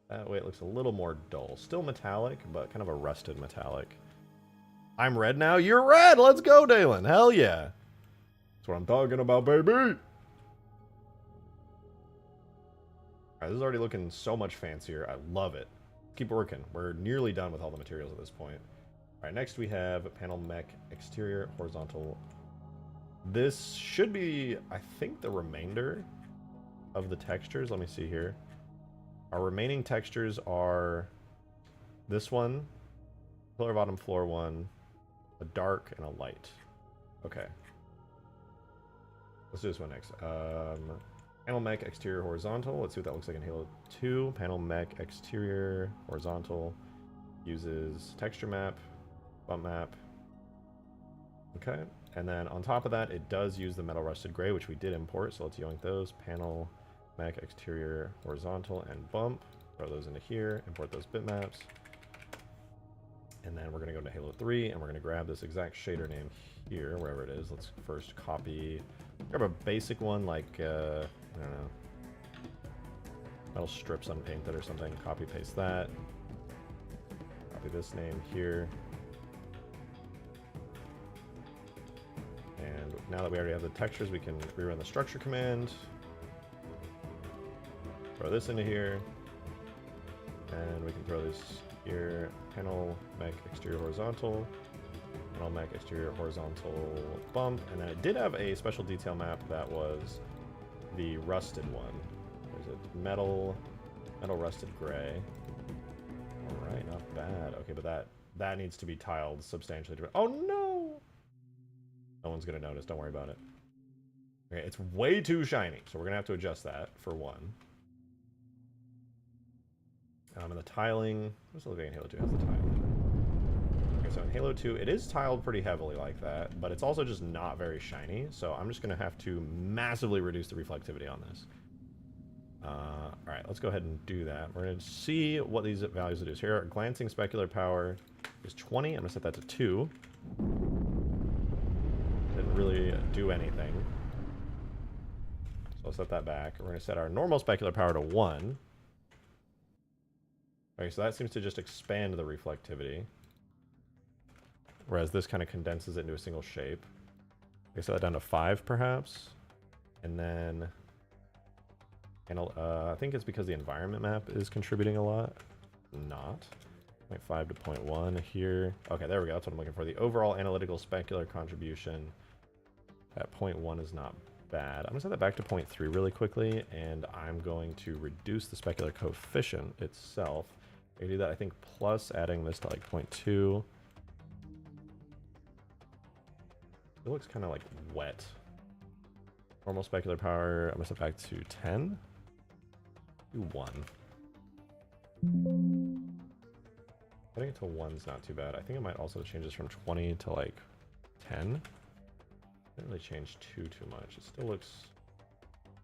[SPEAKER 1] That way it looks a little more dull. Still metallic, but kind of a rusted metallic. I'm red now. You're red. Let's go, Dalen. Hell yeah. That's what I'm talking about, baby. Alright, this is already looking so much fancier. I love it. Keep working. We're nearly done with all the materials at this point. Alright, next we have panel mech exterior horizontal. This should be, I think, the remainder of the textures. Let me see here. Our remaining textures are this one, pillar bottom floor one, a dark, and a light. Okay. Let's do this one next. Panel mech exterior horizontal. Let's see what that looks like in Halo 2. Panel mech exterior horizontal uses texture map, bump map. Okay. And then on top of that, it does use the metal rusted gray, which we did import. So let's yoink those. Panel mech exterior horizontal and bump. Throw those into here. Import those bitmaps. And then we're going to go to Halo 3, and we're going to grab this exact shader name here, wherever it is. Let's first copy, grab a basic one, like, I don't know, metal strips unpainted or something. Copy, paste that. Copy this name here. And now that we already have the textures, we can rerun the structure command. Throw this into here. And we can throw this here. Panel, mech, exterior horizontal. Panel, mech, exterior horizontal bump. And then it did have a special detail map that was the rusted one. There's a metal rusted gray. Alright, not bad. Okay, but that needs to be tiled substantially different. Oh no! No one's gonna notice, don't worry about it. Okay, it's way too shiny, so we're gonna have to adjust that for one. And the tiling, what's the in Halo 2 has the tiling? Okay, so in Halo 2, it is tiled pretty heavily like that, but it's also just not very shiny, so I'm just gonna have to massively reduce the reflectivity on this. Alright, let's go ahead and do that. We're gonna see what these values do. Here, glancing specular power is 20. I'm gonna set that to 2. Didn't really do anything. So I'll set that back. We're gonna set our normal specular power to 1. Okay, so that seems to just expand the reflectivity. Whereas this kind of condenses it into a single shape. Okay, set that down to 5 perhaps. And then I think it's because the environment map is contributing a lot. Not. 0.5 to 0.1 here. Okay, there we go. That's what I'm looking for. The overall analytical specular contribution at 0.1 is not bad. I'm going to set that back to 0.3 really quickly, and I'm going to reduce the specular coefficient itself. I can do that, I think, plus adding this to like 0.2. It looks kind of like wet. Normal specular power, I'm going to set back to 10. Do 1. Setting it to 1's not too bad. I think I might also change this from 20 to like 10. Didn't really change too much. It still looks,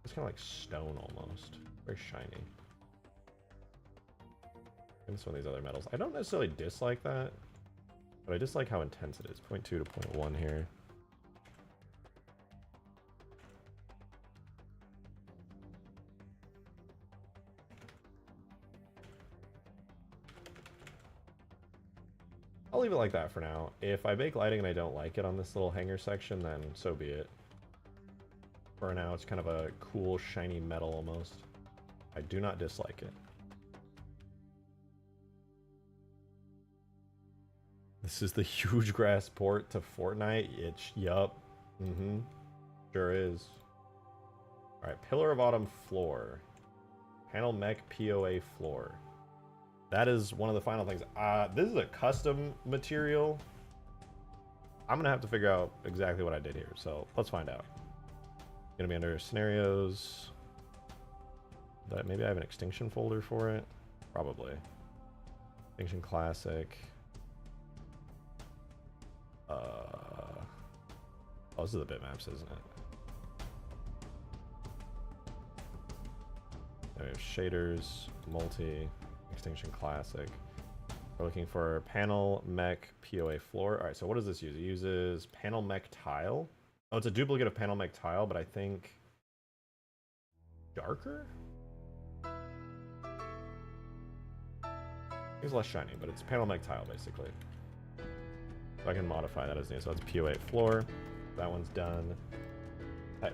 [SPEAKER 1] it's kind of like stone almost. Very shiny. And some of these other metals. I don't necessarily dislike that, but I dislike how intense it is. 0.2 to 0.1 here. I'll leave it like that for now. If I bake lighting and I don't like it on this little hangar section, then so be it. For now, it's kind of a cool, shiny metal almost. I do not dislike it. This is the Hugegrass port to Fortnite. Yup. Sure is. Alright, Pillar of Autumn floor. Panel mech POA floor. That is one of the final things. This is a custom material. I'm gonna have to figure out exactly what I did here, so let's find out. Gonna be under scenarios. Maybe I have an extinction folder for it. Probably. Extinction classic. Oh, this is the bitmaps, isn't it? There we have shaders, multi. Extinction classic. We're looking for panel mech POA floor. All right, so what does this use? It uses panel mech tile. Oh, it's a duplicate of panel mech tile, but I think darker? It's less shiny, but it's panel mech tile basically. So I can modify that as new. So that's POA floor. That one's done.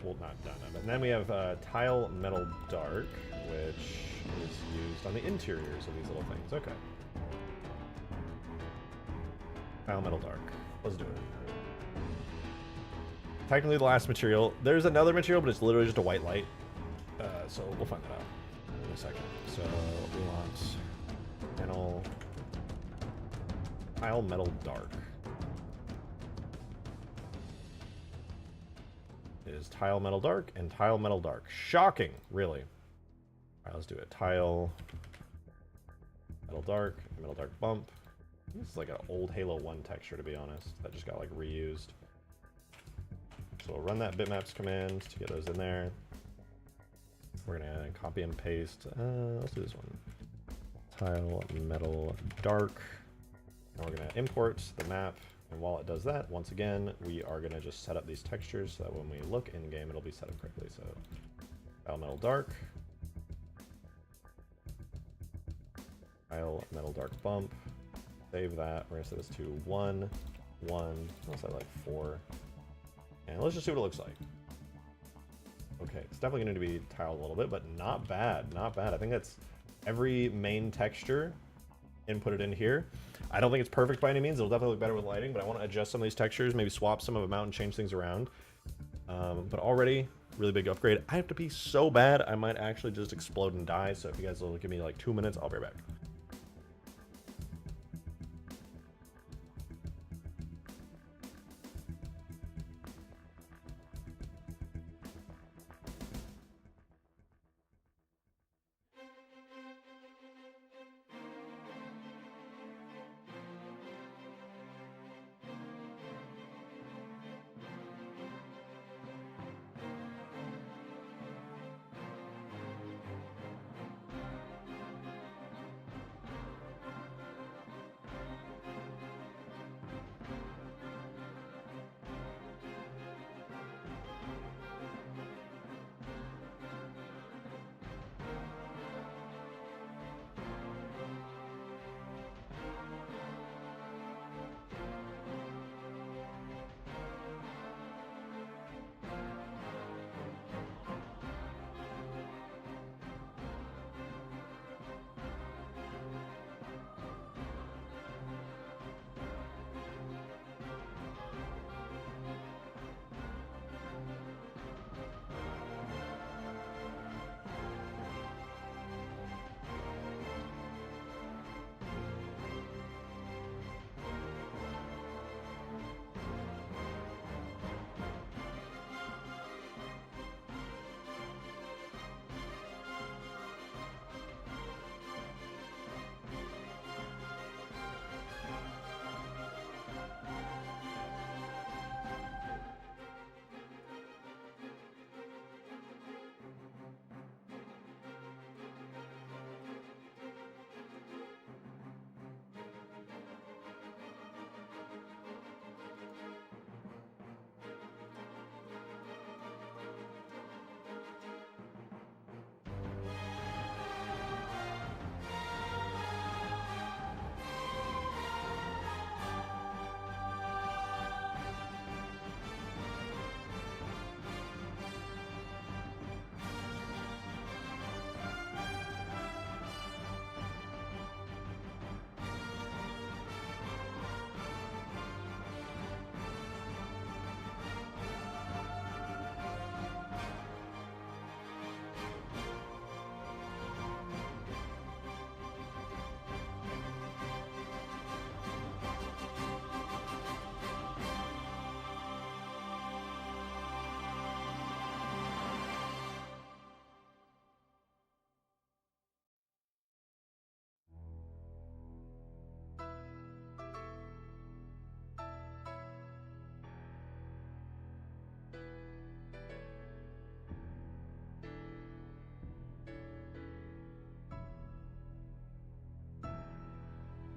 [SPEAKER 1] Well, not done. And then we have tile metal dark, which is used on the interiors of these little things. Okay. Tile metal dark. Let's do it. Technically the last material. There's another material, but it's literally just a white light. So we'll find that out in a second. So we want panel tile metal dark. It is tile metal dark and tile metal dark. Shocking, really. Alright, let's do it. Tile metal dark bump. This is like an old Halo 1 texture, to be honest, that just got like reused. So we'll run that bitmaps command to get those in there. We're gonna copy and paste. Let's do this one. Tile metal dark. And we're going to import the map. And while it does that, once again, we are going to just set up these textures so that when we look in game, it'll be set up correctly. So tile metal dark, tile metal dark bump. Save that. We're going to set this to 1, 1. Let's set like 4. And let's just see what it looks like. Okay, it's definitely going to be tiled a little bit, but not bad, not bad. I think that's every main texture inputted in here. I don't think it's perfect by any means. It'll definitely look better with lighting, but I want to adjust some of these textures, maybe swap some of them out and change things around. But already, really big upgrade. I have to pee so bad, I might actually just explode and die. So if you guys will give me like 2 minutes, I'll be right back.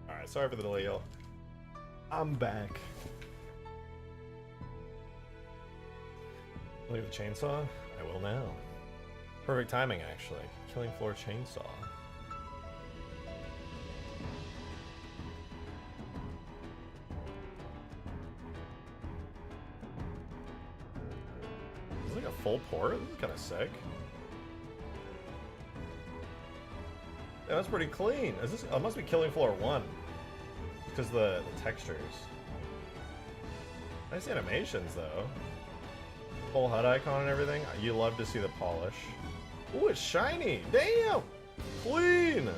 [SPEAKER 1] Alright, sorry for the delay, y'all. I'm back. Look at the chainsaw? I will now. Perfect timing, actually. Killing floor chainsaw. Is this like a full port? This is kind of sick. Yeah, that's pretty clean. Is this? Oh, it must be killing floor 1. Because the textures. Nice animations, though. Full HUD icon and everything. You love to see the polish. Ooh, it's shiny! Damn! Clean! Is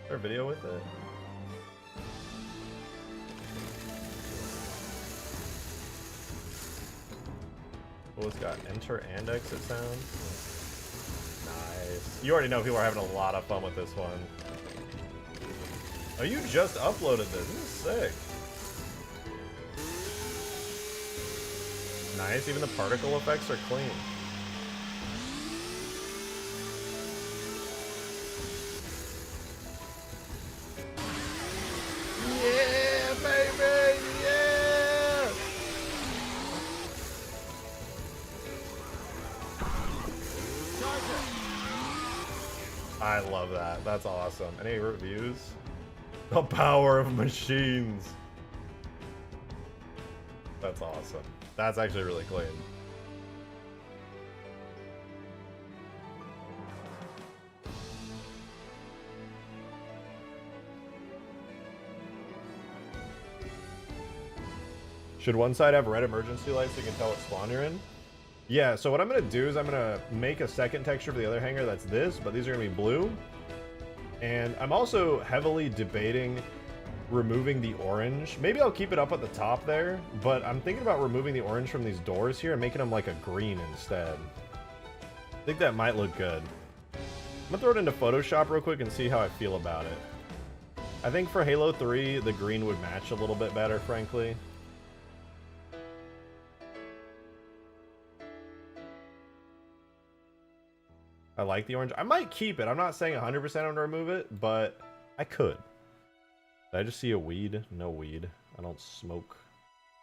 [SPEAKER 1] there a video with it? Oh, it's got enter and exit sounds. Nice. You already know people are having a lot of fun with this one. Oh, you just uploaded this. This is sick. Nice. Even the particle effects are clean. Yeah! I love that. That's awesome. Any reviews? The power of machines. That's awesome. That's actually really clean. Should one side have red emergency lights so you can tell what spawn you're in? Yeah, so what I'm going to do is I'm going to make a second texture for the other hangar that's this, but these are going to be blue. And I'm also heavily debating removing the orange. Maybe I'll keep it up at the top there, but I'm thinking about removing the orange from these doors here and making them like a green instead. I think that might look good. I'm going to throw it into Photoshop real quick and see how I feel about it. I think for Halo 3, the green would match a little bit better, frankly. I like the orange. I might keep it. I'm not saying 100% I'm going to remove it, but I could. Did I just see a weed? No weed. I don't smoke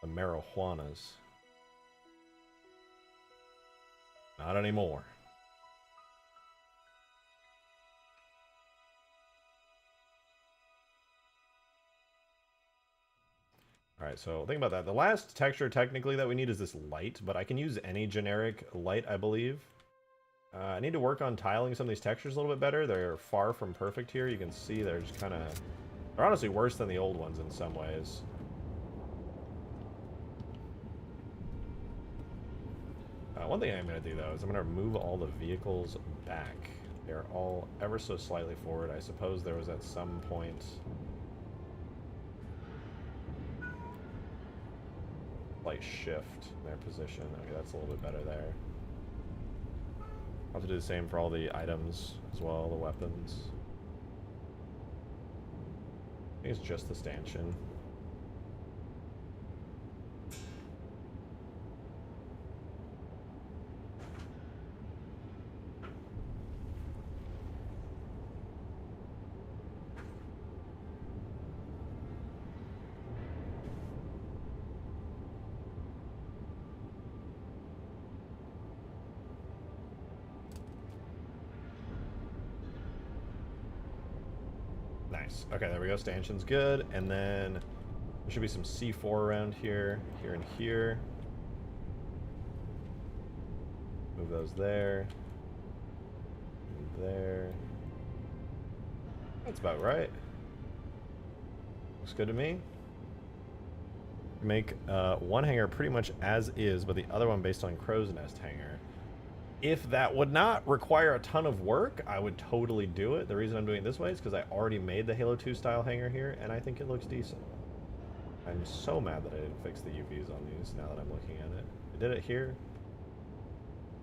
[SPEAKER 1] the marijuanas. Not anymore. Alright, so think about that. The last texture technically that we need is this light, but I can use any generic light, I believe. I need to work on tiling some of these textures a little bit better. They're far from perfect here. You can see they're just kind of... They're honestly worse than the old ones in some ways. One thing I'm going to do, though, is I'm going to move all the vehicles back. They're all ever so slightly forward. I suppose there was at some point... like shift their position. Okay, that's a little bit better there. I'll have to do the same for all the items as well, the weapons. I think it's just the stanchion. Nice. Okay, there we go. Stanchion's good. And then there should be some C4 around here, here and here. Move those there. And there. That's about right. Looks good to me. Make one hangar pretty much as is, but the other one based on Crow's Nest hangar. If that would not require a ton of work, I would totally do it. The reason I'm doing it this way is because I already made the Halo 2 style hangar here, and I think it looks decent. I'm so mad that I didn't fix the UVs on these now that I'm looking at it. I did it here,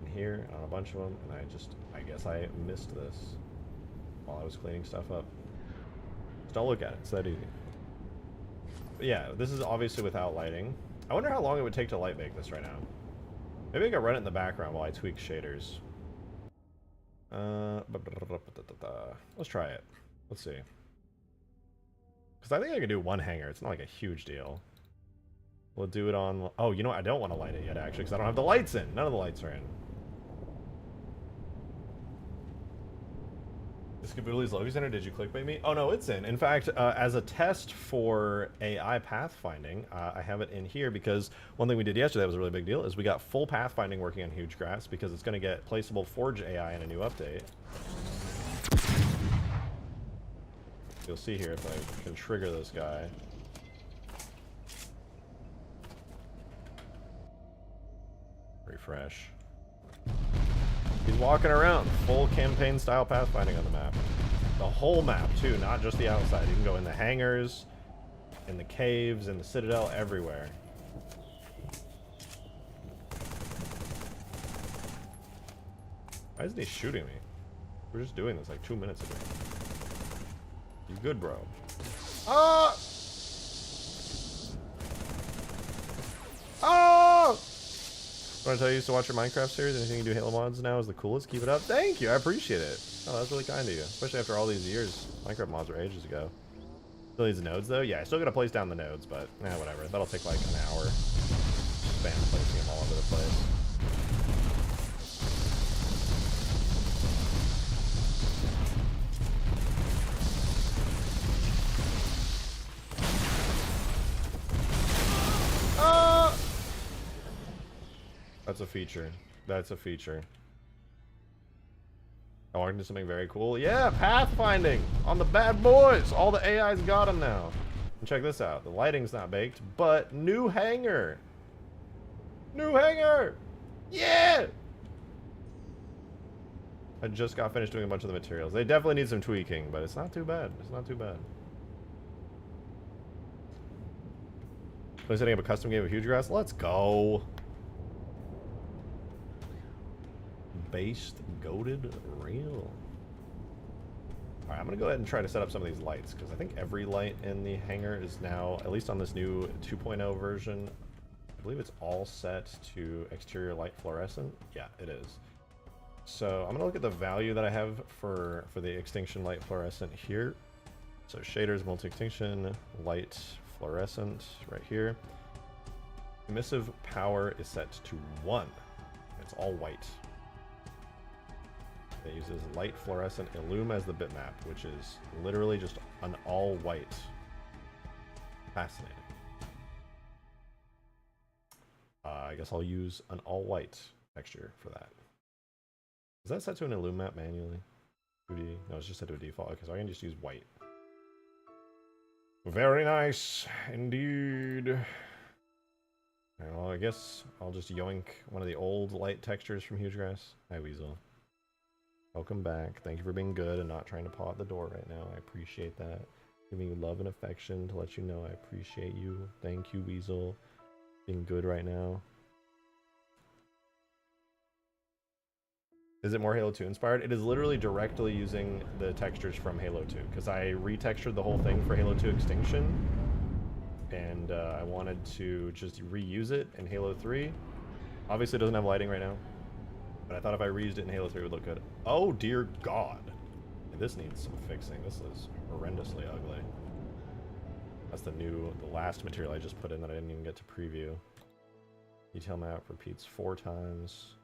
[SPEAKER 1] and here, on a bunch of them, and I guess I missed this while I was cleaning stuff up. Just don't look at it, it's that easy. But yeah, this is obviously without lighting. I wonder how long it would take to light bake this right now. Maybe I can run it in the background while I tweak shaders. Let's try it. Let's see. Because I think I can do one hangar. It's not like a huge deal. We'll do it on... Oh, you know what? I don't want to light it yet, actually, because I don't have the lights in. None of the lights are in. Is Kaboodley's Loki Center? Did you clickbait me? Oh, no, it's in. In fact, as a test for AI pathfinding, I have it in here because one thing we did yesterday that was a really big deal is we got full pathfinding working on Hugegrass because it's going to get placeable Forge AI in a new update. You'll see here if I can trigger this guy. Refresh. He's walking around, full campaign style pathfinding on the map. The whole map too, not just the outside. You can go in the hangars, in the caves, in the citadel, everywhere. Why isn't he shooting me? We're just doing this like 2 minutes ago. You good, bro? Ah! Oh! Want to tell you to watch your Minecraft series? Anything you do Halo mods now is the coolest. Keep it up. Thank you. I appreciate it. Oh, that's really kind of you. Especially after all these years. Minecraft mods were ages ago. Still needs nodes, though? Yeah, I still got to place down the nodes, but whatever. That'll take like an hour. Spam placing them all over the place. That's a feature. That's a feature. I walked into something very cool. Yeah, pathfinding on the bad boys. All the AI's got them now. And check this out. The lighting's not baked, but new hangar. New hangar. Yeah. I just got finished doing a bunch of the materials. They definitely need some tweaking, but it's not too bad. It's not too bad. Are setting up a custom game of Hugegrass? Let's go. Based, goated, real. Alright, I'm gonna go ahead and try to set up some of these lights, because I think every light in the hangar is now, at least on this new 2.0 version, I believe it's all set to exterior light fluorescent. Yeah, it is. So I'm gonna look at the value that I have for the extinction light fluorescent here. So shaders, multi-extinction, light fluorescent right here. Emissive power is set to 1. It's all white. It uses light fluorescent illum as the bitmap, which is literally just an all white. Fascinating. I guess I'll use an all white texture for that. Is that set to an illum map manually? 2D? No, it's just set to a default. Okay, so I can just use white. Very nice indeed. Right, well, I guess I'll just yoink one of the old light textures from Hugegrass. Hi, Weasel. Welcome back. Thank you for being good and not trying to paw at the door right now. I appreciate that. Giving you love and affection to let you know I appreciate you. Thank you, Weasel. Being good right now. Is it more Halo 2 inspired? It is literally directly using the textures from Halo 2, because I retextured the whole thing for Halo 2 Extinction, and I wanted to just reuse it in Halo 3. Obviously it doesn't have lighting right now, but I thought if I reused it in Halo 3 it would look good. Oh dear God. This needs some fixing. This is horrendously ugly. That's the last material I just put in that I didn't even get to preview. Detail map repeats 4 times.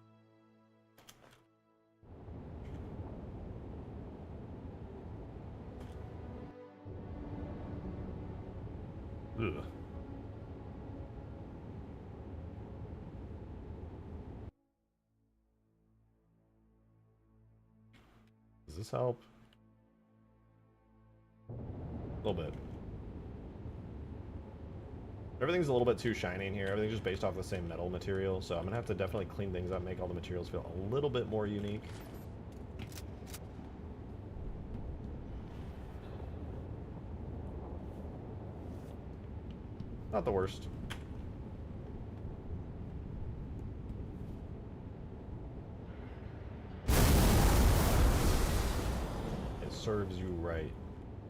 [SPEAKER 1] Ugh. Does this help? A little bit. Everything's a little bit too shiny in here. Everything's just based off the same metal material, so I'm gonna have to definitely clean things up, make all the materials feel a little bit more unique. Not the worst. It serves you right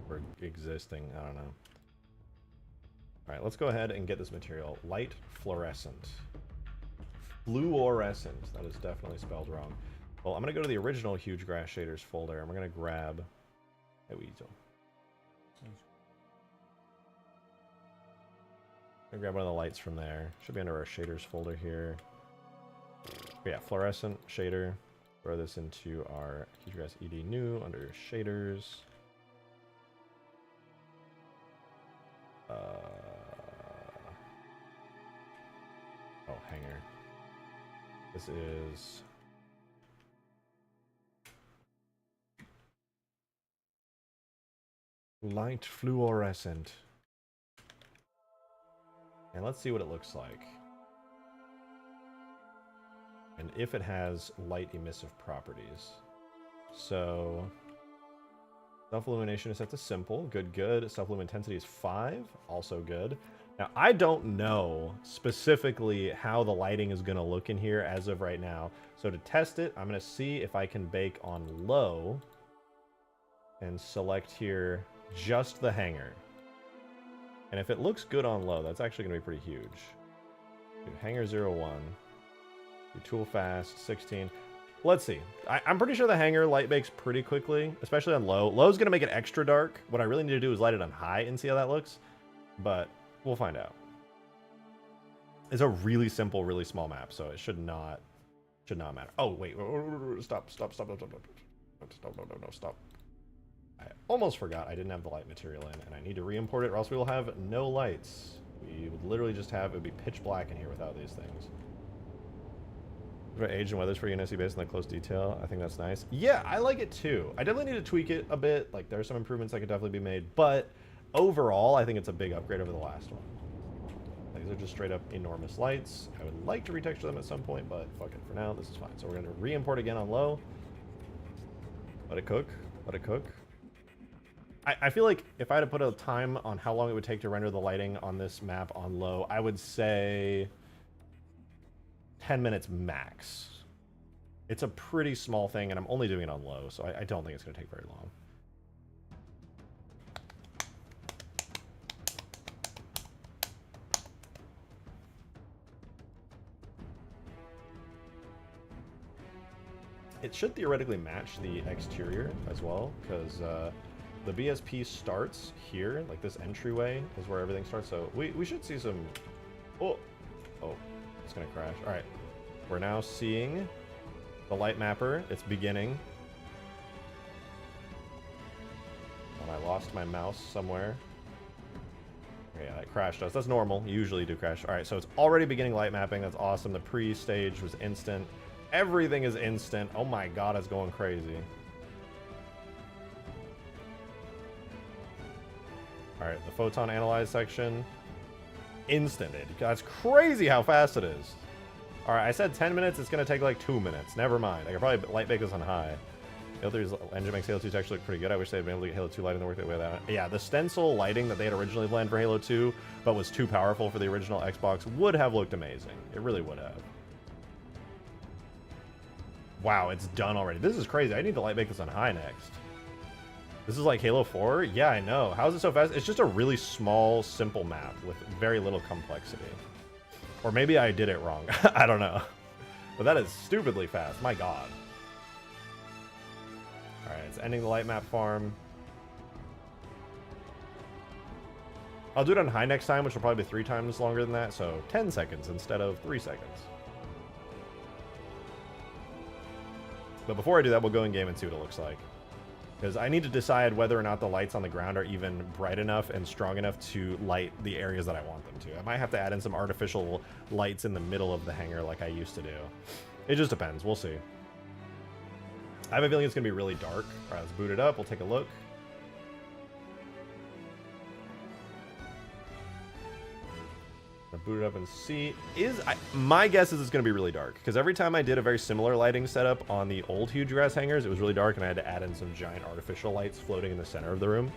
[SPEAKER 1] for existing. I don't know. Alright, let's go ahead and get this material. Light fluorescent. Fluorescent. That is definitely spelled wrong. Well, I'm going to go to the original Hugegrass shaders folder, and we're going to grab a weasel. I'm gonna grab one of the lights from there. Should be under our shaders folder here. But yeah, fluorescent shader. Throw this into our Hugegrass ED new under shaders. Oh, hanger. This is light fluorescent. And let's see what it looks like. And if it has light emissive properties. So, self-illumination is set to simple. Good, good. Self-illum intensity is 5. Also good. Now, I don't know specifically how the lighting is going to look in here as of right now. So to test it, I'm going to see if I can bake on low. And select here just the hanger. And if it looks good on low, that's actually going to be pretty huge. Do hanger 01. Do tool fast 16. Let's see. I'm pretty sure the hanger light bakes pretty quickly, especially on low. Low's going to make it extra dark. What I really need to do is light it on high and see how that looks. But we'll find out. It's a really simple, really small map, so it should not matter. Oh, wait. Stop. Stop. I almost forgot I didn't have the light material in, and I need to re-import it, or else we will have no lights. We would literally just have, it would be pitch black in here without these things. For age and weather's pretty NSC based on the close detail. I think that's nice. Yeah, I like it too. I definitely need to tweak it a bit. Like, there are some improvements that could definitely be made, but overall, I think it's a big upgrade over the last one. Like, these are just straight up enormous lights. I would like to retexture them at some point, but fuck it. For now, this is fine. So we're going to re-import again on low. Let it cook. Let it cook. I feel like if I had to put a time on how long it would take to render the lighting on this map on low, I would say 10 minutes max. It's a pretty small thing, and I'm only doing it on low, so I don't think it's going to take very long. It should theoretically match the exterior as well, because the BSP starts here, like this entryway is where everything starts, so we should see some... Oh, it's going to crash. All right. We're now seeing the light mapper. It's beginning. And I lost my mouse somewhere. Yeah, it crashed us. That's normal. You usually do crash. All right, so it's already beginning light mapping. That's awesome. The pre-stage was instant. Everything is instant. Oh my god, it's going crazy. All right, the photon analyze section. Instanted. That's crazy how fast it is. All right, I said 10 minutes. It's going to take like 2 minutes. Never mind. I could probably light bake this on high. Halo 3's engine makes Halo 2's actually look pretty good. I wish they'd been able to get Halo 2 lighting to work that way. Yeah, the stencil lighting that they had originally planned for Halo 2, but was too powerful for the original Xbox, would have looked amazing. It really would have. Wow, it's done already. This is crazy. I need to light bake this on high next. This is like Halo 4? Yeah, I know. How is it so fast? It's just a really small, simple map with very little complexity. Or maybe I did it wrong. I don't know. But that is stupidly fast. My god. Alright, it's ending the light map farm. I'll do it on high next time, which will probably be 3 times longer than that. So 10 seconds instead of 3 seconds. But before I do that, we'll go in game and see what it looks like. Because I need to decide whether or not the lights on the ground are even bright enough and strong enough to light the areas that I want them to. I might have to add in some artificial lights in the middle of the hangar like I used to do. It just depends. We'll see. I have a feeling it's going to be really dark. All right, let's boot it up. We'll take a look. Boot it up and see. My guess is it's going to be really dark, because every time I did a very similar lighting setup on the old Hugegrass hangars, it was really dark and I had to add in some giant artificial lights floating in the center of the room.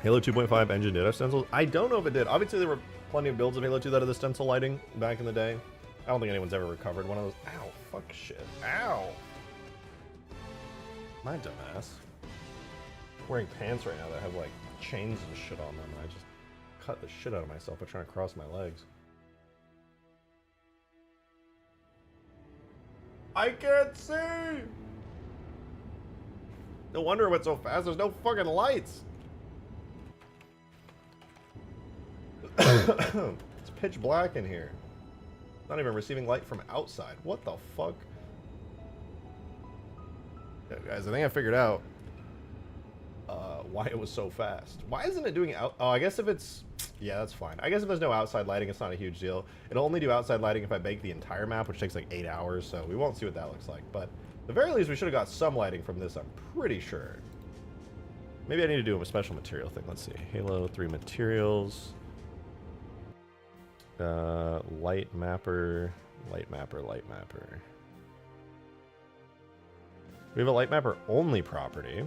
[SPEAKER 1] Halo 2.5 engine did have stencils. I don't know if it did. Obviously there were plenty of builds of Halo 2 that had the stencil lighting back in the day. I don't think anyone's ever recovered one of those. Ow, fuck shit. Ow. My dumbass. I'm wearing pants right now that have like chains and shit on them, and I just cut the shit out of myself by trying to cross my legs. I can't see! No wonder it went so fast. There's no fucking lights. It's pitch black in here. Not even receiving light from outside. What the fuck? Yeah, guys, I think I figured out why it was so fast. Why isn't it doing out? Oh, I guess if it's... Yeah, that's fine. I guess if there's no outside lighting, it's not a huge deal. It'll only do outside lighting if I bake the entire map, which takes like 8 hours, so we won't see what that looks like. But at the very least, we should have got some lighting from this, I'm pretty sure. Maybe I need to do a special material thing. Let's see. Halo 3 materials. Light mapper, light mapper, light mapper. We have a light mapper only property.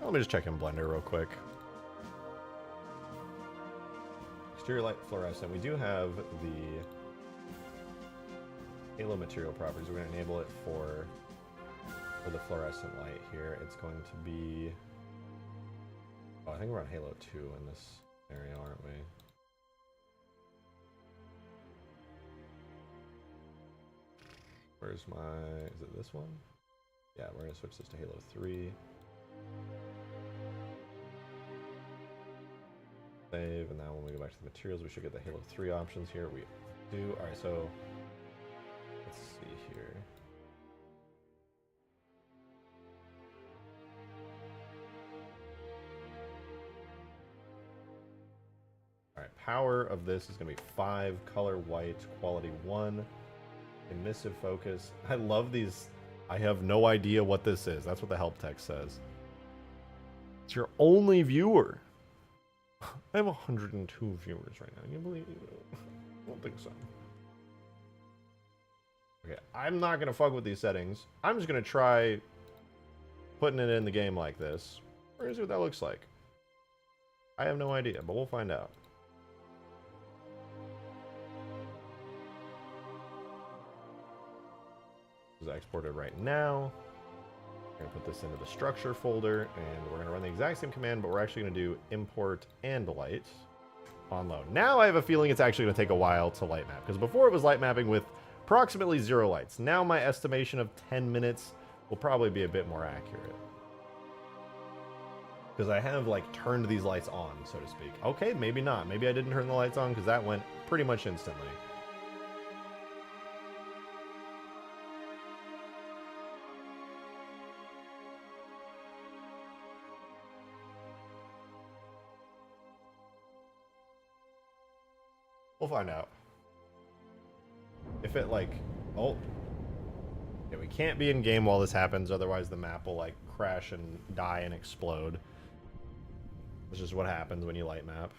[SPEAKER 1] Let me just check in Blender real quick. Exterior light fluorescent. We do have the Halo material properties. We're going to enable it for the fluorescent light here. It's going to be... Oh, I think we're on Halo 2 in this area, aren't we? Where's my... Is it this one? Yeah, we're going to switch this to Halo 3. Save, and now when we go back to the materials, we should get the Halo 3 options here. We do. Alright, so let's see here. Alright, power of this is going to be 5, color white, quality 1, emissive focus. I love these. I have no idea what this is. That's what the help text says. It's your only viewer. I have 102 viewers right now. Can you believe it? I don't think so. Okay, I'm not going to fuck with these settings. I'm just going to try putting it in the game like this. We're going to see what that looks like. I have no idea, but we'll find out. This is exported right now. We're going to put this into the structure folder, and we're going to run the exact same command, but we're actually going to do import and light on load. Now I have a feeling it's actually going to take a while to light map, because before it was light mapping with approximately 0 lights. Now my estimation of 10 minutes will probably be a bit more accurate. Because I have, like, turned these lights on, so to speak. Okay, maybe not. Maybe I didn't turn the lights on, because that went pretty much instantly. We'll find out. If it, like... Oh. Yeah, we can't be in game while this happens, otherwise the map will, like, crash and die and explode. Which is what happens when you light map.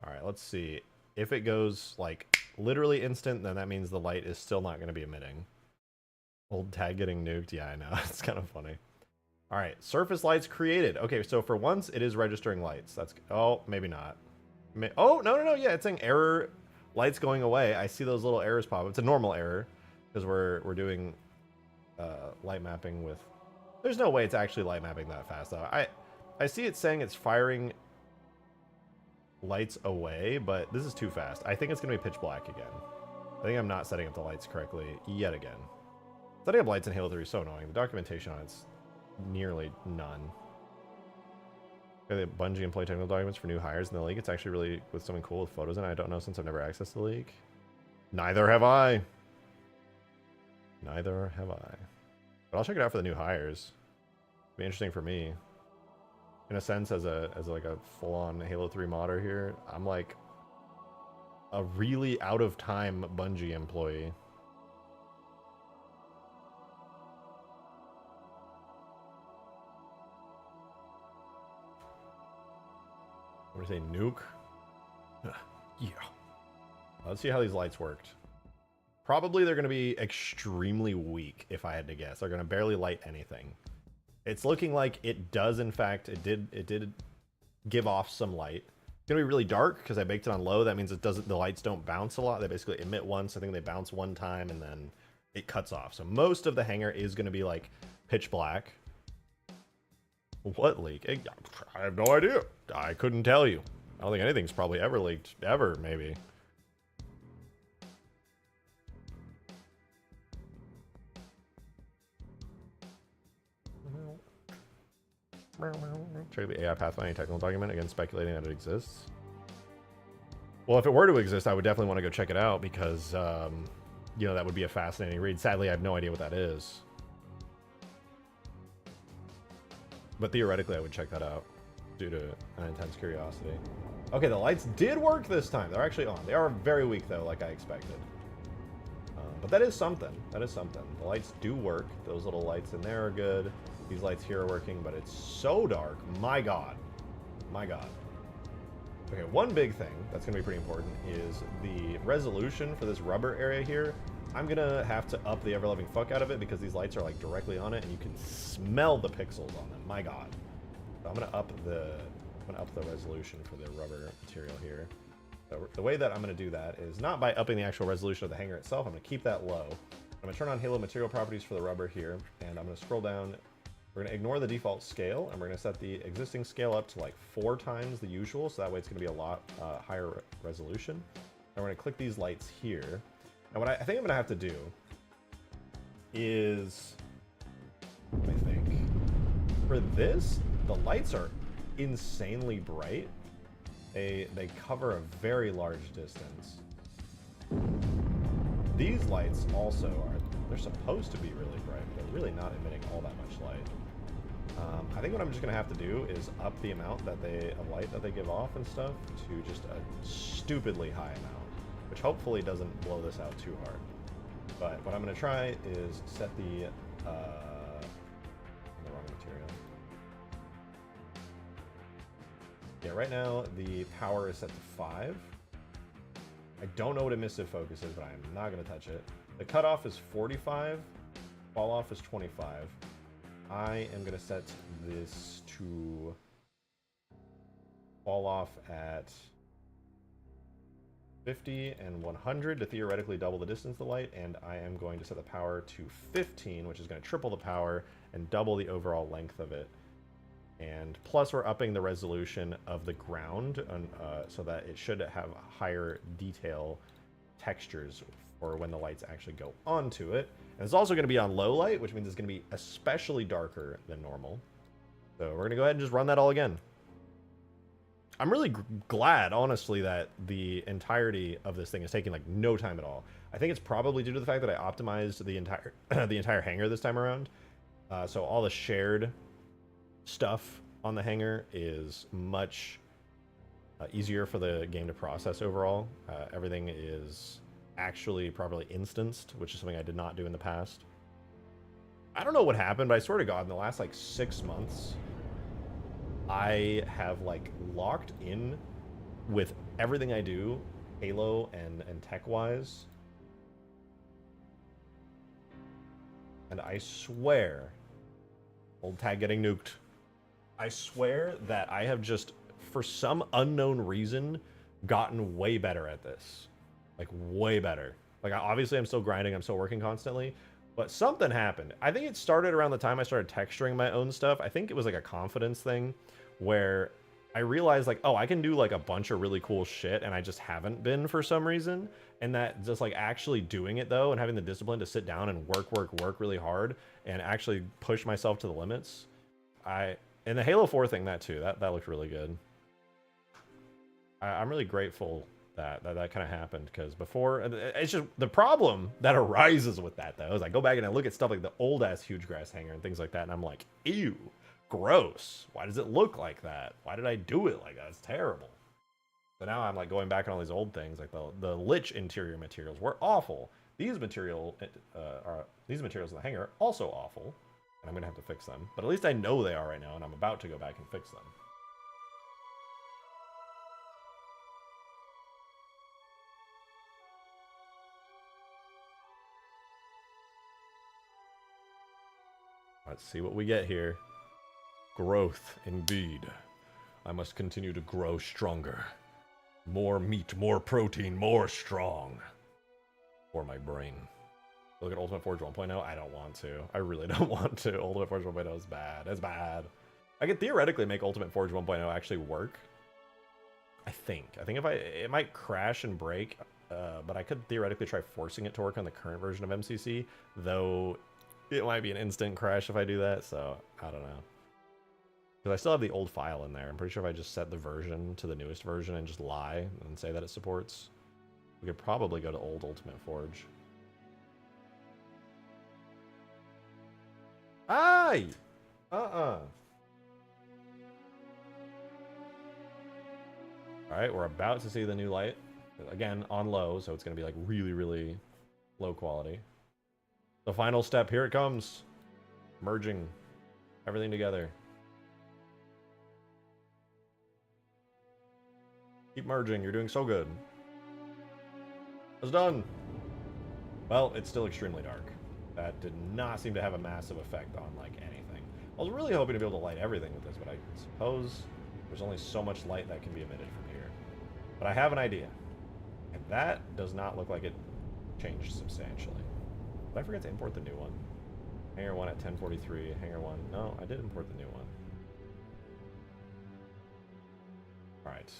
[SPEAKER 1] Alright, let's see. If it goes, like, literally instant, then that means the light is still not going to be emitting. Old tag getting nuked? Yeah, I know. It's kind of funny. Alright, surface lights created. Okay, so for once, it is registering lights. That's... Oh, maybe not. Oh, no. Yeah, it's saying error, lights going away. I see those little errors pop up. It's a normal error, because we're doing light mapping with... There's no way it's actually light mapping that fast, though. I see it saying it's firing lights away, but this is too fast. I think it's going to be pitch black again. I think I'm not setting up the lights correctly yet again. Setting up lights in Halo 3 is so annoying. The documentation on it's nearly none. Okay, the Bungie employee technical documents for new hires in the league. It's actually really with something cool with photos in it. I don't know since I've never accessed the league. Neither have I. Neither have I. But I'll check it out for the new hires. Be interesting for me. In a sense, as like a full-on Halo 3 modder here, I'm like a really out-of-time Bungie employee. What do you say, nuke? Yeah. Let's see how these lights worked. Probably they're going to be extremely weak, if I had to guess. They're going to barely light anything. It's looking like it does, in fact, it did give off some light. It's going to be really dark because I baked it on low. That means the lights don't bounce a lot. They basically emit once. I think they bounce one time and then it cuts off. So most of the hangar is going to be like pitch black. What leak? I have no idea. I couldn't tell you. I don't think anything's probably ever leaked. Ever, maybe. Check the AI pathfinding technical document. Again, speculating that it exists. Well, if it were to exist, I would definitely want to go check it out because, you know, that would be a fascinating read. Sadly, I have no idea what that is. But theoretically, I would check that out due to an intense curiosity. Okay, the lights did work this time. They're actually on. They are very weak, though, like I expected. But that is something. That is something. The lights do work. Those little lights in there are good. These lights here are working, but it's so dark. My God. My God. Okay, one big thing that's going to be pretty important is the resolution for this rubber area here. I'm going to have to up the ever-loving fuck out of it because these lights are like directly on it and you can smell the pixels on them. My God. So I'm going to up the resolution for the rubber material here. So the way that I'm going to do that is not by upping the actual resolution of the hangar itself. I'm going to keep that low. I'm going to turn on Halo material properties for the rubber here, and I'm going to scroll down. We're going to ignore the default scale, and we're going to set the existing scale up to like 4 times the usual, so that way it's going to be a lot higher resolution. And we're going to click these lights here. And what I think I'm going to have to do is, I think, for this, the lights are insanely bright. They cover a very large distance. These lights also are, they're supposed to be really bright, but they're really not emitting all that much light. I think what I'm just gonna have to do is up the amount that of light that they give off and stuff to just a stupidly high amount, which hopefully doesn't blow this out too hard. But what I'm gonna try is set the wrong material. Yeah, right now the power is set to 5. I don't know what emissive focus is, but I'm not gonna touch it. The cutoff is 45. Fall off is 25. I am gonna set this to fall off at 50 and 100 to theoretically double the distance of the light, and I am going to set the power to 15, which is going to triple the power and double the overall length of it. And plus we're upping the resolution of the ground so that it should have higher detail textures for when the lights actually go onto it. And it's also going to be on low light, which means it's going to be especially darker than normal. So we're going to go ahead and just run that all again. I'm really glad, honestly, that the entirety of this thing is taking like no time at all. I think it's probably due to the fact that I optimized the entire the entire hangar this time around. So all the shared stuff on the hangar is much easier for the game to process overall. Everything is actually properly instanced, which is something I did not do in the past. I don't know what happened, but I swear to God, in the last like 6 months, I have like locked in with everything I do, Halo and tech-wise. And I swear, old tag getting nuked. I swear that I have just, for some unknown reason, gotten way better at this. Like, way better. Like, obviously, I'm still grinding. I'm still working constantly. But something happened. I think it started around the time I started texturing my own stuff. I think it was like a confidence thing where I realized, like, oh, I can do, like, a bunch of really cool shit, and I just haven't been for some reason. And that just, like, actually doing it, though, and having the discipline to sit down and work really hard and actually push myself to the limits. And the Halo 4 thing, that, too. That looked really good. I'm really grateful that kind of happened, because before, it's just the problem that arises with that, though, is I go back and I look at stuff like the old ass Hugegrass hangar and things like that, and I'm like, ew, gross. Why does it look like that? Why did I do it like that? It's terrible. So now I'm like going back on all these old things, like the lich interior materials were awful. These materials in the hangar are also awful, and I'm gonna have to fix them. But at least I know they are right now, and I'm about to go back and fix them. Let's see what we get here. Growth, indeed. I must continue to grow stronger. More meat, more protein, more strong. For my brain. Look at Ultimate Forge 1.0. I don't want to. I really don't want to. Ultimate Forge 1.0 is bad. It's bad. I could theoretically make Ultimate Forge 1.0 actually work. I think if it might crash and break, but I could theoretically try forcing it to work on the current version of MCC, though it might be an instant crash if I do that, so I don't know. Because I still have the old file in there. I'm pretty sure if I just set the version to the newest version and just lie and say that it supports, we could probably go to old Ultimate Forge. Aye! Alright, we're about to see the new light. Again, on low, so it's going to be like really, really low quality. The final step, here it comes. Merging everything together. Keep merging, you're doing so good. It's done. Well, it's still extremely dark. That did not seem to have a massive effect on, like, anything. I was really hoping to be able to light everything with this, but I suppose there's only so much light that can be emitted from here. But I have an idea. And that does not look like it changed substantially. Did I forget to import the new one? Hangar 1 at 1043, Hangar 1. No, I did import the new one. Alright.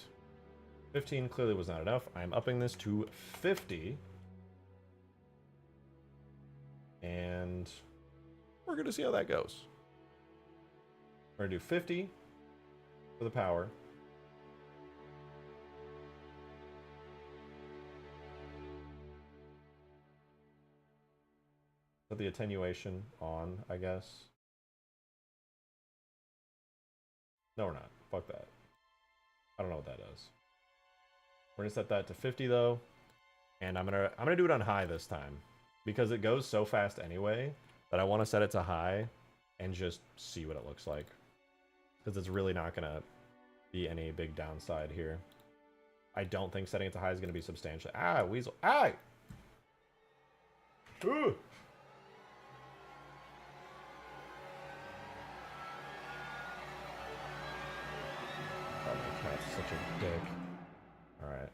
[SPEAKER 1] 15 clearly was not enough. I'm upping this to 50. And we're going to see how that goes. We're going to do 50 for the power. Put the attenuation on, I guess. No, we're not. Fuck that. I don't know what that is. We're gonna set that to 50 though, and I'm gonna do it on high this time because it goes so fast anyway that I want to set it to high and just see what it looks like, because it's really not gonna be any big downside here. I don't think setting it to high is gonna be substantial. Ah, weasel! Ah! Ooh! Oh, my cat's such a dick. Alright.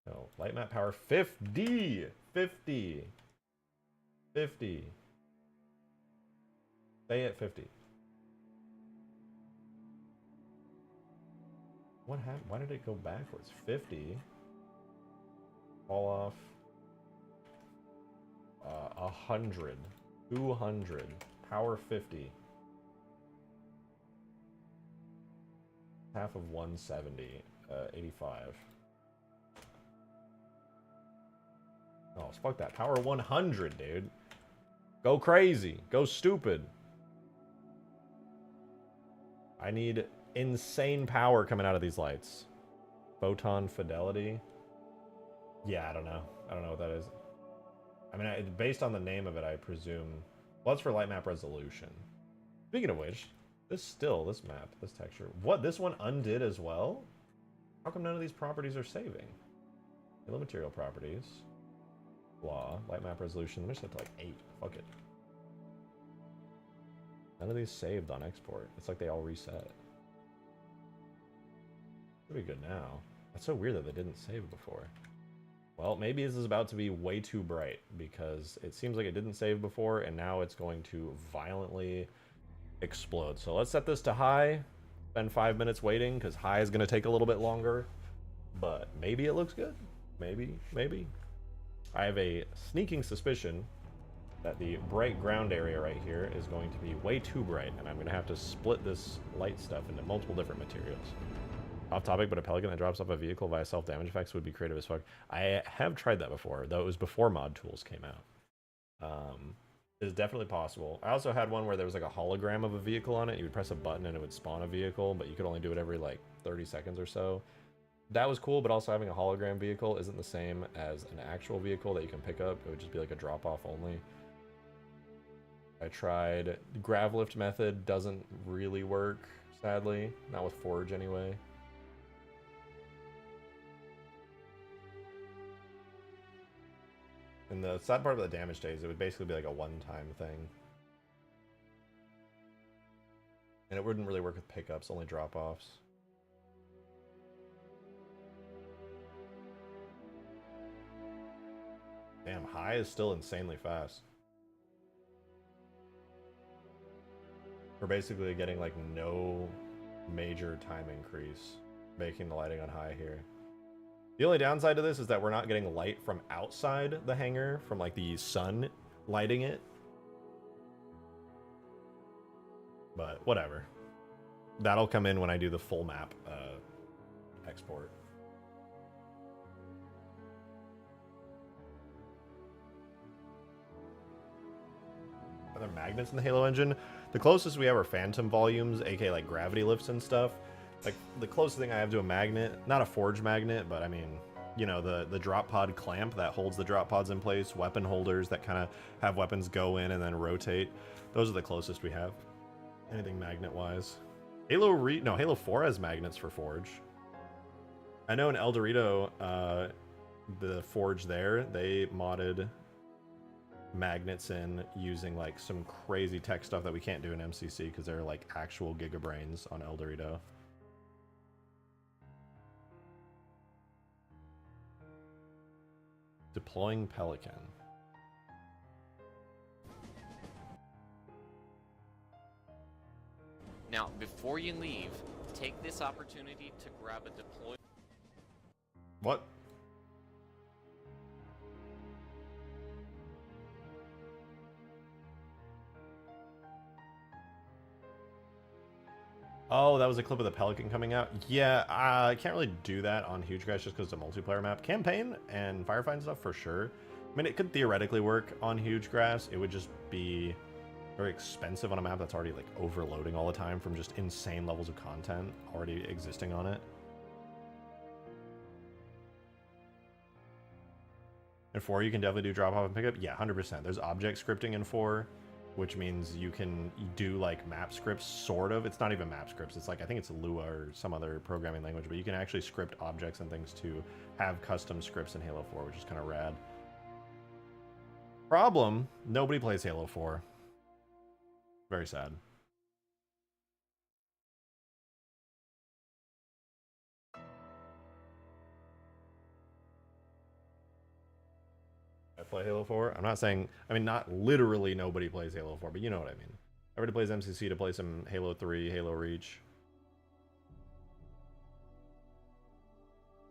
[SPEAKER 1] No, light map power 50! 50! 50. Stay at 50. What happened? Why did it go backwards? 50. Fall off. 100. 200. Power 50. Half of 170. 85. Oh, fuck that. Power 100, dude. Go crazy. Go stupid. I need insane power coming out of these lights. Photon fidelity. Yeah, I don't know. I don't know what that is. I mean, based on the name of it, I presume... Well, it's for light map resolution. Speaking of which, this map, this texture... What, this one undid as well? How come none of these properties are saving? Yellow material properties. Blah. Light map resolution. Let me set to like 8. Fuck it. None of these saved on export. It's like they all reset. Pretty good now. That's so weird that they didn't save before. Well, maybe this is about to be way too bright because it seems like it didn't save before and now it's going to violently explode. So let's set this to high. Spend 5 minutes waiting because high is going to take a little bit longer. But maybe it looks good. Maybe, maybe. I have a sneaking suspicion that the bright ground area right here is going to be way too bright, and I'm going to have to split this light stuff into multiple different materials. Off topic, but a pelican that drops off a vehicle via self-damage effects would be creative as fuck. I have tried that before, though it was before mod tools came out. It is definitely possible. I also had one where there was like a hologram of a vehicle on it. You would press a button and it would spawn a vehicle, but you could only do it every like 30 seconds or so. That was cool, but also having a hologram vehicle isn't the same as an actual vehicle that you can pick up. It would just be like a drop-off only. I tried the grav lift method, doesn't really work, sadly. Not with Forge anyway. And the sad part about the damage days, it would basically be like a one-time thing. And it wouldn't really work with pickups, only drop-offs. Damn, high is still insanely fast. We're basically getting like no major time increase, making the lighting on high here. The only downside to this is that we're not getting light from outside the hangar, from like the sun lighting it. But whatever. That'll come in when I do the full map export. Are there magnets in the Halo engine? The closest we have are phantom volumes, aka like gravity lifts and stuff. Like the closest thing I have to a magnet, not a forge magnet, but I mean, you know, the drop pod clamp that holds the drop pods in place, weapon holders that kind of have weapons go in and then rotate. Those are the closest we have. Anything magnet wise. Halo 4 has magnets for forge. I know in El Dorito, the forge there, they modded magnets in using like some crazy tech stuff that we can't do in MCC because they're like actual gigabrains on El Dorito. Deploying Pelican.
[SPEAKER 2] Now, before you leave, take this opportunity to grab a deploy.
[SPEAKER 1] What? Oh, that was a clip of the Pelican coming out? Yeah, I can't really do that on Hugegrass just because it's a multiplayer map. Campaign and firefighting stuff for sure. I mean, it could theoretically work on Hugegrass. It would just be very expensive on a map that's already like overloading all the time from just insane levels of content already existing on it. In 4, you can definitely do drop off and pickup. Yeah, 100%. There's object scripting in 4, which means you can do like map scripts, sort of. It's not even map scripts. It's like, I think it's Lua or some other programming language, but you can actually script objects and things to have custom scripts in Halo 4, which is kind of rad. Problem, nobody plays Halo 4. Very sad. I play Halo 4. I'm not saying, I mean, not literally nobody plays Halo 4, but you know what I mean. Everybody plays MCC to play some Halo 3, Halo Reach.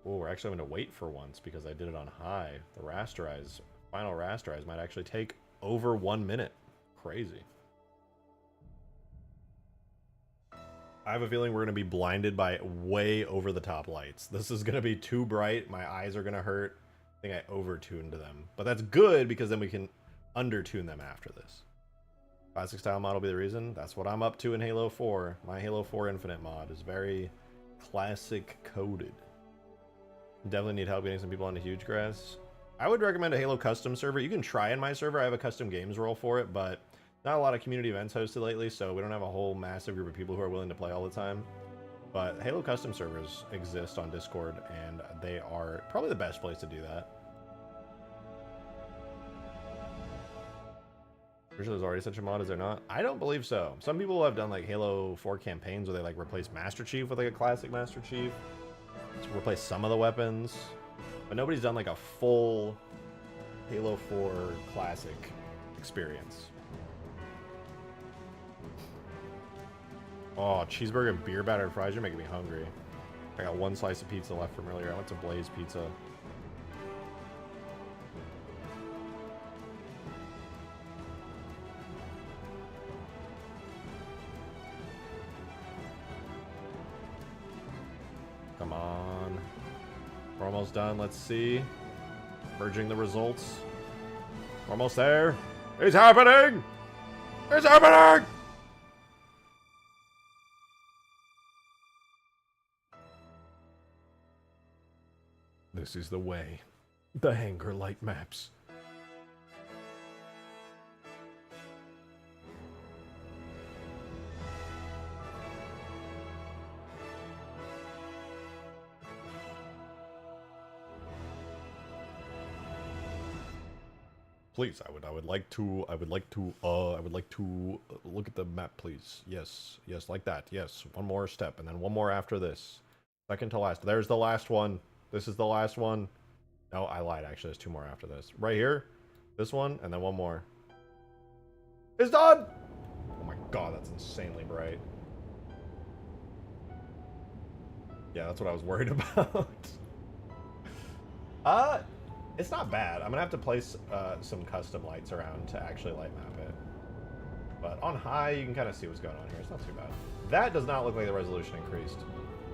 [SPEAKER 1] Oh, we're actually going to wait for once because I did it on high. The rasterize, final rasterize might actually take over 1 minute. Crazy. I have a feeling we're going to be blinded by way over the top lights. This is going to be too bright. My eyes are going to hurt. I think I over-tuned them. But that's good because then we can under-tune them after this. Classic style mod will be the reason. That's what I'm up to in Halo 4. My Halo 4 Infinite mod is very classic coded. Definitely need help getting some people onto Hugegrass. I would recommend a Halo custom server. You can try in my server. I have a custom games role for it, but not a lot of community events hosted lately, so we don't have a whole massive group of people who are willing to play all the time. But Halo custom servers exist on Discord, and they are probably the best place to do that. Pretty sure there's already such a mod, is there not? I don't believe so. Some people have done like Halo 4 campaigns where they like replace Master Chief with like a classic Master Chief. To replace some of the weapons. But nobody's done like a full Halo 4 classic experience. Oh, cheeseburger and beer battered fries, you're making me hungry. I got one slice of pizza left from earlier. I went to Blaze Pizza. Come on. We're almost done. Let's see. Merging the results. We're almost there. It's happening! It's happening! This is the way. The Hangar light maps. Please, I would like to look at the map, please. Yes, yes, like that. Yes, one more step, and then one more after this. Second to last. There's the last one. This is the last one. No, I lied. Actually, there's two more after this. Right here. This one, and then one more. It's done! Oh my god, that's insanely bright. Yeah, that's what I was worried about. It's not bad. I'm gonna have to place some custom lights around to actually light map it. But on high, you can kind of see what's going on here. It's not too bad. That does not look like the resolution increased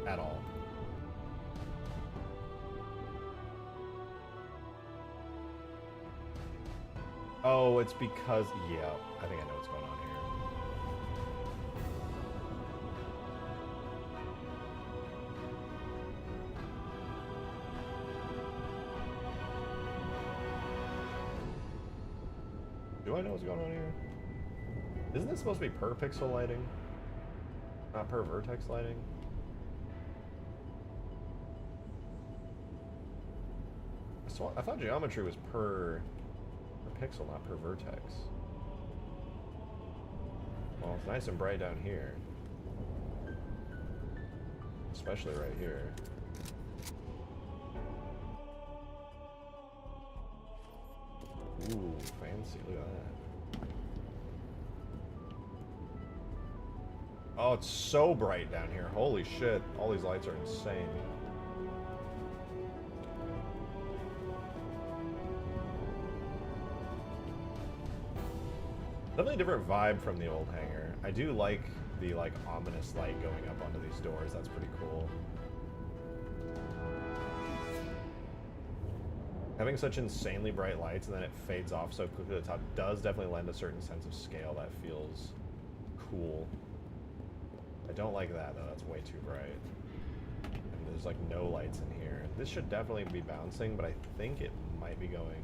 [SPEAKER 1] at all. Oh, it's because... Yeah, I think I know what's going on here. Do I know what's going on here? Isn't this supposed to be per pixel lighting? Not per vertex lighting? I thought geometry was per pixel, not per vertex. Well, it's nice and bright down here. Especially right here. Ooh, fancy. Look at that. Oh, it's so bright down here. Holy shit. All these lights are insane. Definitely a different vibe from the old hangar. I do like the ominous light going up onto these doors. That's pretty cool. Having such insanely bright lights and then it fades off so quickly at the top does definitely lend a certain sense of scale that feels cool. I don't like that though, that's way too bright. And there's like no lights in here. This should definitely be bouncing, but I think it might be going...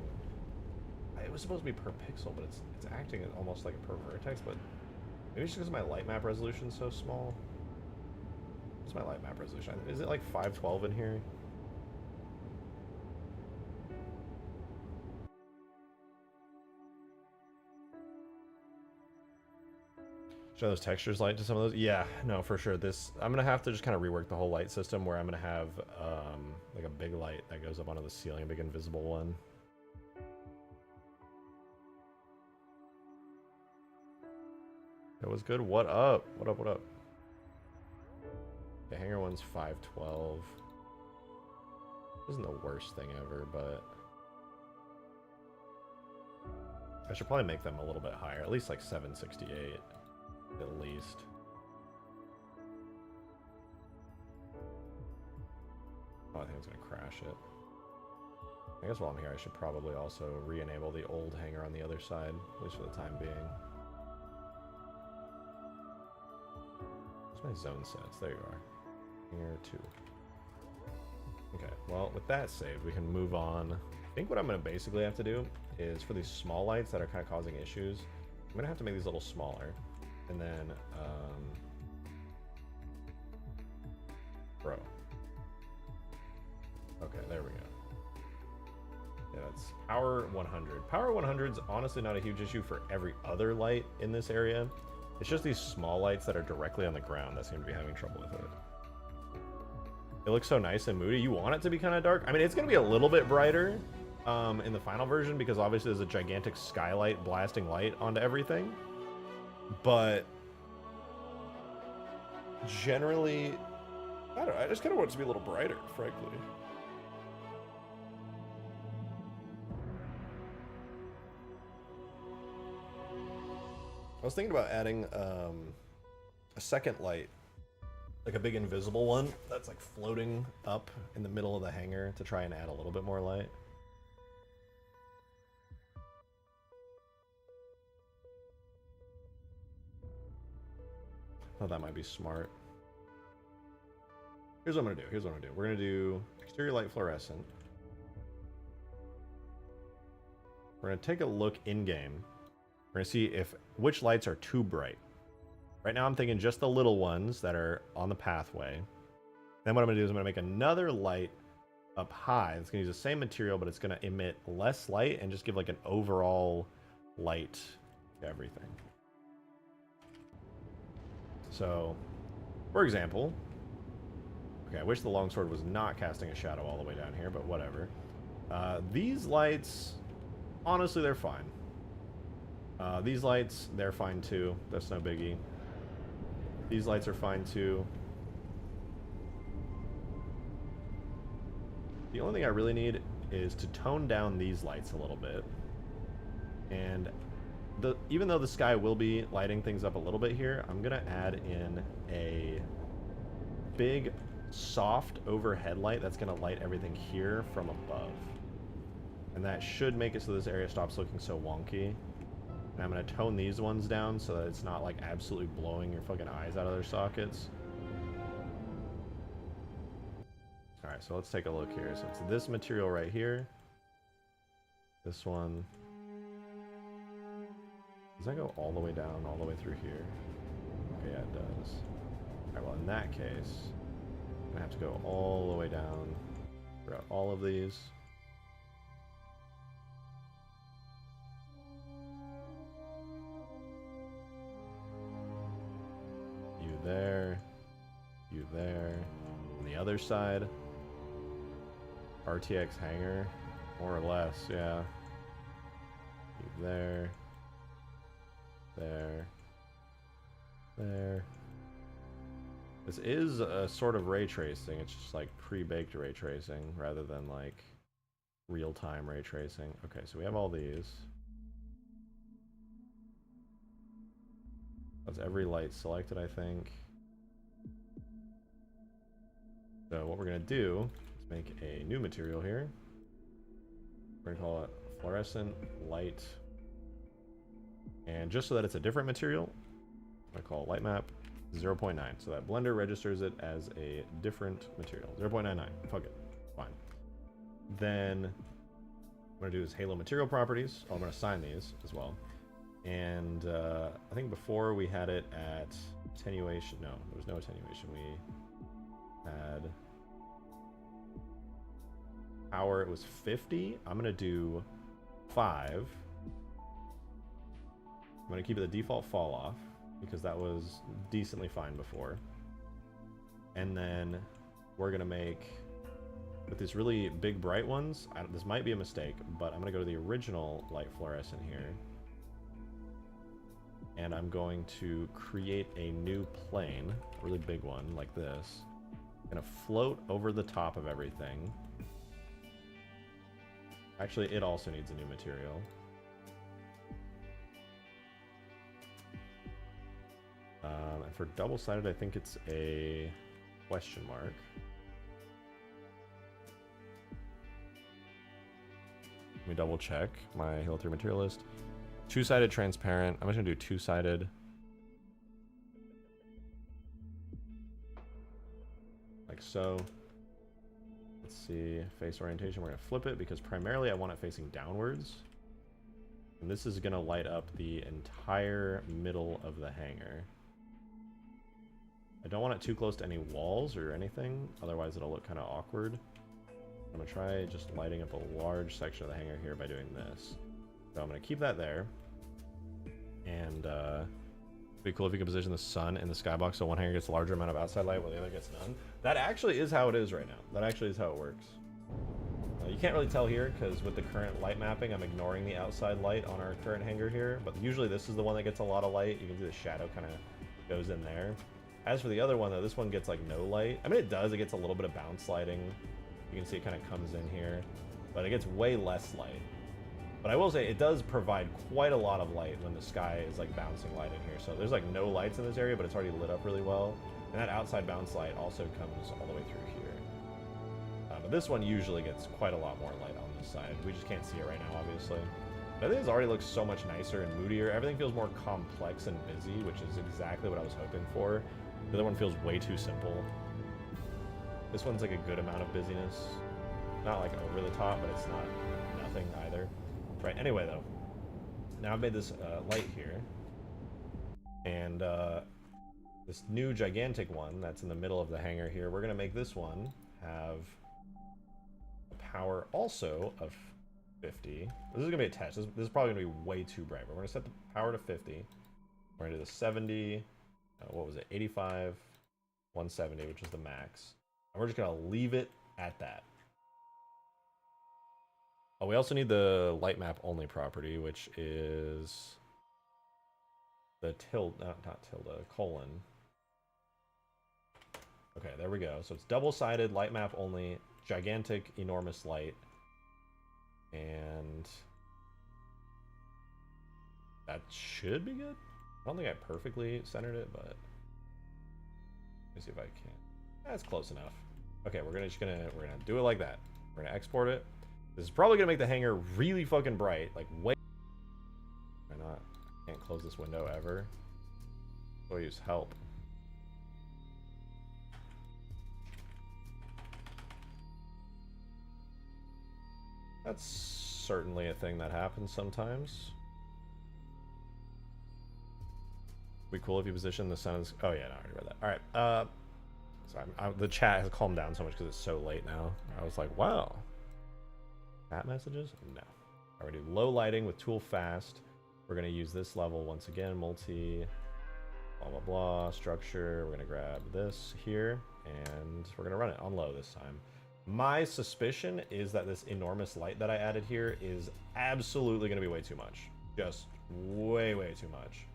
[SPEAKER 1] It was supposed to be per pixel, but it's acting almost like a per vertex, but maybe it's just because my light map resolution is so small. What's my light map resolution? Is it like 512 in here? Show those textures light to some of those? Yeah, no, for sure. This, I'm gonna have to just kind of rework the whole light system where I'm gonna have like a big light that goes up onto the ceiling, a big invisible one. That was good. What up? What up? What up? The hangar one's 512. Isn't the worst thing ever, but I should probably make them a little bit higher, at least like 768. At least. Oh, I think it's gonna crash it. I guess while I'm here, I should probably also re-enable the old hangar on the other side, at least for the time being. Where's my zone sets? There you are. Hangar 2. Okay, well, with that saved, we can move on. I think what I'm gonna basically have to do is for these small lights that are kind of causing issues, I'm gonna have to make these a little smaller. And then, bro. Okay, there we go. Yeah, that's power 100. Power 100's honestly not a huge issue for every other light in this area. It's just these small lights that are directly on the ground that seem to be having trouble with it. It looks so nice and moody. You want it to be kind of dark. I mean, it's going to be a little bit brighter in the final version because obviously there's a gigantic skylight blasting light onto everything. But generally, I don't know, I just kind of want it to be a little brighter, frankly. I was thinking about adding a second light, like a big invisible one that's like floating up in the middle of the hangar to try and add a little bit more light. Oh, that might be smart. Here's what I'm gonna do. Here's what I'm gonna do. We're gonna do exterior light fluorescent. We're gonna take a look in game. We're gonna see if which lights are too bright. Right now I'm thinking just the little ones that are on the pathway. Then what I'm gonna do is I'm gonna make another light up high. It's gonna use the same material, but it's gonna emit less light and just give like an overall light to everything. So, for example, okay, I wish the longsword was not casting a shadow all the way down here, but whatever. These lights, honestly, they're fine. These lights, they're fine too. That's no biggie. These lights are fine too. The only thing I really need is to tone down these lights a little bit. And even though the sky will be lighting things up a little bit here, I'm gonna add in a big soft overhead light that's gonna light everything here from above. And that should make it so this area stops looking so wonky. And I'm gonna tone these ones down so that it's not like absolutely blowing your fucking eyes out of their sockets. Alright, so let's take a look here. So it's this material right here. This one. Does that go all the way down, all the way through here? Okay, yeah, it does. Alright, well in that case, I'm gonna have to go all the way down throughout all of these. You there, you there. On the other side, RTX hangar, more or less, yeah. You there. There. There. This is a sort of ray tracing. It's just like pre-baked ray tracing rather than like real-time ray tracing. Okay, so we have all these. That's every light selected, I think. So what we're gonna do is make a new material here. We're gonna call it fluorescent light. And just so that it's a different material, I'm gonna call light map 0.9. So that Blender registers it as a different material. 0.99. Fuck it. Fine. Then what I'm gonna do is Halo material properties. Oh, I'm gonna assign these as well. And I think before we had it at attenuation. No, there was no attenuation. We had power. It was 50. I'm gonna do 5. I'm gonna keep it the default fall off because that was decently fine before. And then we're gonna make, with these really big bright ones, this might be a mistake, but I'm gonna go to the original light fluorescent here. And I'm going to create a new plane, a really big one like this. I'm gonna float over the top of everything. Actually, it also needs a new material. And for double-sided, I think it's a question mark. Let me double check my Halo 3 material list. Two-sided transparent. I'm just gonna do two-sided. Like so. Let's see, face orientation. We're gonna flip it because primarily I want it facing downwards. And this is gonna light up the entire middle of the hangar. I don't want it too close to any walls or anything, otherwise it'll look kind of awkward. I'm gonna try just lighting up a large section of the hangar here by doing this. So I'm gonna keep that there. And it'd be cool if you can position the sun in the skybox so one hangar gets a larger amount of outside light while the other gets none. That actually is how it is right now. That actually is how it works. You can't really tell here because with the current light mapping, I'm ignoring the outside light on our current hangar here. But usually this is the one that gets a lot of light. You can see the shadow kind of goes in there. As for the other one though, this one gets like no light. I mean it does, it gets a little bit of bounce lighting. You can see it kind of comes in here, but it gets way less light. But I will say it does provide quite a lot of light when the sky is like bouncing light in here. So there's like no lights in this area, but it's already lit up really well. And that outside bounce light also comes all the way through here. But this one usually gets quite a lot more light on this side. We just can't see it right now, obviously. But I think this already looks so much nicer and moodier. Everything feels more complex and busy, which is exactly what I was hoping for. The other one feels way too simple. This one's like a good amount of busyness. Not like over the top, but it's not nothing either. Right, anyway though. Now I've made this light here. And this new gigantic one that's in the middle of the hangar here, we're gonna make this one have a power also of 50. This is gonna be a test. This is probably gonna be way too bright, but we're gonna set the power to 50. We're gonna do the 70, what was it, 85, 170, which is the max. And we're just gonna leave it at that. Oh, we also need the light map only property, which is the tilde, not tilde, colon. Okay, there we go. So it's double-sided, light map only, gigantic, enormous light. And that should be good. I don't think I perfectly centered it, but let me see if I can. That's close enough. Okay, we're gonna do it like that. We're gonna export it. This is probably gonna make the hangar really fucking bright, like way. Why not? I can't close this window ever. So I use help. That's certainly a thing that happens sometimes. Be cool if you position the sun. Oh yeah, no, I already read that. All right. So the chat has calmed down so much because it's so late now. I was like, wow. Chat messages? No. All right, we do low lighting with tool fast. We're gonna use this level once again. Multi. Blah blah blah. Structure. We're gonna grab this here and we're gonna run it on low this time. My suspicion is that this enormous light that I added here is absolutely gonna be way too much. Just way too much.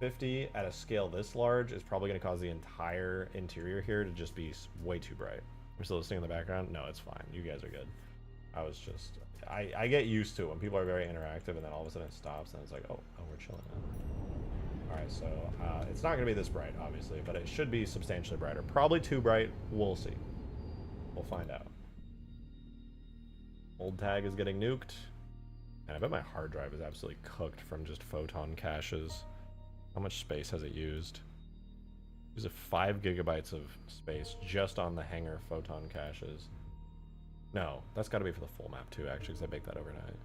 [SPEAKER 1] 50 at a scale this large is probably going to cause the entire interior here to just be way too bright. I'm still listening in the background. No, it's fine. You guys are good. I was just, I get used to it when people are very interactive and then all of a sudden it stops and it's like, oh, we're chilling now. All right, so it's not going to be this bright, obviously, but it should be substantially brighter. Probably too bright. We'll see. We'll find out. Old tag is getting nuked. And I bet my hard drive is absolutely cooked from just photon caches. How much space has it used? It used 5 gigabytes of space just on the Hangar photon caches. No, that's got to be for the full map too, actually, because I baked that overnight.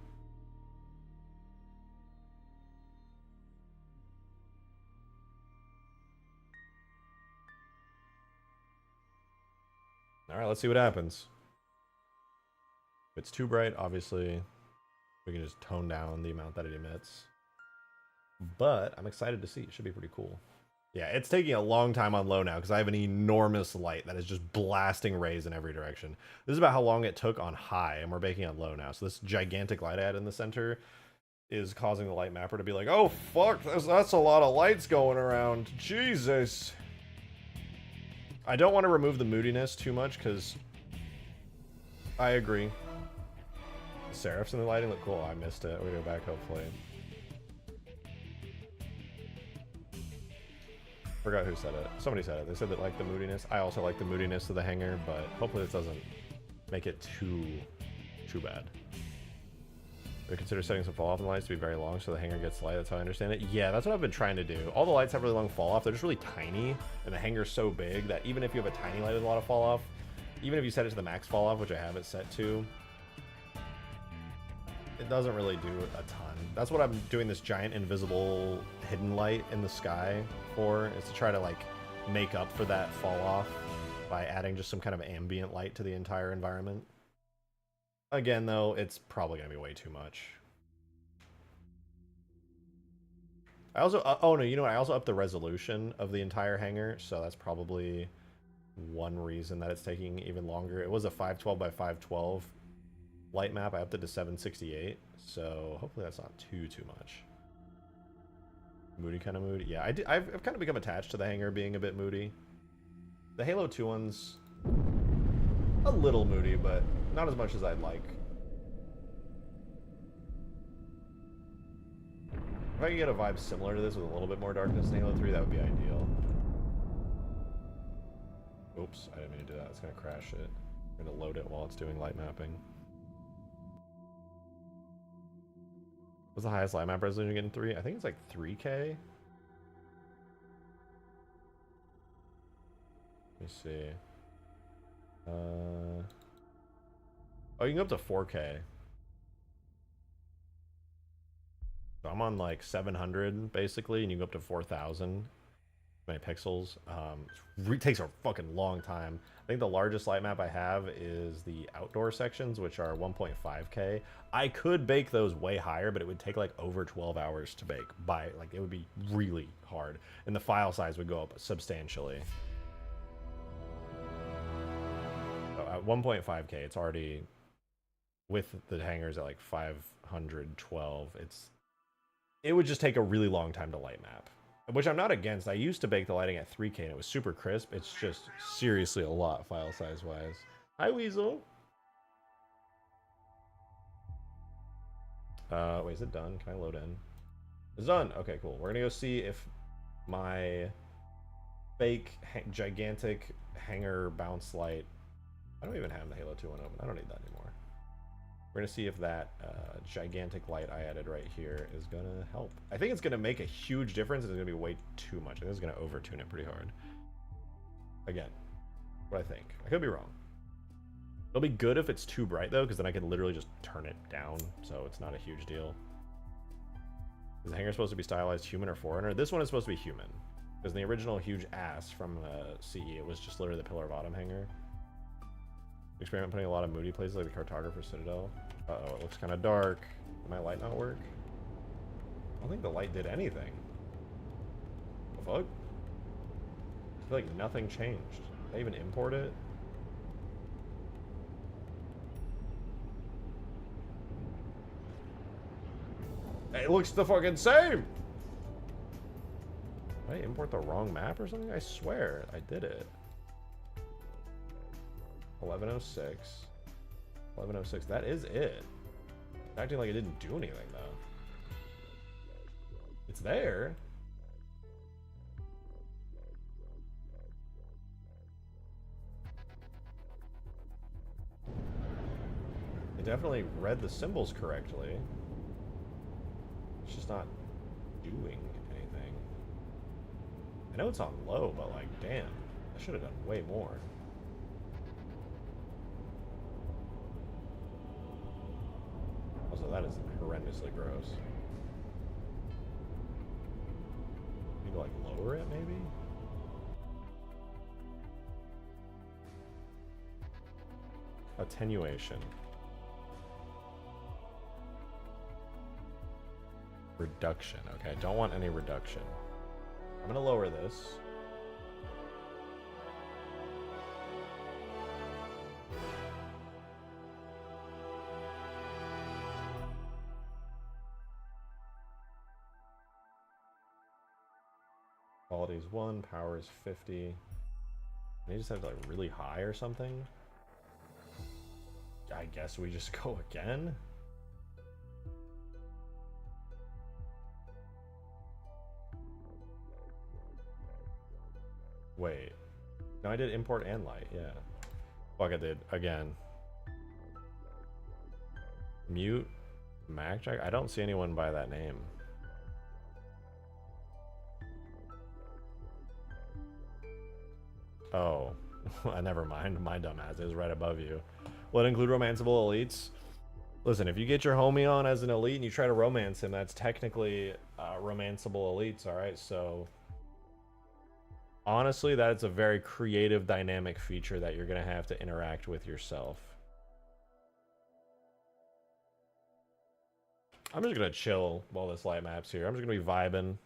[SPEAKER 1] Alright, let's see what happens. If it's too bright, obviously, we can just tone down the amount that it emits. But I'm excited to see. It should be pretty cool. Yeah, it's taking a long time on low now because I have an enormous light that is just blasting rays in every direction. This is about how long it took on high, and we're baking on low now. So this gigantic light I had in the center is causing the light mapper to be like, oh, fuck, that's a lot of lights going around. Jesus. I don't want to remove the moodiness too much because I agree. The serifs in the lighting look cool. I missed it. We'll go back, hopefully. Forgot who said it. Somebody said it. They said that like the moodiness. I also like the moodiness of the Hangar, but hopefully this doesn't make it too bad. We consider setting some fall off in the lights to be very long so the Hangar gets light. That's how I understand it. Yeah, that's what I've been trying to do. All the lights have really long fall off. They're just really tiny, and the Hangar's so big that even if you have a tiny light with a lot of fall off, even if you set it to the max fall off, which I have it set to, it doesn't really do a ton. That's what I'm doing this giant invisible hidden light in the sky for, is to try to like make up for that fall off by adding just some kind of ambient light to the entire environment. Again, though, it's probably going to be way too much. I also, oh no, you know what? I also upped the resolution of the entire Hangar, so that's probably one reason that it's taking even longer. It was a 512 by 512 light map. I upped it to 768, so hopefully that's not too much. Moody kind of mood. Yeah, I've kind of become attached to the Hangar being a bit moody. The Halo 2 one's a little moody, but not as much as I'd like. If I could get a vibe similar to this with a little bit more darkness in Halo 3, that would be ideal. Oops, I didn't mean to do that. It's going to crash it. I'm going to load it while it's doing light mapping. What's the highest light map resolution getting 3? I think it's like 3K. Let me see. Oh, you can go up to 4K. So I'm on like 700 basically, and you can go up to 4,000 many pixels. It takes a fucking long time. I think the largest light map I have is the outdoor sections, which are 1.5K. I could bake those way higher, but it would take like over 12 hours to bake. It would be really hard, and the file size would go up substantially. So at 1.5K, it's already, with the hangars at like 512. It would just take a really long time to light map, which I'm not against. I used to bake the lighting at 3K and it was super crisp. It's just seriously a lot file size wise. Hi, Weasel. Wait, is it done? Can I load in? It's done. Okay, cool. We're gonna go see if my fake gigantic Hangar bounce light. I don't even have the Halo 2 one open. I don't need that anymore. We're going to see if that gigantic light I added right here is going to help. I think it's going to make a huge difference. It's going to be way too much. I think it's going to overtune it pretty hard. Again, what I think. I could be wrong. It'll be good if it's too bright, though, because then I can literally just turn it down, so it's not a huge deal. Is the Hangar supposed to be stylized human or Forerunner? This one is supposed to be human. Because in the original huge ass from CE, it was just literally the Pillar of Autumn Hangar. Experiment putting a lot of moody places like the Cartographer Citadel. Uh-oh, it looks kind of dark. Did my light not work? I don't think the light did anything. The fuck? I feel like nothing changed. Did I even import it? It looks the fucking same! Did I import the wrong map or something? I swear, I did it. 1106. 1106. That is it. Acting like it didn't do anything though. It's there. It definitely read the symbols correctly. It's just not doing anything. I know it's on low, but like, damn. I should have done way more. Also, that is horrendously gross. Need to like lower it, maybe? Attenuation. Reduction. Okay, I don't want any reduction. I'm gonna lower this. Quality is 1, power is 50. They just have like really high or something. I guess we just go again. Wait. No, I did import and light, yeah. Fuck, I did. Again. Mute. Mac Jack? I don't see anyone by that name. Oh. Never mind. My dumbass is right above you. Will it include romanceable elites? Listen, if you get your homie on as an elite and you try to romance him, that's technically romanceable elites, alright? So... honestly, that's a very creative, dynamic feature that you're going to have to interact with yourself. I'm just going to chill while this light map's here. I'm just going to be vibing.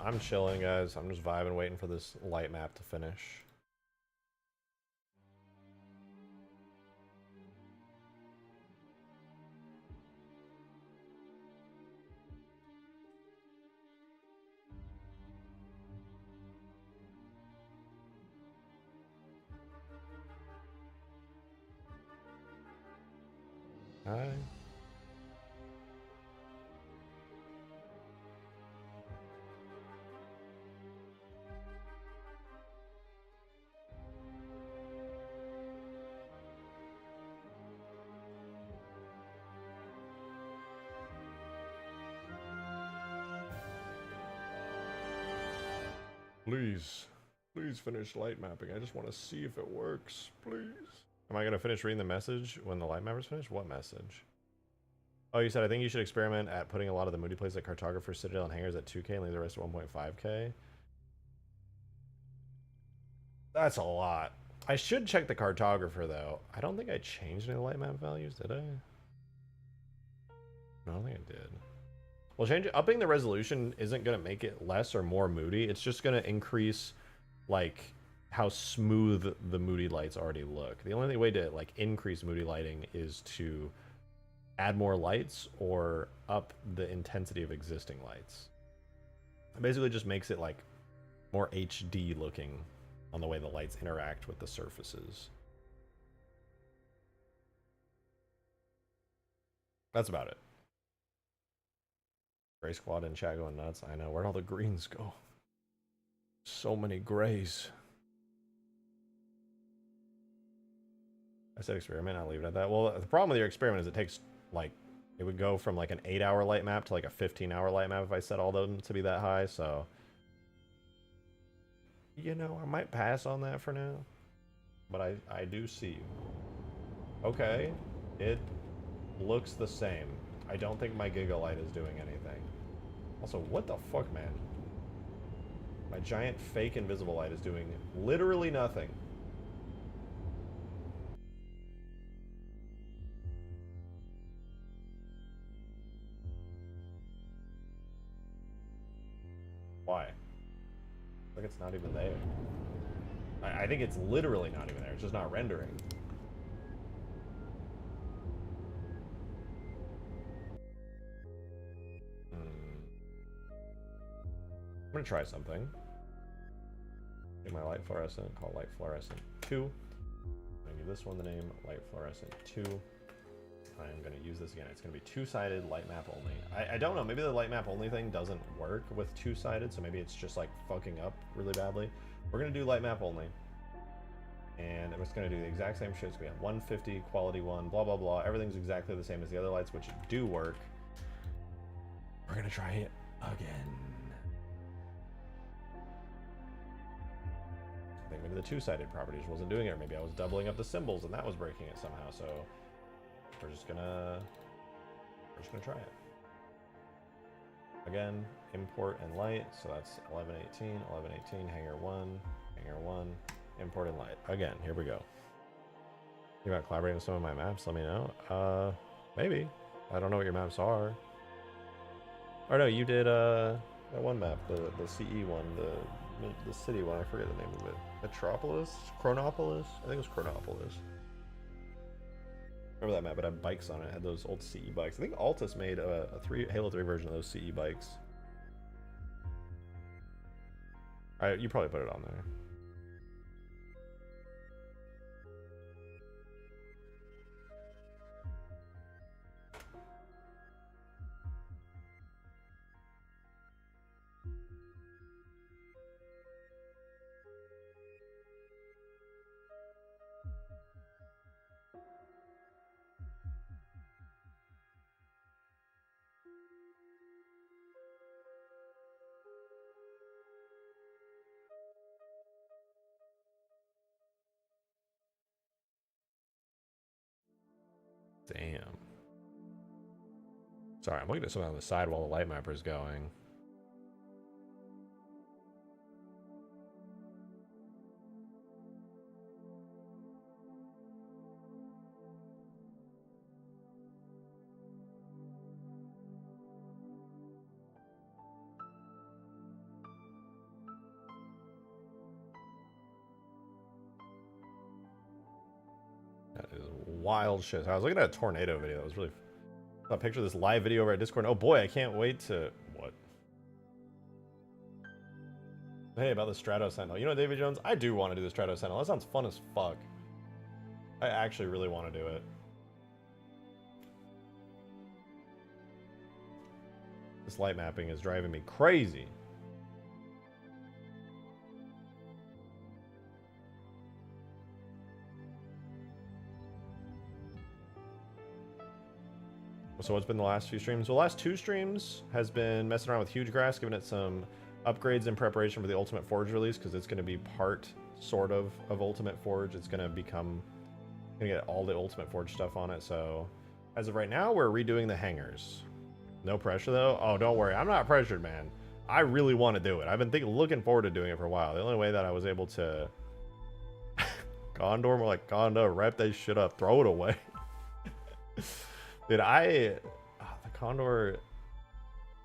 [SPEAKER 1] I'm chilling, guys. I'm just vibing, waiting for this light map to finish. Hi. Please finish light mapping. I just want to see if it works. Please. Am I going to finish reading the message when the light mapper's finished? What message? Oh, you said, I think you should experiment at putting a lot of the moody places like Cartographer, Citadel, and Hangars at 2K and leave the rest at 1.5K. That's a lot. I should check the Cartographer, though. I don't think I changed any light map values, did I? No, I don't think I did. Well, upping the resolution isn't going to make it less or more moody. It's just going to increase, like, how smooth the moody lights already look. The only way to, like, increase moody lighting is to add more lights or up the intensity of existing lights. It basically just makes it, like, more HD looking on the way the lights interact with the surfaces. That's about it. Gray squad in chat going nuts. I know. Where'd all the greens go? So many grays. I said experiment. I'll leave it at that. Well, the problem with your experiment is it takes, like, it would go from, like, an 8-hour light map to, like, a 15-hour light map if I set all of them to be that high, so... you know, I might pass on that for now. But I do see you. Okay. It looks the same. I don't think my Gigalight is doing anything. Also, what the fuck, man? My giant fake invisible light is doing literally nothing. Why? Like it's not even there. I think it's literally not even there. It's just not rendering. I'm gonna try something. Get my light fluorescent, call light fluorescent 2. I'm gonna give this one the name light fluorescent 2. I'm gonna use this again. It's gonna be two-sided light map only. I don't know, maybe the light map only thing doesn't work with two-sided, so maybe it's just like fucking up really badly. We're gonna do light map only. And I'm just gonna do the exact same shit. It's gonna be 150, quality 1, blah blah blah. Everything's exactly the same as the other lights, which do work. We're gonna try it again. I think maybe the two-sided properties wasn't doing it, or maybe I was doubling up the symbols and that was breaking it somehow. So we're just gonna try it again. Import and light. So that's 1118, 1118, hangar 1, import and light. Again, here we go. You about collaborating with some of my maps? Let me know. Maybe. I don't know what your maps are. Or no, you did that one map, the CE one, the city one. I forget the name of it. Metropolis? Chronopolis? I think it was Chronopolis. Remember that map? It had bikes on it. It had those old CE bikes. I think Altus made a Halo 3 version of those CE bikes. You probably put it on there. Damn. Sorry, I'm looking at something on the side while the light mapper is going. That is wild shit. I was looking at a tornado video. That was really... I picture this live video over at Discord. Oh boy, I can't wait to... What? Hey, about the Strato Sentinel. You know, David Jones, I do want to do the Strato Sentinel. That sounds fun as fuck. I actually really want to do it. This light mapping is driving me crazy. So what's been the last few streams? Well, the last 2 streams has been messing around with Hugegrass, giving it some upgrades in preparation for the Ultimate Forge release, because it's going to be part, sort of Ultimate Forge. It's going to become, going to get all the Ultimate Forge stuff on it. So as of right now, we're redoing the hangars. No pressure though. Oh, don't worry. I'm not pressured, man. I really want to do it. I've been looking forward to doing it for a while. The only way that I was able to Gondor, more like Gondor, wrap that shit up, throw it away. Dude, the Condor,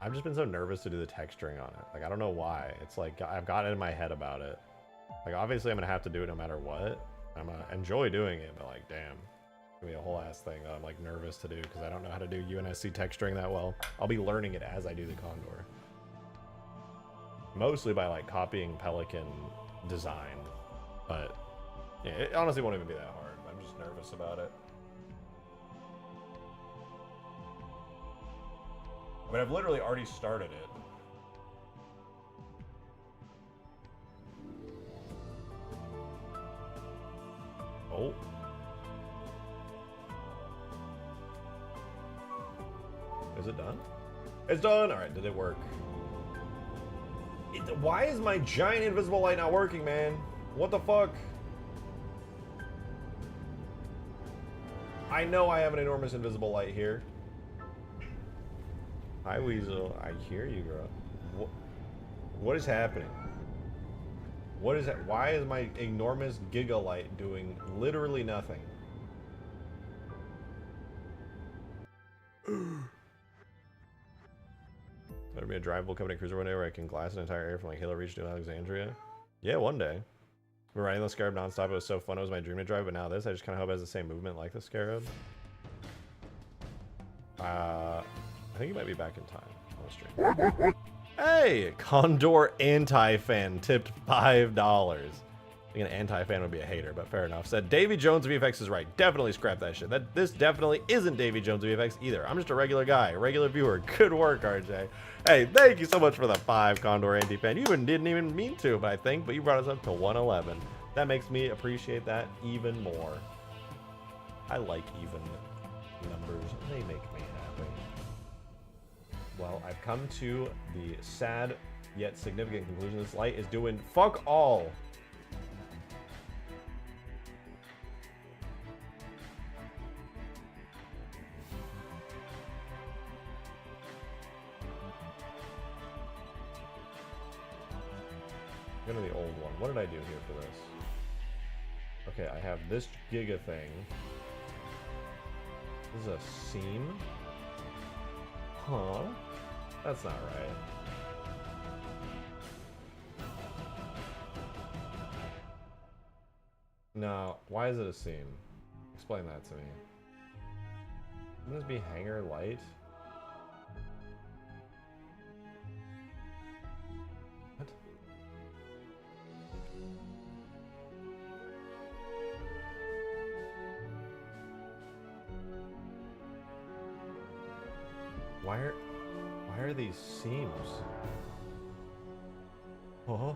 [SPEAKER 1] I've just been so nervous to do the texturing on it. Like, I don't know why. It's like, I've gotten in my head about it. Like, obviously I'm gonna have to do it no matter what. I'm gonna enjoy doing it, but like, damn. It's gonna be a whole ass thing that I'm like nervous to do because I don't know how to do UNSC texturing that well. I'll be learning it as I do the Condor. Mostly by like copying Pelican design. But yeah, it honestly won't even be that hard. I'm just nervous about it. But I've literally already started it. Oh. Is it done? It's done! Alright, did it work? Why is my giant invisible light not working, man? What the fuck? I know I have an enormous invisible light here. Hi, Weasel. I hear you, girl. What is happening? What is that? Why is my enormous gigalight doing literally nothing? Better me a drivable Covenant cruiser one day where I can glass an entire area from like Halo Reach to Alexandria? Yeah, one day. We're riding the Scarab nonstop. It was so fun. It was my dream to drive, but now this, I just kind of hope it has the same movement like the Scarab. I think he might be back in time on the stream. Hey, Condor anti-fan tipped $5. I think an anti-fan would be a hater, but fair enough. Said Davy Jones VFX is right. Definitely scrap that shit. This definitely isn't Davy Jones VFX either. I'm just a regular guy, a regular viewer. Good work, RJ. Hey, thank you so much for the 5 Condor anti-fan. You didn't even mean to, but I think, but you brought us up to 111. That makes me appreciate that even more. I like even numbers. They make me happy. Well, I've come to the sad yet significant conclusion. This light is doing fuck all. Go to the old one. What did I do here for this? Okay, I have this Giga thing. This is a seam? Huh? That's not right. No, why is it a seam? Explain that to me. Wouldn't this be hangar light? What? Why are these seams? Huh?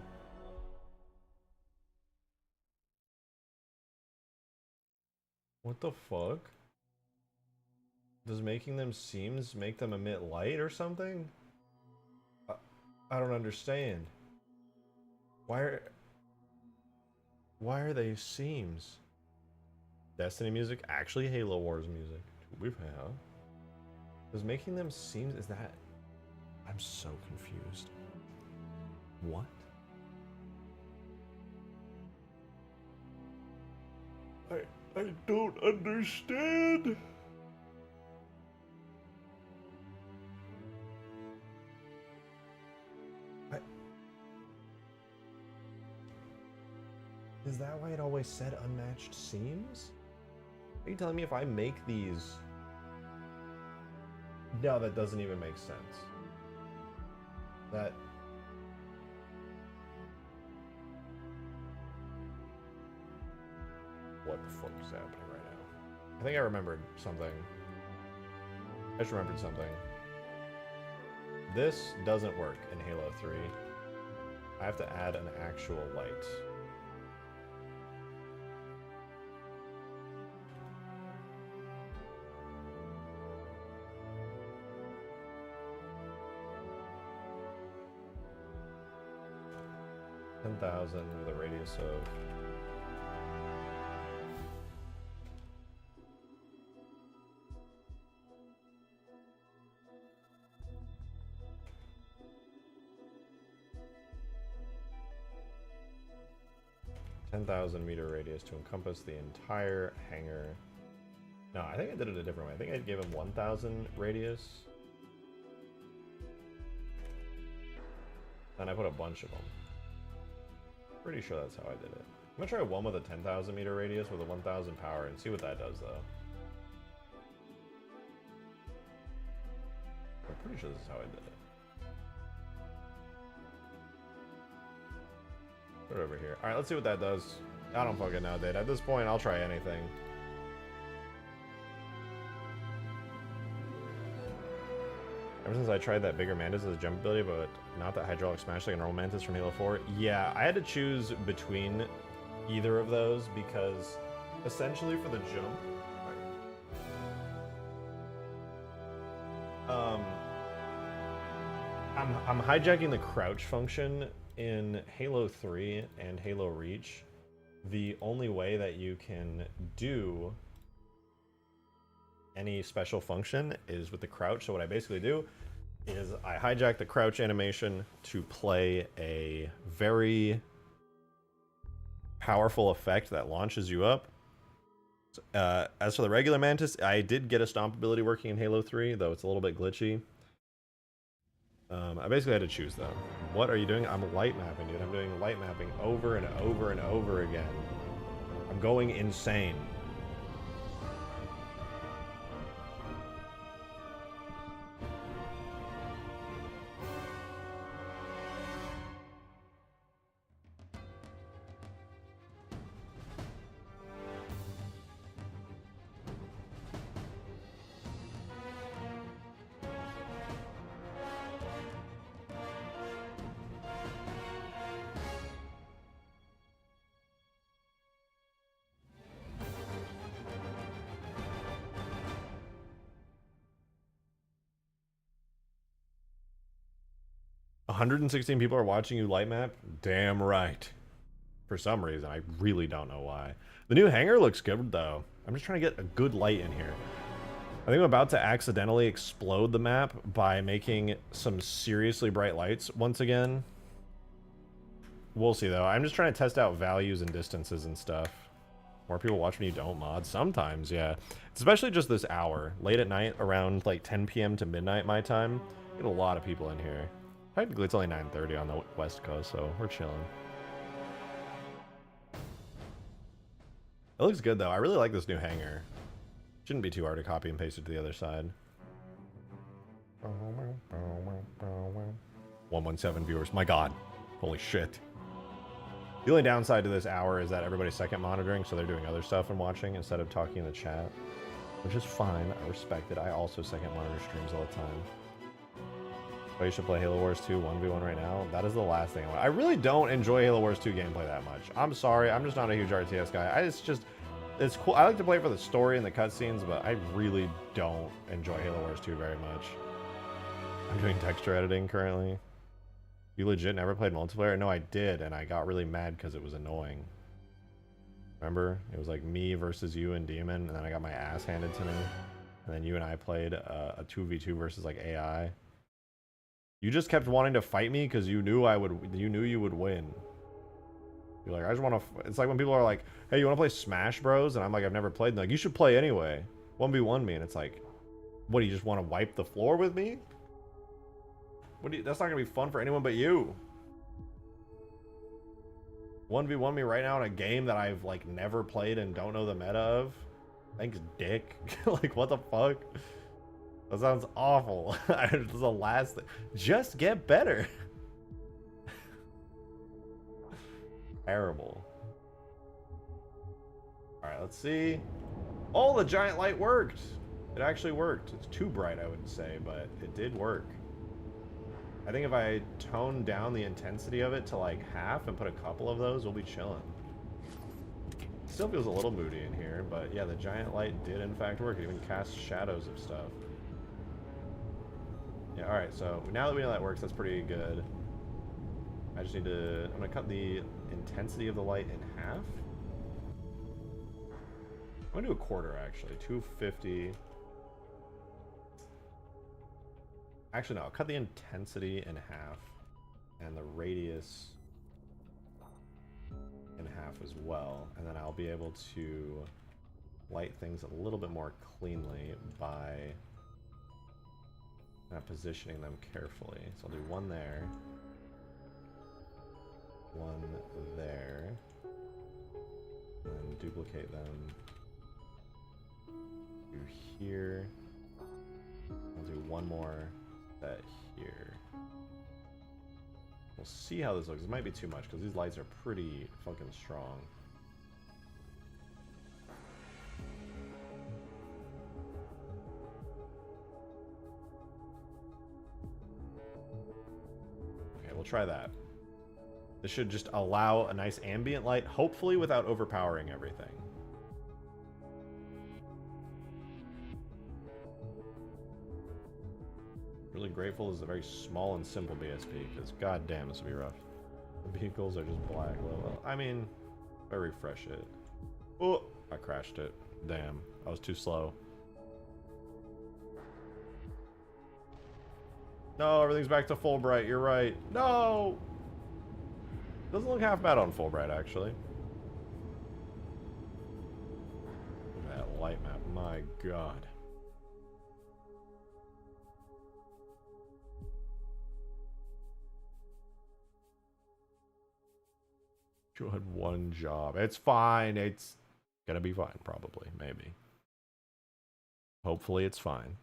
[SPEAKER 1] What the fuck? Does making them seams make them emit light or something? I don't understand. Why are they seams? Destiny music? Actually Halo Wars music. We've had. Does making them seams, is that... I'm so confused. What? I don't understand. Is that why it always said unmatched seams? Are you telling me if I make these... No, that doesn't even make sense. That... What the fuck is happening right now? I think I remembered something. I just remembered something. This doesn't work in Halo 3. I have to add an actual light. $10,000 with a radius of... $10,000-meter radius to encompass the entire hangar. No, I think I did it a different way. I think I gave him 1,000 radius. And I put a bunch of them. Pretty sure that's how I did it. I'm gonna try one with a 10,000-meter radius with a 1,000 power and see what that does, though. I'm pretty sure this is how I did it. Put it over here. Alright, let's see what that does. I don't fucking know, dude. At this point, I'll try anything. Ever since I tried that bigger Mantis as a jump ability, but not that hydraulic smash like a normal Mantis from Halo 4. Yeah, I had to choose between either of those because essentially for the jump... I'm hijacking the crouch function in Halo 3 and Halo Reach. The only way that you can do any special function is with the crouch. So what I basically do is I hijack the crouch animation to play a very powerful effect that launches you up. As for the regular Mantis, I did get a stomp ability working in Halo 3, though it's a little bit glitchy. I basically had to choose though. What are you doing? I'm light mapping, dude. I'm doing light mapping over and over and over again. I'm going insane. $116 people are watching you light map? Damn right. For some reason, I really don't know why. The new hangar looks good though. I'm just trying to get a good light in here. I think I'm about to accidentally explode the map by making some seriously bright lights once again. We'll see though. I'm just trying to test out values and distances and stuff. More people watch when you don't mod? Sometimes, yeah. Especially just this hour. Late at night, around like 10 p.m. to midnight my time. Get a lot of people in here. Technically, it's only 9:30 on the west coast, so we're chilling. It looks good though. I really like this new hangar. Shouldn't be too hard to copy and paste it to the other side. 117 viewers. My god. Holy shit. The only downside to this hour is that everybody's second monitoring, so they're doing other stuff and watching instead of talking in the chat. Which is fine. I respect it. I also second monitor streams all the time. But you should play Halo Wars 2 1v1 right now. That is the last thing I want. I really don't enjoy Halo Wars 2 gameplay that much. I'm sorry. I'm just not a huge RTS guy. It's cool. I like to play for the story and the cutscenes, but I really don't enjoy Halo Wars 2 very much. I'm doing texture editing currently. You legit never played multiplayer? No, I did, and I got really mad because it was annoying. Remember? It was like me versus you and Demon, and then I got my ass handed to me. And then you and I played a 2v2 versus like AI. You just kept wanting to fight me because you knew you would win. You're like, I just want to. It's like when people are like, "Hey, you want to play Smash Bros?" And I'm like, "I've never played." And like, you should play anyway. 1v1 me, and it's like, what do you just want to wipe the floor with me? What do you? That's not gonna be fun for anyone but you. 1v1 me right now in a game that I've like never played and don't know the meta of. Thanks, dick. Like, what the fuck? That sounds awful. This is the last thing. Just get better. Terrible. Alright, let's see. Oh, the giant light worked. It actually worked. It's too bright, I would say, but it did work. I think if I tone down the intensity of it to like half and put a couple of those, we'll be chilling. Still feels a little moody in here, but yeah, the giant light did in fact work. It even cast shadows of stuff. Yeah, alright, so now that we know that works, that's pretty good. I just need to... I'm going to cut the intensity of the light in half. I'm going to do a quarter, actually. 250. Actually, no. I'll cut the intensity in half. And the radius in half as well. And then I'll be able to light things a little bit more cleanly by... positioning them carefully. So I'll do one there, one there, and then duplicate them. Do here. I'll do one more set here. We'll see how this looks. It might be too much because these lights are pretty fucking strong. We'll try that. This should just allow a nice ambient light, hopefully without overpowering everything. Really grateful this is a very small and simple BSP, because goddamn, this will be rough. The vehicles are just black. Well, I mean, if I refresh it. Oh, I crashed it. Damn, I was too slow. No, everything's back to full bright. You're right. No! Doesn't look half bad on full bright, actually. Look at that light map. My god. Good one job. It's fine. It's gonna be fine, probably. Maybe. Hopefully it's fine.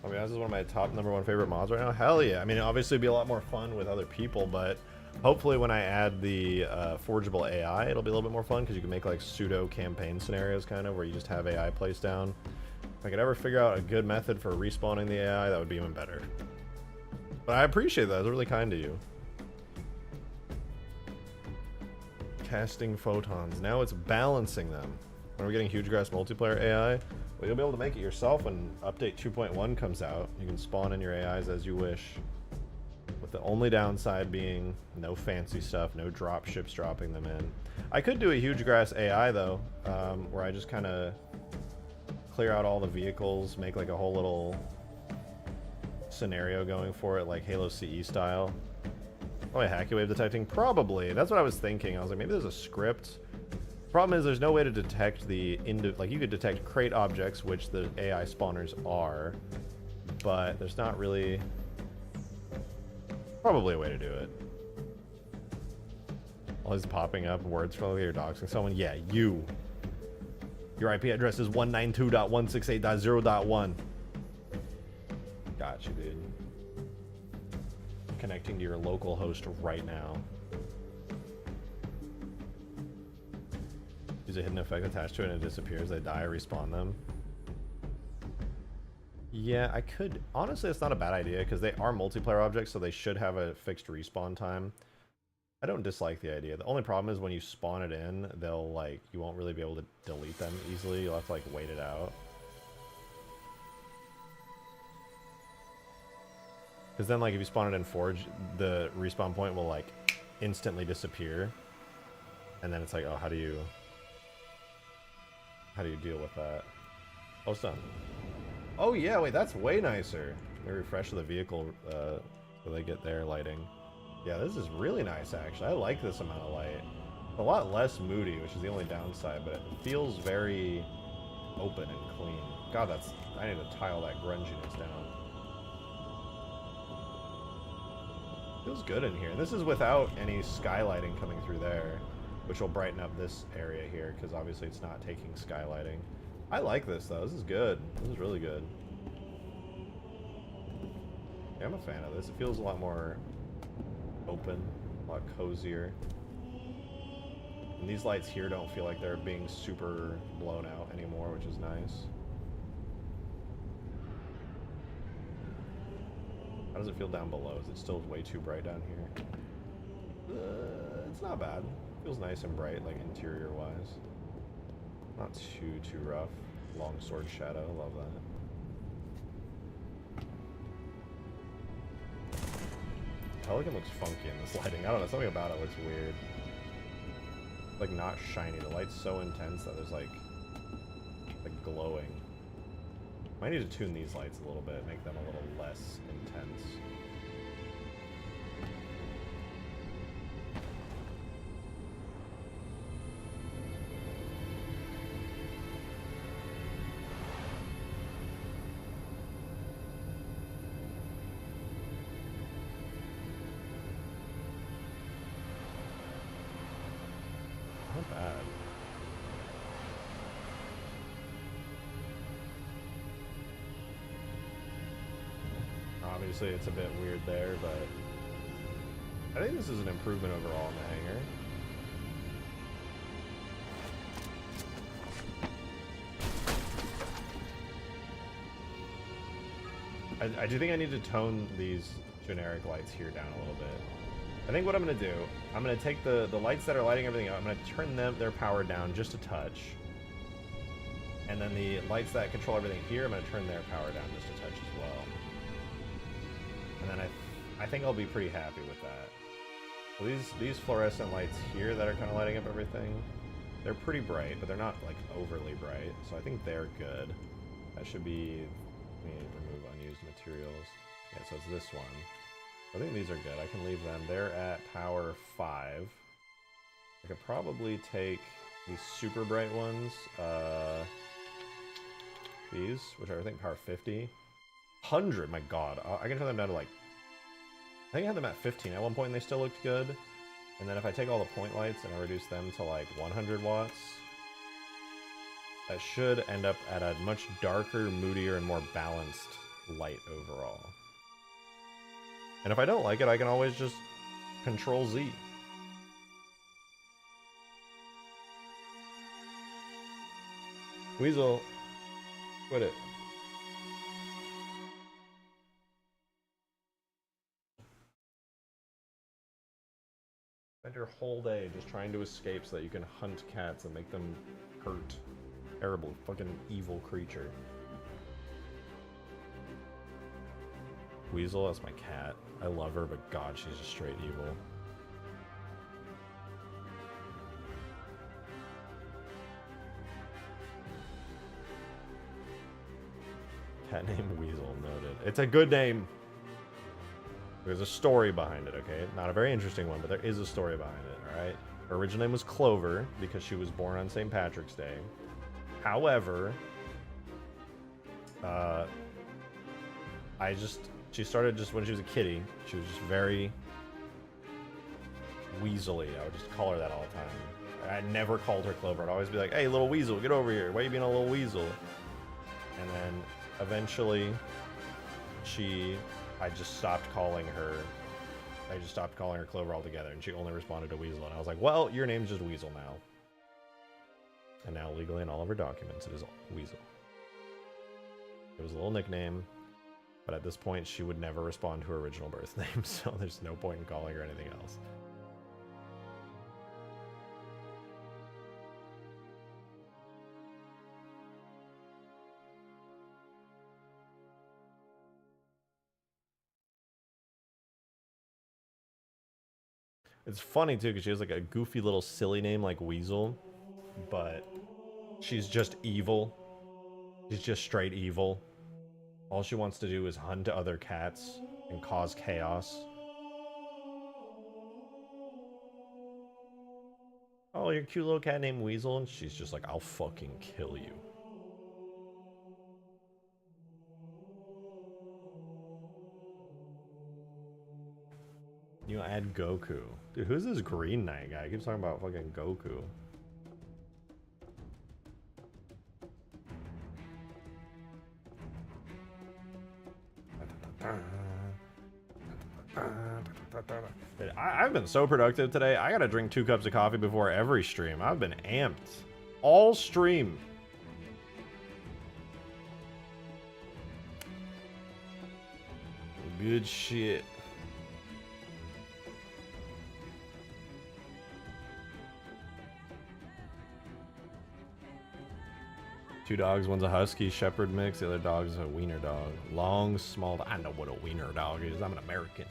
[SPEAKER 1] I mean, this is one of my top #1 favorite mods right now. Hell yeah. I mean, obviously it'd be a lot more fun with other people, but hopefully when I add the forgeable AI, it'll be a little bit more fun because you can make like pseudo campaign scenarios kind of where you just have AI placed down. If I could ever figure out a good method for respawning the AI, that would be even better. But I appreciate that. It's really kind of you. Casting photons. Now it's balancing them. When we're getting Hugegrass multiplayer AI, well, you'll be able to make it yourself when update 2.1 comes out. You can spawn in your AIs as you wish. With the only downside being no fancy stuff, no drop ships dropping them in. I could do a Hugegrass AI though, where I just kind of clear out all the vehicles, make like a whole little scenario going for it, like Halo CE style. Oh, yeah, Hacky Wave detecting? Probably. That's what I was thinking. I was like, maybe there's a script. Problem is, there's no way to detect the like you could detect crate objects, which the AI spawners are, but there's not really probably a way to do it. Always popping up words from your doxing someone. Yeah, you. Your IP address is 192.168.0.1. Got you, dude. Connecting to your local host right now. Use a hidden effect attached to it and it disappears. They die, respawn them. Yeah, I could. Honestly, it's not a bad idea because they are multiplayer objects, so they should have a fixed respawn time. I don't dislike the idea. The only problem is when you spawn it in, they'll like, you won't really be able to delete them easily. You'll have to like wait it out. Because then like if you spawn it in Forge, the respawn point will like instantly disappear. And then it's like, oh, how do you deal with that? Oh, it's done. Oh yeah, wait, that's way nicer. Let me refresh the vehicle so they get their lighting. Yeah, this is really nice actually. I like this amount of light. A lot less moody, which is the only downside, but it feels very open and clean. God, I need to tile that grunginess down. Feels good in here. This is without any skylighting coming through there, which will brighten up this area here, because obviously it's not taking skylighting. I like this though. This is good. This is really good. Yeah, I'm a fan of this. It feels a lot more open, a lot cozier. And these lights here don't feel like they're being super blown out anymore, which is nice. How does it feel down below? Is it still way too bright down here? It's not bad. Feels nice and bright, like interior-wise. Not too rough. Longsword shadow, love that. Pelican looks funky in this lighting. I don't know, something about it looks weird. Like not shiny. The light's so intense that there's like glowing. Might need to tune these lights a little bit, make them a little less intense. Not bad. Obviously it's a bit weird there, but I think this is an improvement overall in the hangar. I do think I need to tone these generic lights here down a little bit. I think what I'm going to do, I'm going to take the lights that are lighting everything up, I'm going to turn their power down just a touch. And then the lights that control everything here, I'm going to turn their power down just a touch as well. And then I think I'll be pretty happy with that. So these fluorescent lights here that are kind of lighting up everything, They're pretty bright, but they're not like overly bright, so I think they're good. That should be, let me remove unused materials. Yeah, so it's this one. I think these are good. I can leave them. They're at power 5. I could probably take these super bright ones, these, which are I think power 50. 100, my god. I can turn them down to like, I think I had them at 15 at one point and they still looked good. And then if I take all the point lights and I reduce them to like 100 watts, that should end up at a much darker, moodier, and more balanced light overall. And if I don't like it, I can always just Control Z. Weasel, quit it. Spend your whole day just trying to escape so that you can hunt cats and make them hurt. Terrible, fucking evil creature. Weasel, that's my cat. I love her, but god, she's just straight evil. Cat named Weasel, noted. It's a good name. There's a story behind it, okay? Not a very interesting one, but there is a story behind it, alright? Her original name was Clover, because she was born on St. Patrick's Day. However, she started just when she was a kitty. She was just very weaselly. I would just call her that all the time. I never called her Clover. I'd always be like, hey, little weasel, get over here. Why are you being a little weasel? And then eventually, I just stopped calling her Clover altogether, and she only responded to Weasel. And I was like, well, your name's just Weasel now. And now, legally in all of her documents, it is Weasel. It was a little nickname, but at this point, she would never respond to her original birth name, so there's no point in calling her anything else. It's funny, too, because she has, like, a goofy little silly name like Weasel, but she's just evil. She's just straight evil. All she wants to do is hunt other cats and cause chaos. Oh, your cute little cat named Weasel? And she's just like, I'll fucking kill you. You add Goku. Dude, who's this Green Knight guy? He keeps talking about fucking Goku. I've been so productive today. I gotta drink 2 cups of coffee before every stream. I've been amped. All stream. Good shit. Two dogs, one's a husky shepherd mix, the other dog's a wiener dog. Long, small, I know what a wiener dog is. I'm an American.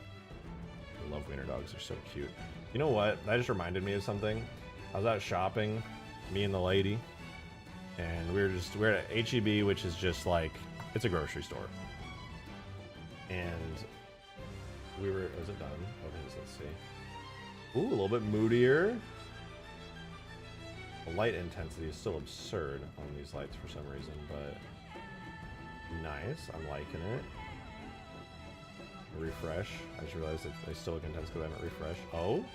[SPEAKER 1] I love wiener dogs, they're so cute. You know what? That just reminded me of something. I was out shopping, me and the lady, and we're at HEB, which is just like, it's a grocery store. And we were, is it done? Oh, it is, let's see. Ooh, a little bit moodier. The light intensity is still absurd on these lights for some reason, but nice. I'm liking it. Refresh. I just realized that they still look intense because I haven't refreshed. Oh,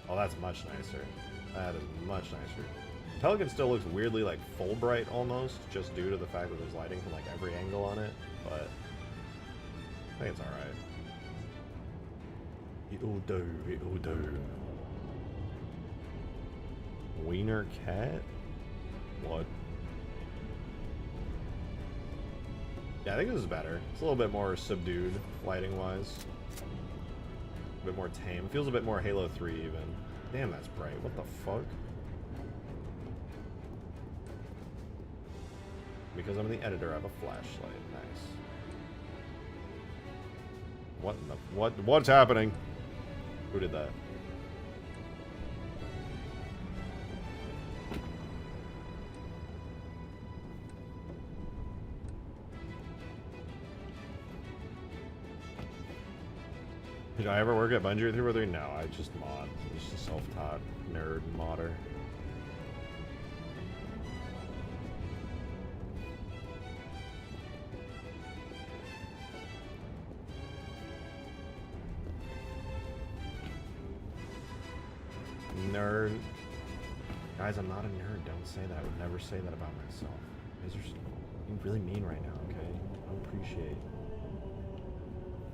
[SPEAKER 1] that's much nicer. That is much nicer. Pelican still looks weirdly like full bright almost, just due to the fact that there's lighting from like every angle on it, but I think it's all right. It'll do. It'll do. Wiener cat? What? Yeah, I think this is better. It's a little bit more subdued, lighting-wise. A bit more tame. Feels a bit more Halo 3, even. Damn, that's bright. What the fuck? Because I'm the editor, I have a flashlight. Nice. What in the... What's happening? Who did that? Did I ever work at Bungie or 343? No, I just mod. I'm just a self-taught nerd modder. Nerd. Guys, I'm not a nerd. Don't say that. I would never say that about myself. You guys are being really mean right now, okay? I don't appreciate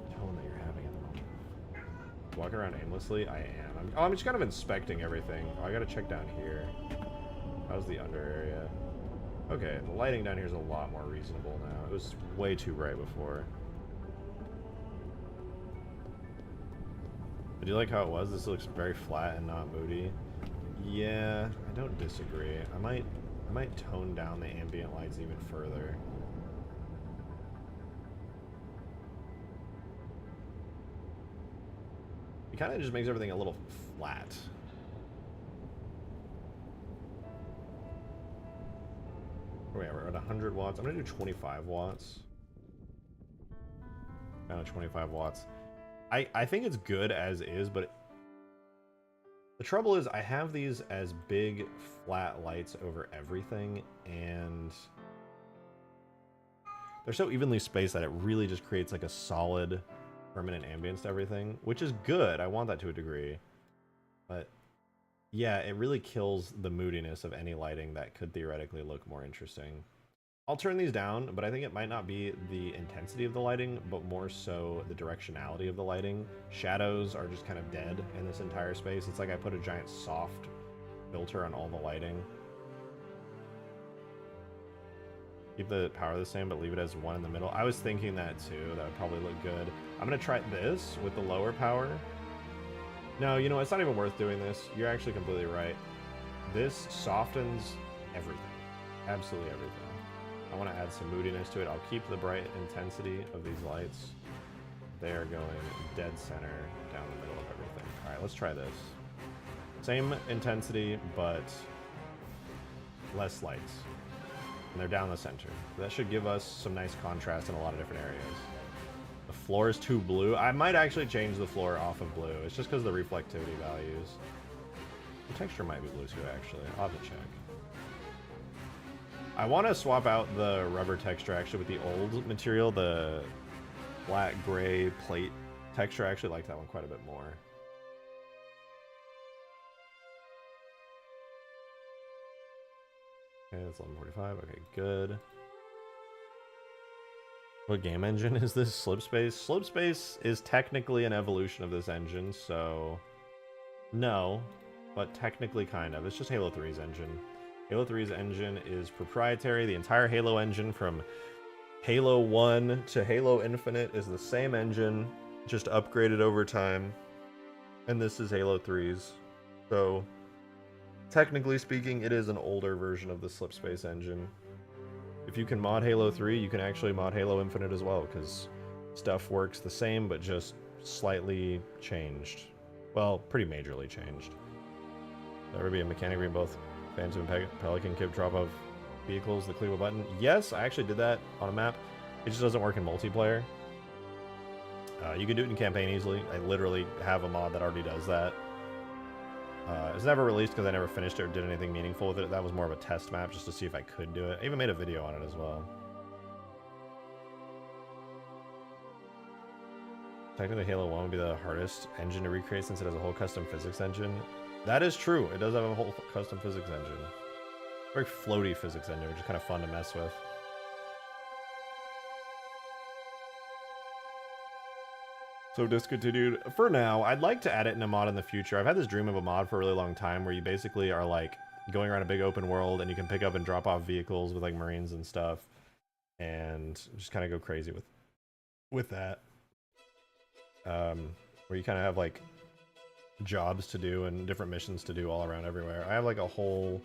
[SPEAKER 1] the tone that you're having at the moment. Walking around aimlessly? I am. I'm just kind of inspecting everything. Oh, I gotta check down here. How's the under area? Okay, the lighting down here is a lot more reasonable now. It was way too bright before. Do you like how it was? This looks very flat and not moody. Yeah, I don't disagree. I might tone down the ambient lights even further. It kind of just makes everything a little flat. Wait, we're at 100 watts. I'm gonna do 25 watts. Down to 25 watts. I think it's good as is, but the trouble is I have these as big flat lights over everything, and they're so evenly spaced that it really just creates like a solid permanent ambience to everything, which is good. I want that to a degree, but yeah, it really kills the moodiness of any lighting that could theoretically look more interesting. I'll turn these down, but I think it might not be the intensity of the lighting, but more so the directionality of the lighting. Shadows are just kind of dead in this entire space. It's like I put a giant soft filter on all the lighting. Keep the power the same, but leave it as 1 in the middle. I was thinking that too. That would probably look good. I'm gonna try this with the lower power. No, you know, it's not even worth doing this. You're actually completely right. This softens everything. Absolutely everything. I want to add some moodiness to it. I'll keep the bright intensity of these lights. They are going dead center down the middle of everything. All right, let's try this. Same intensity, but less lights. And they're down the center. That should give us some nice contrast in a lot of different areas. The floor is too blue. I might actually change the floor off of blue. It's just because of the reflectivity values. The texture might be blue too, actually. I'll have to check. I want to swap out the rubber texture actually with the old material, the black gray plate texture. I actually like that one quite a bit more. Okay, that's 1145. Okay, good. What game engine is this? Slipspace? Slipspace is technically an evolution of this engine, so no, but technically kind of. It's just Halo 3's engine. Halo 3's engine is proprietary. The entire Halo engine from Halo 1 to Halo Infinite is the same engine, just upgraded over time. And this is Halo 3's. So, technically speaking, it is an older version of the Slipspace engine. If you can mod Halo 3, you can actually mod Halo Infinite as well, because stuff works the same, but just slightly changed. Well, pretty majorly changed. There would be a mechanic in both Phantom and Pelican Kip drop off vehicles, the Clevo button. Yes, I actually did that on a map. It just doesn't work in multiplayer. You can do it in campaign easily. I literally have a mod that already does that. It's never released because I never finished it or did anything meaningful with it. That was more of a test map just to see if I could do it. I even made a video on it as well. Technically, Halo 1 would be the hardest engine to recreate since it has a whole custom physics engine. That is true. It does have a whole custom physics engine. Very floaty physics engine, which is kind of fun to mess with. So discontinued. For now, I'd like to add it in a mod in the future. I've had this dream of a mod for a really long time where you basically are like going around a big open world and you can pick up and drop off vehicles with like Marines and stuff. And just kind of go crazy with that. Where you kind of have like jobs to do and different missions to do all around everywhere. I have like a whole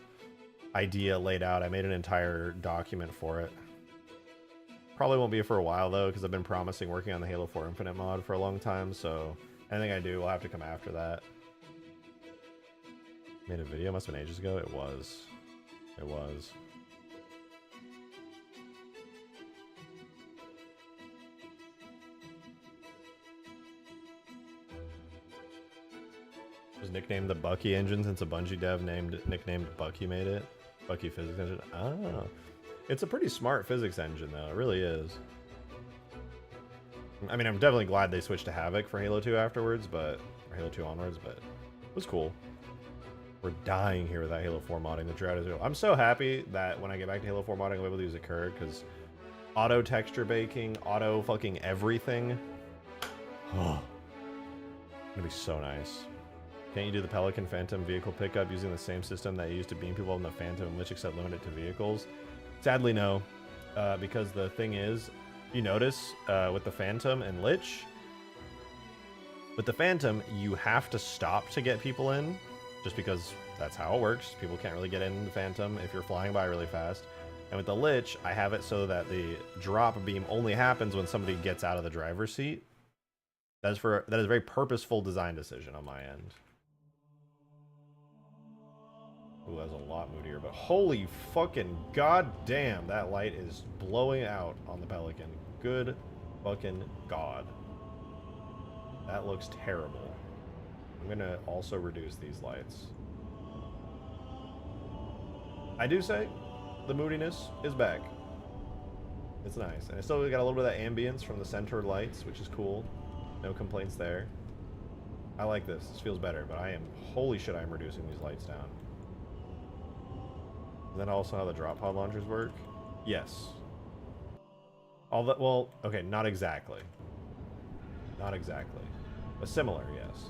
[SPEAKER 1] idea laid out. I made an entire document for it. Probably won't be for a while though, because I've been promising working on the Halo 4 Infinite mod for a long time, so anything I do will have to come after that. Made a video, must have been ages ago. It was. It was. It was nicknamed the Bucky engine since a Bungie dev nicknamed Bucky made it. Bucky physics engine. Ah. It's a pretty smart physics engine though, it really is. I mean, I'm definitely glad they switched to Havoc for Halo 2 afterwards, or Halo 2 onwards, but it was cool. We're dying here with that Halo 4 modding. The drought is real. I'm so happy that when I get back to Halo 4 modding, I'll be able to use a Kurg, because auto texture baking, auto fucking everything. Oh, it's gonna be so nice. Can't you do the Pelican Phantom vehicle pickup using the same system that you used to beam people in the Phantom and Lich, except limit it to vehicles? Sadly, no. Because the thing is, you notice with the Phantom and Lich, with the Phantom, you have to stop to get people in, just because that's how it works. People can't really get in the Phantom if you're flying by really fast. And with the Lich, I have it so that the drop beam only happens when somebody gets out of the driver's seat. That is a very purposeful design decision on my end. Ooh, that's a lot moodier, but holy fucking goddamn, that light is blowing out on the Pelican. Good fucking god. That looks terrible. I'm gonna also reduce these lights. I do say the moodiness is back. It's nice. And I still got a little bit of that ambience from the center lights, which is cool. No complaints there. I like this. This feels better, but holy shit, I'm reducing these lights down. Is that also how the drop pod launchers work? Yes. Well, okay, not exactly. Not exactly. But similar, yes.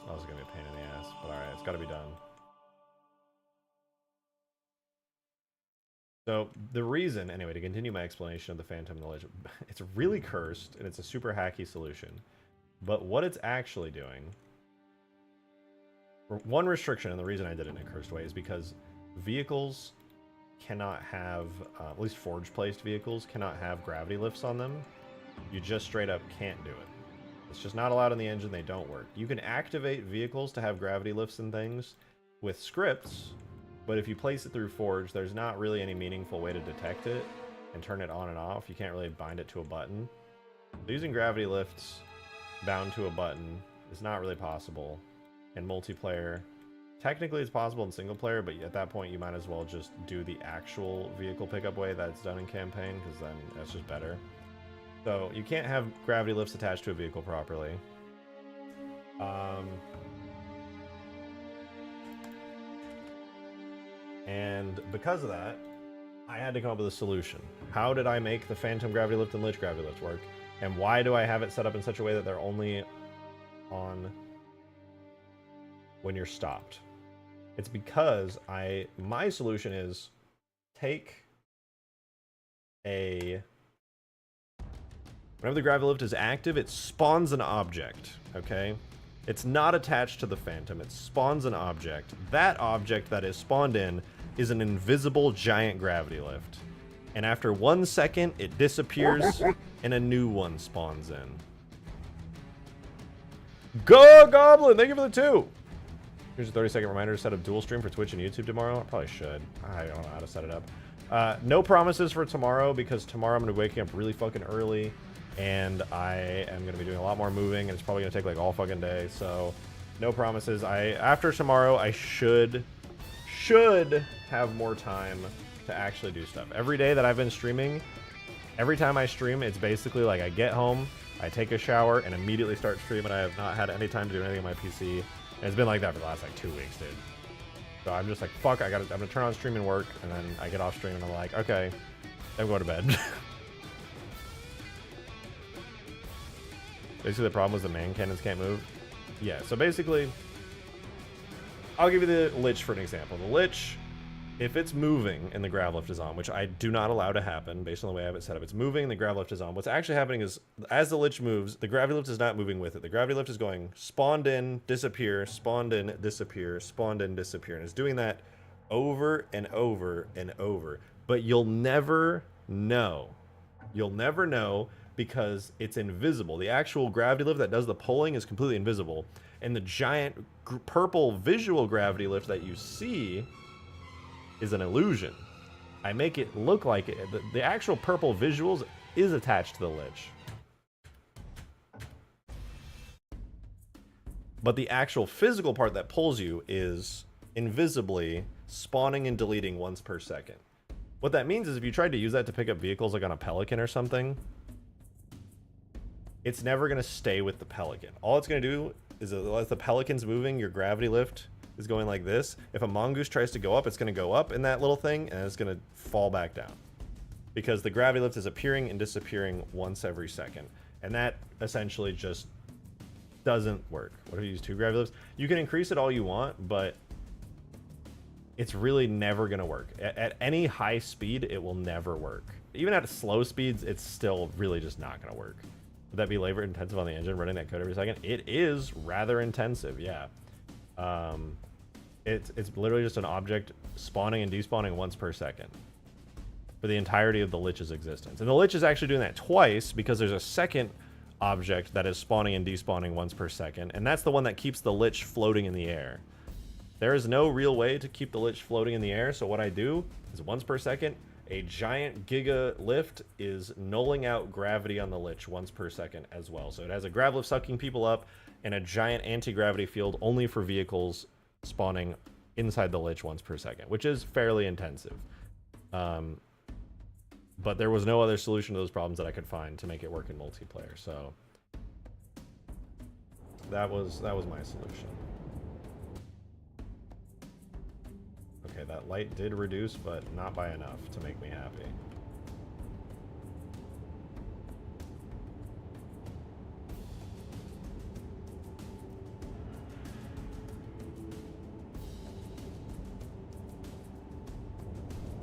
[SPEAKER 1] That was gonna be a pain in the ass, but alright, it's gotta be done. So, the reason, anyway, to continue my explanation of the Phantom and the Lich, it's really cursed, and it's a super hacky solution. But what it's actually doing... One restriction, and the reason I did it in a cursed way, is because vehicles cannot have, at least forge-placed vehicles, cannot have gravity lifts on them. You just straight up can't do it. It's just not allowed in the engine, they don't work. You can activate vehicles to have gravity lifts and things with scripts, but if you place it through Forge, there's not really any meaningful way to detect it and turn it on and off. You can't really bind it to a button. So using gravity lifts bound to a button is not really possible in multiplayer. Technically it's possible in single player, but at that point you might as well just do the actual vehicle pickup way that's done in campaign, because then that's just better. So you can't have gravity lifts attached to a vehicle properly. And because of that, I had to come up with a solution. How did I make the Phantom gravity lift and Lich gravity lift work? And why do I have it set up in such a way that they're only on when you're stopped? It's because my solution is take whenever the gravity lift is active, it spawns an object, okay? It's not attached to the Phantom, it spawns an object. That object that is spawned in is an invisible giant gravity lift. And after 1 second, it disappears and a new one spawns in. Go Goblin! Thank you for the 2! Here's a 30-second reminder to set up dual stream for Twitch and YouTube tomorrow. I probably should. I don't know how to set it up. No promises for tomorrow, because tomorrow I'm going to be waking up really fucking early. And I am going to be doing a lot more moving, and it's probably going to take like all fucking day. So, no promises. After tomorrow, I should have more time to actually do stuff. Every day that I've been streaming, every time I stream, it's basically like I get home, I take a shower, and immediately start streaming. I have not had any time to do anything on my PC. And it's been like that for the last like 2 weeks, dude. So I'm just like, fuck, I'm going to turn on stream and work, and then I get off stream and I'm like, okay, I'm going to bed. Basically, the problem was the man cannons can't move. Yeah, so basically, I'll give you the Lich for an example. The Lich, if it's moving and the grav lift is on, which I do not allow to happen based on the way I have it set up, it's moving, the grav lift is on. What's actually happening is, as the Lich moves, the gravity lift is not moving with it. The gravity lift is going spawned in, disappear, spawned in, disappear, spawned in, disappear. And it's doing that over and over and over. But you'll never know. You'll never know, because it's invisible. The actual gravity lift that does the pulling is completely invisible. And the giant purple visual gravity lift that you see is an illusion. I make it look like it. The actual purple visuals is attached to the lich. But the actual physical part that pulls you is invisibly spawning and deleting once per second. What that means is if you tried to use that to pick up vehicles like on a Pelican or something, it's never going to stay with the Pelican. All it's going to do is as the Pelican's moving, your gravity lift is going like this. If a mongoose tries to go up, it's going to go up in that little thing, and it's going to fall back down. Because the gravity lift is appearing and disappearing once every second. And that essentially just doesn't work. What if you use 2 gravity lifts? You can increase it all you want, but it's really never going to work. At any high speed, it will never work. Even at slow speeds, it's still really just not going to work. Would that be labor intensive on the engine, running that code every second? It is rather intensive, yeah. It's literally just an object spawning and despawning once per second for the entirety of the lich's existence. And the lich is actually doing that twice because there's a second object that is spawning and despawning once per second, and that's the one that keeps the lich floating in the air. There is no real way to keep the lich floating in the air, so what I do is once per second, a giant giga lift is nulling out gravity on the lich once per second as well. So it has a grav lift sucking people up and a giant anti-gravity field only for vehicles spawning inside the lich once per second, which is fairly intensive. But there was no other solution to those problems that I could find to make it work in multiplayer, so that was my solution. Okay, that light did reduce, but not by enough to make me happy.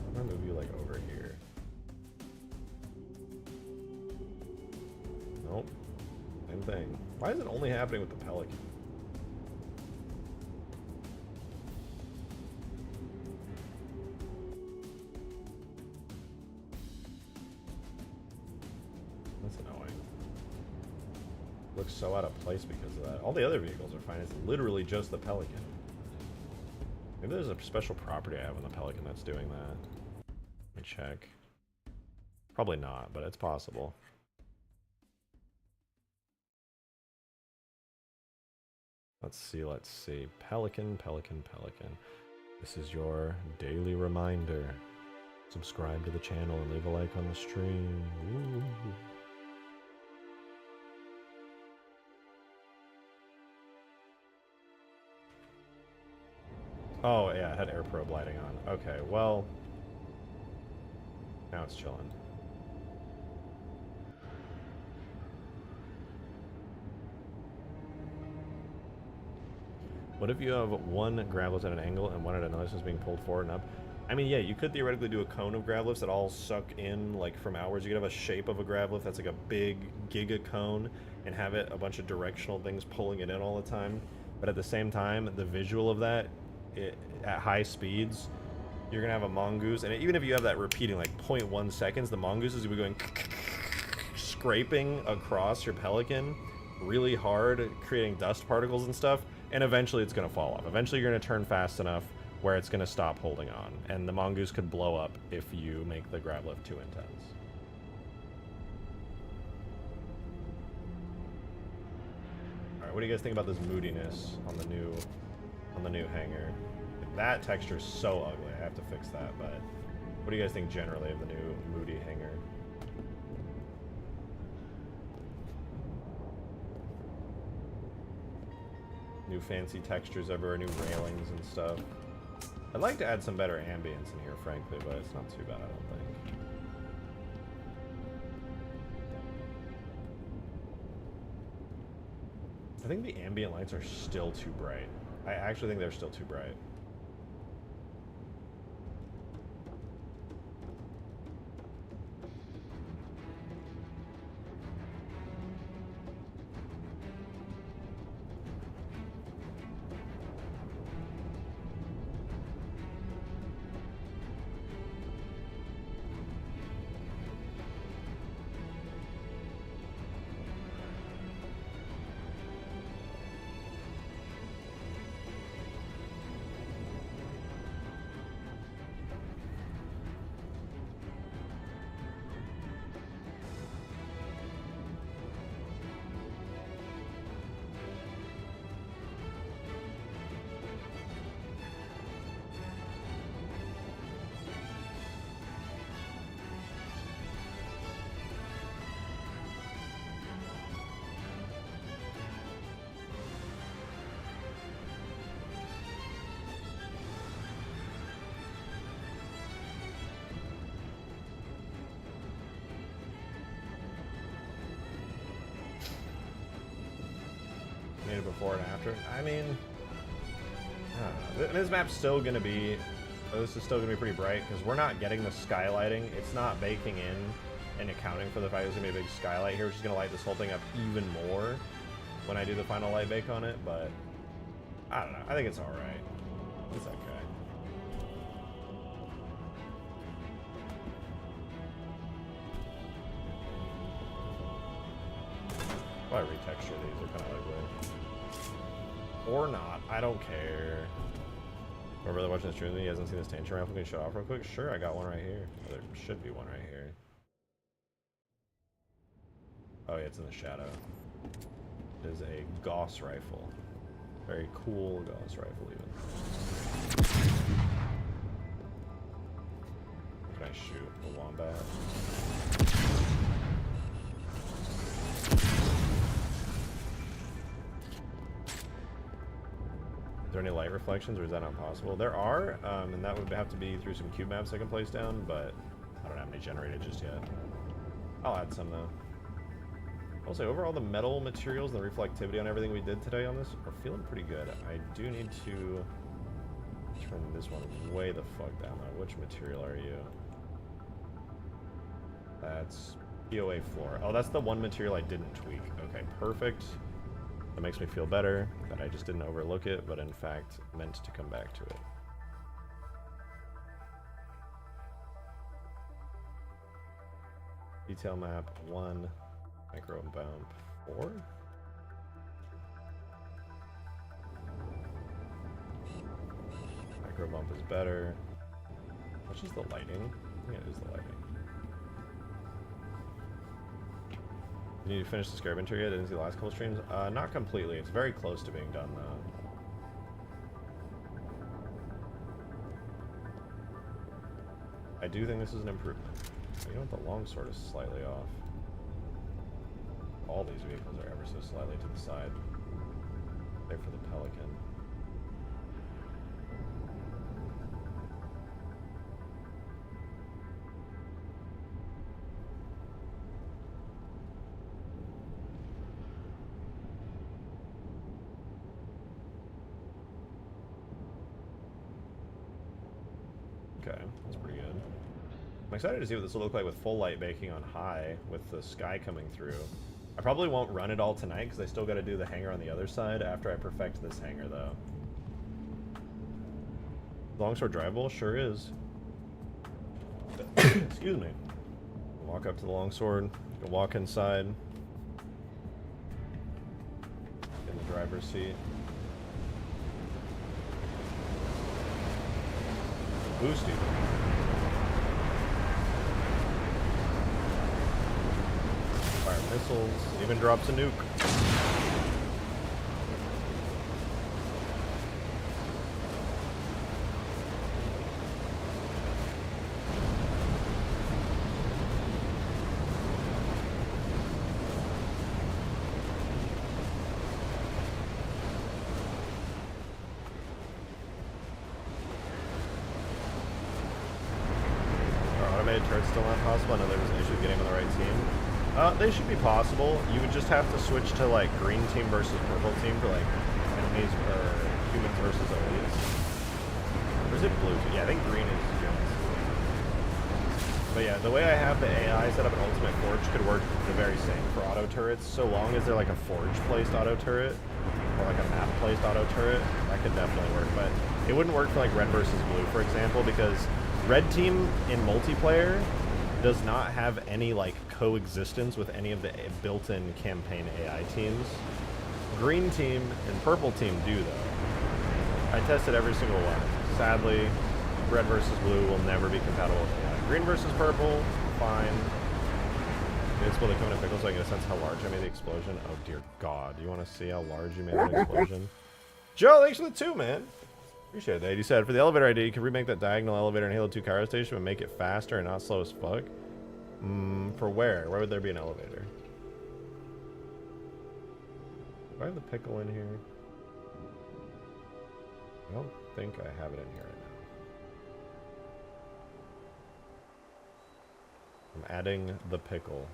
[SPEAKER 1] I'm gonna move you like over here. Nope. Same thing. Why is it only happening with the Pelican? That's annoying. Looks so out of place because of that. All the other vehicles are fine. It's literally just the Pelican. Maybe there's a special property I have on the Pelican that's doing that. Let me check. Probably not, but it's possible. Let's see, let's see. Pelican, Pelican, Pelican. This is your daily reminder. Subscribe to the channel and leave a like on the stream. Ooh. Oh, yeah, it had air probe lighting on. Okay, well, now it's chilling. What if you have one grav lift at an angle and one at another that's being pulled forward and up? I mean, yeah, you could theoretically do a cone of grav lifts that all suck in, like, from outwards. You could have a shape of a grav lift that's like a big giga cone and have it a bunch of directional things pulling it in all the time. But at the same time, the visual of that, at high speeds, you're going to have a mongoose. And even if you have that repeating, like, 0.1 seconds, the mongoose is going to be going scraping across your Pelican really hard, creating dust particles and stuff. And eventually it's going to fall off. Eventually you're going to turn fast enough where it's going to stop holding on. And the mongoose could blow up if you make the grav lift too intense. Alright, what do you guys think about this moodiness on the new hangar? That texture is so ugly. I have to fix that, but what do you guys think generally of the new moody hangar? New fancy textures everywhere, new railings and stuff. I'd like to add some better ambience in here, frankly, but it's not too bad, I don't think. I think the ambient lights are still too bright. I actually think they're still too bright. before and after. I mean, I don't know. This map's still gonna be, this is still gonna be pretty bright because we're not getting the skylighting. It's not baking in and accounting for the fact there's gonna be a big skylight here, which is gonna light this whole thing up even more when I do the final light bake on it. But I don't know. I think it's all right. It's okay. Probably retexture these. They're kind of ugly. Or not. I don't care. We're really watching the stream. He hasn't seen this tantrum rifle. Can you show off real quick? Sure, I got one right here. There should be one right here. Oh yeah, it's in the shadow. It is a Gauss rifle. Very cool Gauss rifle even. Can I shoot a wombat? Is there any light reflections, or is that not possible? There are, and that would have to be through some cube maps I can place down, but I don't have any generated just yet. I'll add some though. I'll say overall the metal materials and the reflectivity on everything we did today on this are feeling pretty good. I do need to turn this one way the fuck down though. Which material are you? That's POA floor. Oh, that's the one material I didn't tweak. Okay, perfect. That makes me feel better that I just didn't overlook it, but in fact meant to come back to it. Detail map 1, micro bump 4. Micro bump is better. Which is the lighting? Yeah, it is the lighting. You need to finish the Scarabinter yet? Didn't see the last couple streams? Not completely. It's very close to being done, though. I do think this is an improvement. You know what? The longsword is slightly off. All these vehicles are ever so slightly to the side. There for the Pelican. Okay, that's pretty good. I'm excited to see what this will look like with full light baking on high, with the sky coming through. I probably won't run it all tonight, because I still got to do the hangar on the other side after I perfect this hangar, though. Longsword drivable? Sure is. Excuse me. Walk up to the longsword, walk inside. In the driver's seat. Boosty. Fire missiles, even drops a nuke. Turret's still not possible. I know there was an issue with getting on the right team. They should be possible. You would just have to switch to like green team versus purple team for like enemies or humans versus elites. Or is it blue? Yeah, I think green is humans. But yeah, the way I have the AI set up in Ultimate Forge could work the very same for auto turrets, so long as they're like a Forge placed auto turret or like a map placed auto turret. That could definitely work, but it wouldn't work for like red versus blue, for example, because red team in multiplayer does not have any like coexistence with any of the built-in campaign AI teams. Green team and purple team do though. I tested every single one. Sadly, red versus blue will never be compatible with AI. Green versus purple, fine. It's cool to come in a pickle so I get a sense how large I made the explosion. Oh dear God, you want to see how large you made the explosion? Joe, thanks for the 2, man. Appreciate that. You said for the elevator idea, you could remake that diagonal elevator in Halo 2 Cairo Station and make it faster and not slow as fuck. For where? Where would there be an elevator? Do I have the pickle in here? I don't think I have it in here right now. I'm adding the pickle.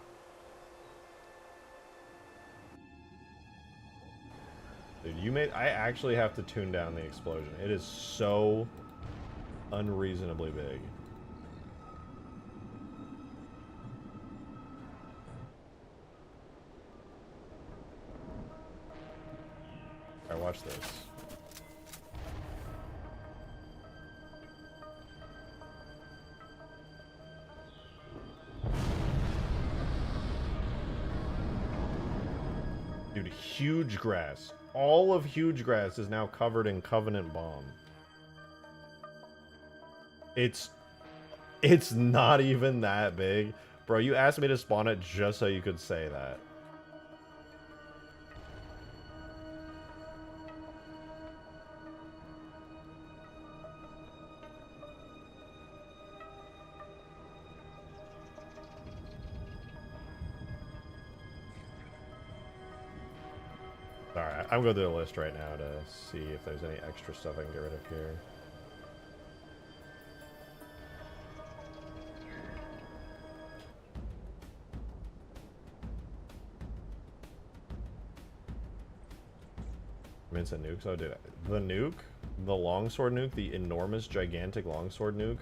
[SPEAKER 1] Dude, I actually have to tune down the explosion. It is so unreasonably big. Alright, watch this. Dude, Hugegrass. All of Hugegrass is now covered in Covenant Bomb. It's not even that big. Bro, you asked me to spawn it just so you could say that. Alright, I'm going through the list right now to see if there's any extra stuff I can get rid of here. Mince and nukes. Oh, dude. The nuke, the longsword nuke, the enormous, gigantic longsword nuke.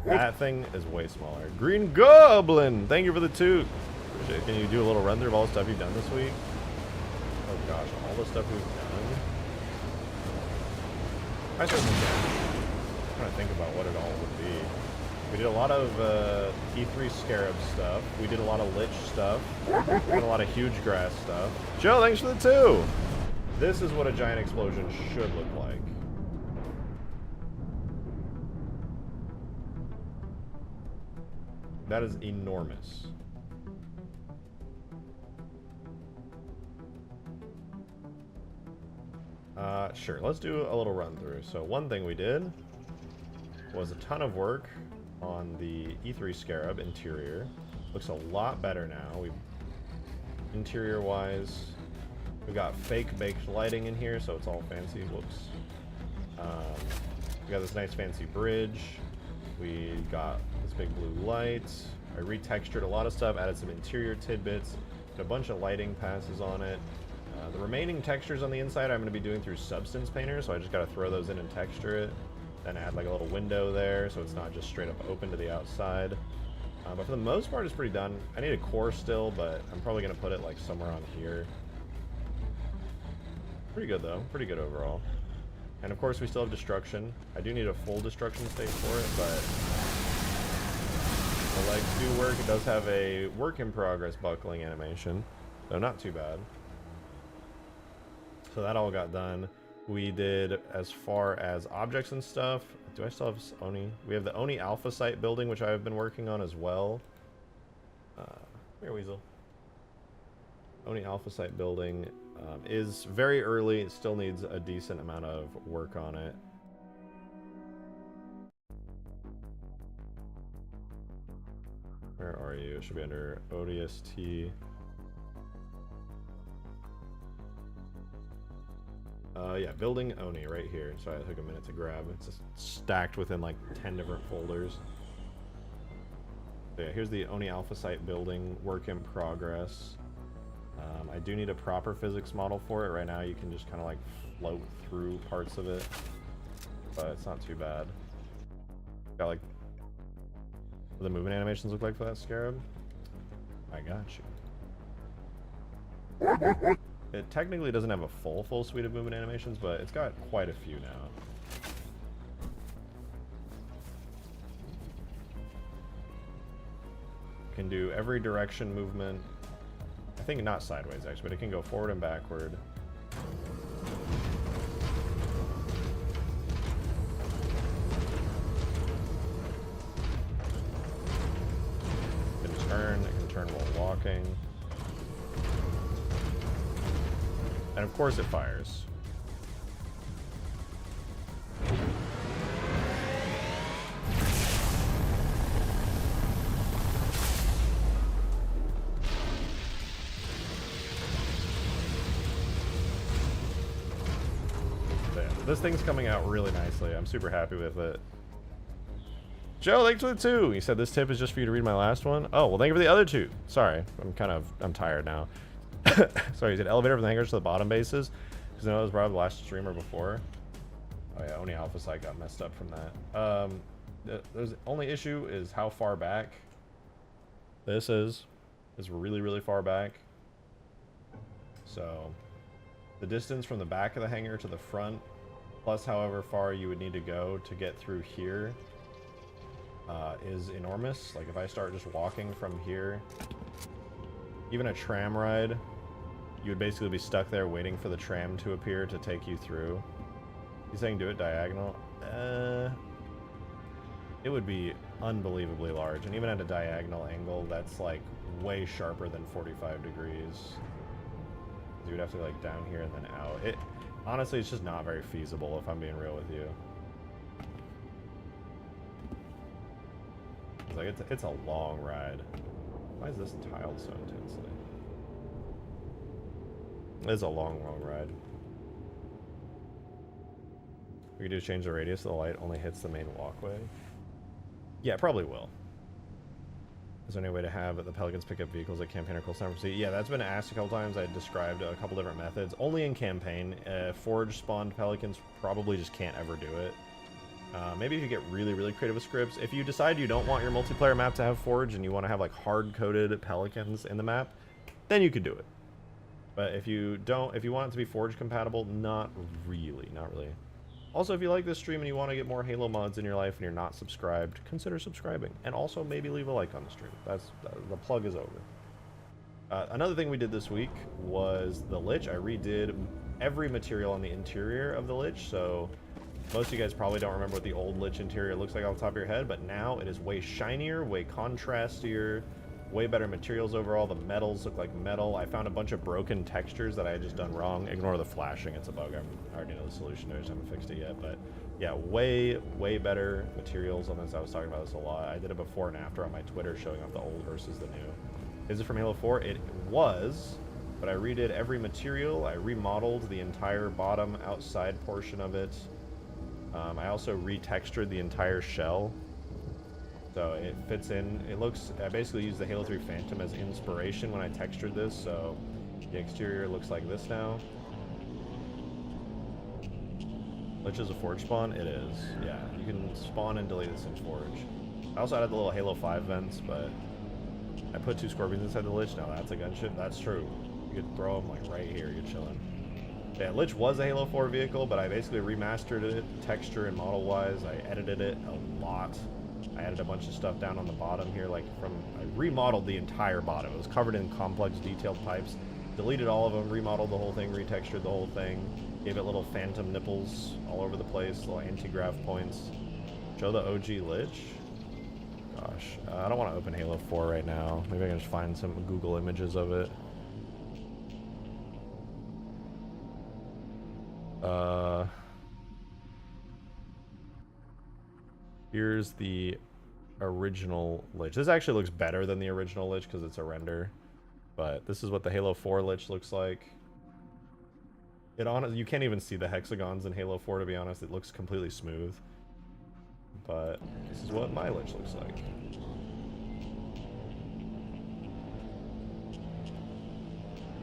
[SPEAKER 1] That thing is way smaller. Green Goblin! Thank you for the toot. Appreciate it. Can you do a little run through of all the stuff you've done this week? Oh gosh, all the stuff we've done. I certainly can. I'm trying to think about what it all would be. We did a lot of E3 Scarab stuff. We did a lot of Lich stuff. We did a lot of Hugegrass stuff. Joe, thanks for the 2! This is what a giant explosion should look like. That is enormous. Sure, let's do a little run through. So one thing we did was a ton of work on the E3 Scarab interior. Looks a lot better now. Interior wise, we got fake baked lighting in here, so it's all fancy. Whoops. We got this nice fancy bridge. We got this big blue light. I retextured a lot of stuff, added some interior tidbits, put a bunch of lighting passes on it. The remaining textures on the inside I'm going to be doing through Substance Painter, so I just got to throw those in and texture it. Then add like a little window there, so it's not just straight up open to the outside. But for the most part, it's pretty done. I need a core still, but I'm probably going to put it like somewhere on here. Pretty good though, pretty good overall. And of course we still have destruction. I do need a full destruction state for it, but the legs do work. It does have a work in progress buckling animation, so not too bad. So that all got done. We did as far as objects and stuff. Do I still have Oni? We have the Oni Alpha Site building, which I've been working on as well. Here, Weasel. Oni Alpha Site building is very early. It still needs a decent amount of work on it. Where are you? It should be under ODST. Yeah, building Oni right here. Sorry, it took a minute to grab. It's just stacked within like 10 different folders. So yeah, here's the Oni Alpha Site building, work in progress. I do need a proper physics model for it. Right now you can just kind of like float through parts of it, but it's not too bad. Got like, what the movement animations look like for that Scarab? I got you. It technically doesn't have a full suite of movement animations, but it's got quite a few now. Can do every direction movement. I think not sideways actually, but it can go forward and backward. It can turn while walking. And of course it fires. This thing's coming out really nicely. I'm super happy with it. Joe, thanks for the 2. You said this tip is just for you to read my last one? Oh, well, thank you for the other 2. Sorry, I'm tired now. Sorry, is it elevator from the hangars to the bottom bases? Because I know it was probably the last streamer before. Oh yeah, only Alpha Site got messed up from that. The only issue is how far back this is. It's really, really far back. So, the distance from the back of the hangar to the front, plus however far you would need to go to get through here, is enormous. Like if I start just walking from here, even a tram ride, you would basically be stuck there waiting for the tram to appear to take you through. He's saying do it diagonal. It would be unbelievably large, and even at a diagonal angle, that's like way sharper than 45 degrees. You would have to go like down here and then out. Honestly, it's just not very feasible if I'm being real with you. It's like it's a long ride. Why is this tiled so intensely? It's a long, long ride. We could do change the radius so the light only hits the main walkway. Yeah, it probably will. Is there any way to have the Pelicans pick up vehicles at campaign or close time for sea? Yeah, that's been asked a couple times. I described a couple different methods. Only in campaign. Forge spawned Pelicans probably just can't ever do it. Maybe if you get really, really creative with scripts. If you decide you don't want your multiplayer map to have Forge and you want to have like hard-coded Pelicans in the map, then you could do it. But if you don't, if you want it to be Forge compatible, not really, not really. Also, if you like this stream and you want to get more Halo mods in your life and you're not subscribed, consider subscribing. And also maybe leave a like on the stream. The plug is over. Another thing we did this week was the Lich. I redid every material on the interior of the Lich, so most of you guys probably don't remember what the old Lich interior looks like off the top of your head, but now it is way shinier, way contrastier, way better materials overall. The metals look like metal. I found a bunch of broken textures that I had just done wrong. Ignore the flashing, it's a bug. I already know the solution, I just haven't fixed it yet. But yeah, way better materials on this. I was talking about this a lot. I did a before and after on my Twitter showing off the old versus the new. Is it from Halo 4? It was, but I redid every material. I remodeled the entire bottom outside portion of it. I also retextured the entire shell. So it fits in, it looks, I basically used the Halo 3 Phantom as inspiration when I textured this, so the exterior looks like this now. Lich is a Forge spawn? It is, yeah. You can spawn and delete this in Forge. I also added the little Halo 5 vents, but I put 2 Scorpions inside the Lich. Now that's a gunship, that's true. You could throw them like right here, you're chilling. Yeah, Lich was a Halo 4 vehicle, but I basically remastered it, texture and model-wise. I edited it a lot. I added a bunch of stuff down on the bottom here, like I remodeled the entire bottom. It was covered in complex detailed pipes. Deleted all of them, remodeled the whole thing, retextured the whole thing. Gave it little phantom nipples all over the place, little anti-grav points. Show the OG Lich. Gosh, I don't want to open Halo 4 right now. Maybe I can just find some Google images of it. Here's the original Lich. This actually looks better than the original Lich because it's a render. But this is what the Halo 4 Lich looks like. You can't even see the hexagons in Halo 4, to be honest. It looks completely smooth. But this is what my Lich looks like.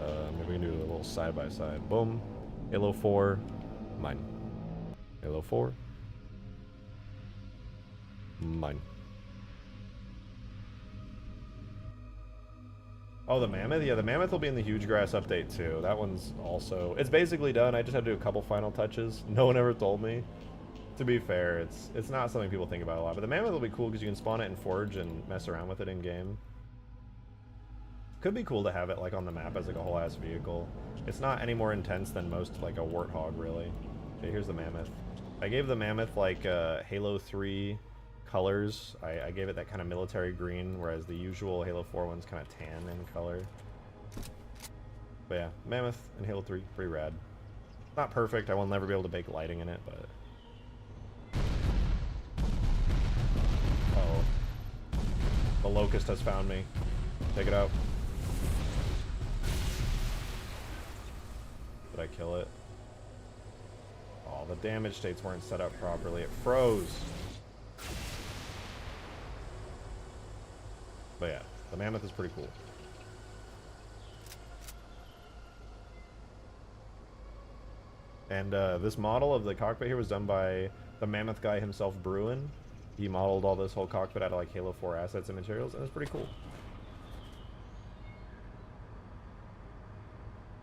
[SPEAKER 1] Maybe we can do a little side-by-side. Boom. Halo 4. Mine. Halo 4. Mine. Oh, the Mammoth? Yeah, the Mammoth will be in the Hugegrass update too. That one's also... It's basically done. I just had to do a couple final touches. No one ever told me. To be fair, it's not something people think about a lot. But the Mammoth will be cool because you can spawn it in Forge and mess around with it in-game. Could be cool to have it like on the map as like a whole ass vehicle. It's not any more intense than most like a Warthog, really. Okay, here's the Mammoth. I gave the Mammoth like Halo 3 colors. I gave it that kind of military green, whereas the usual Halo 4 one's kind of tan in color. But yeah, Mammoth in Halo 3, pretty rad. Not perfect, I will never be able to bake lighting in it, but... Uh-oh. The Locust has found me. Take it out. Did I kill it? Oh, the damage states weren't set up properly. It froze. But yeah, the Mammoth is pretty cool. And this model of the cockpit here was done by the mammoth guy himself, Bruin. He modeled all this whole cockpit out of like Halo 4 assets and materials, and it's pretty cool.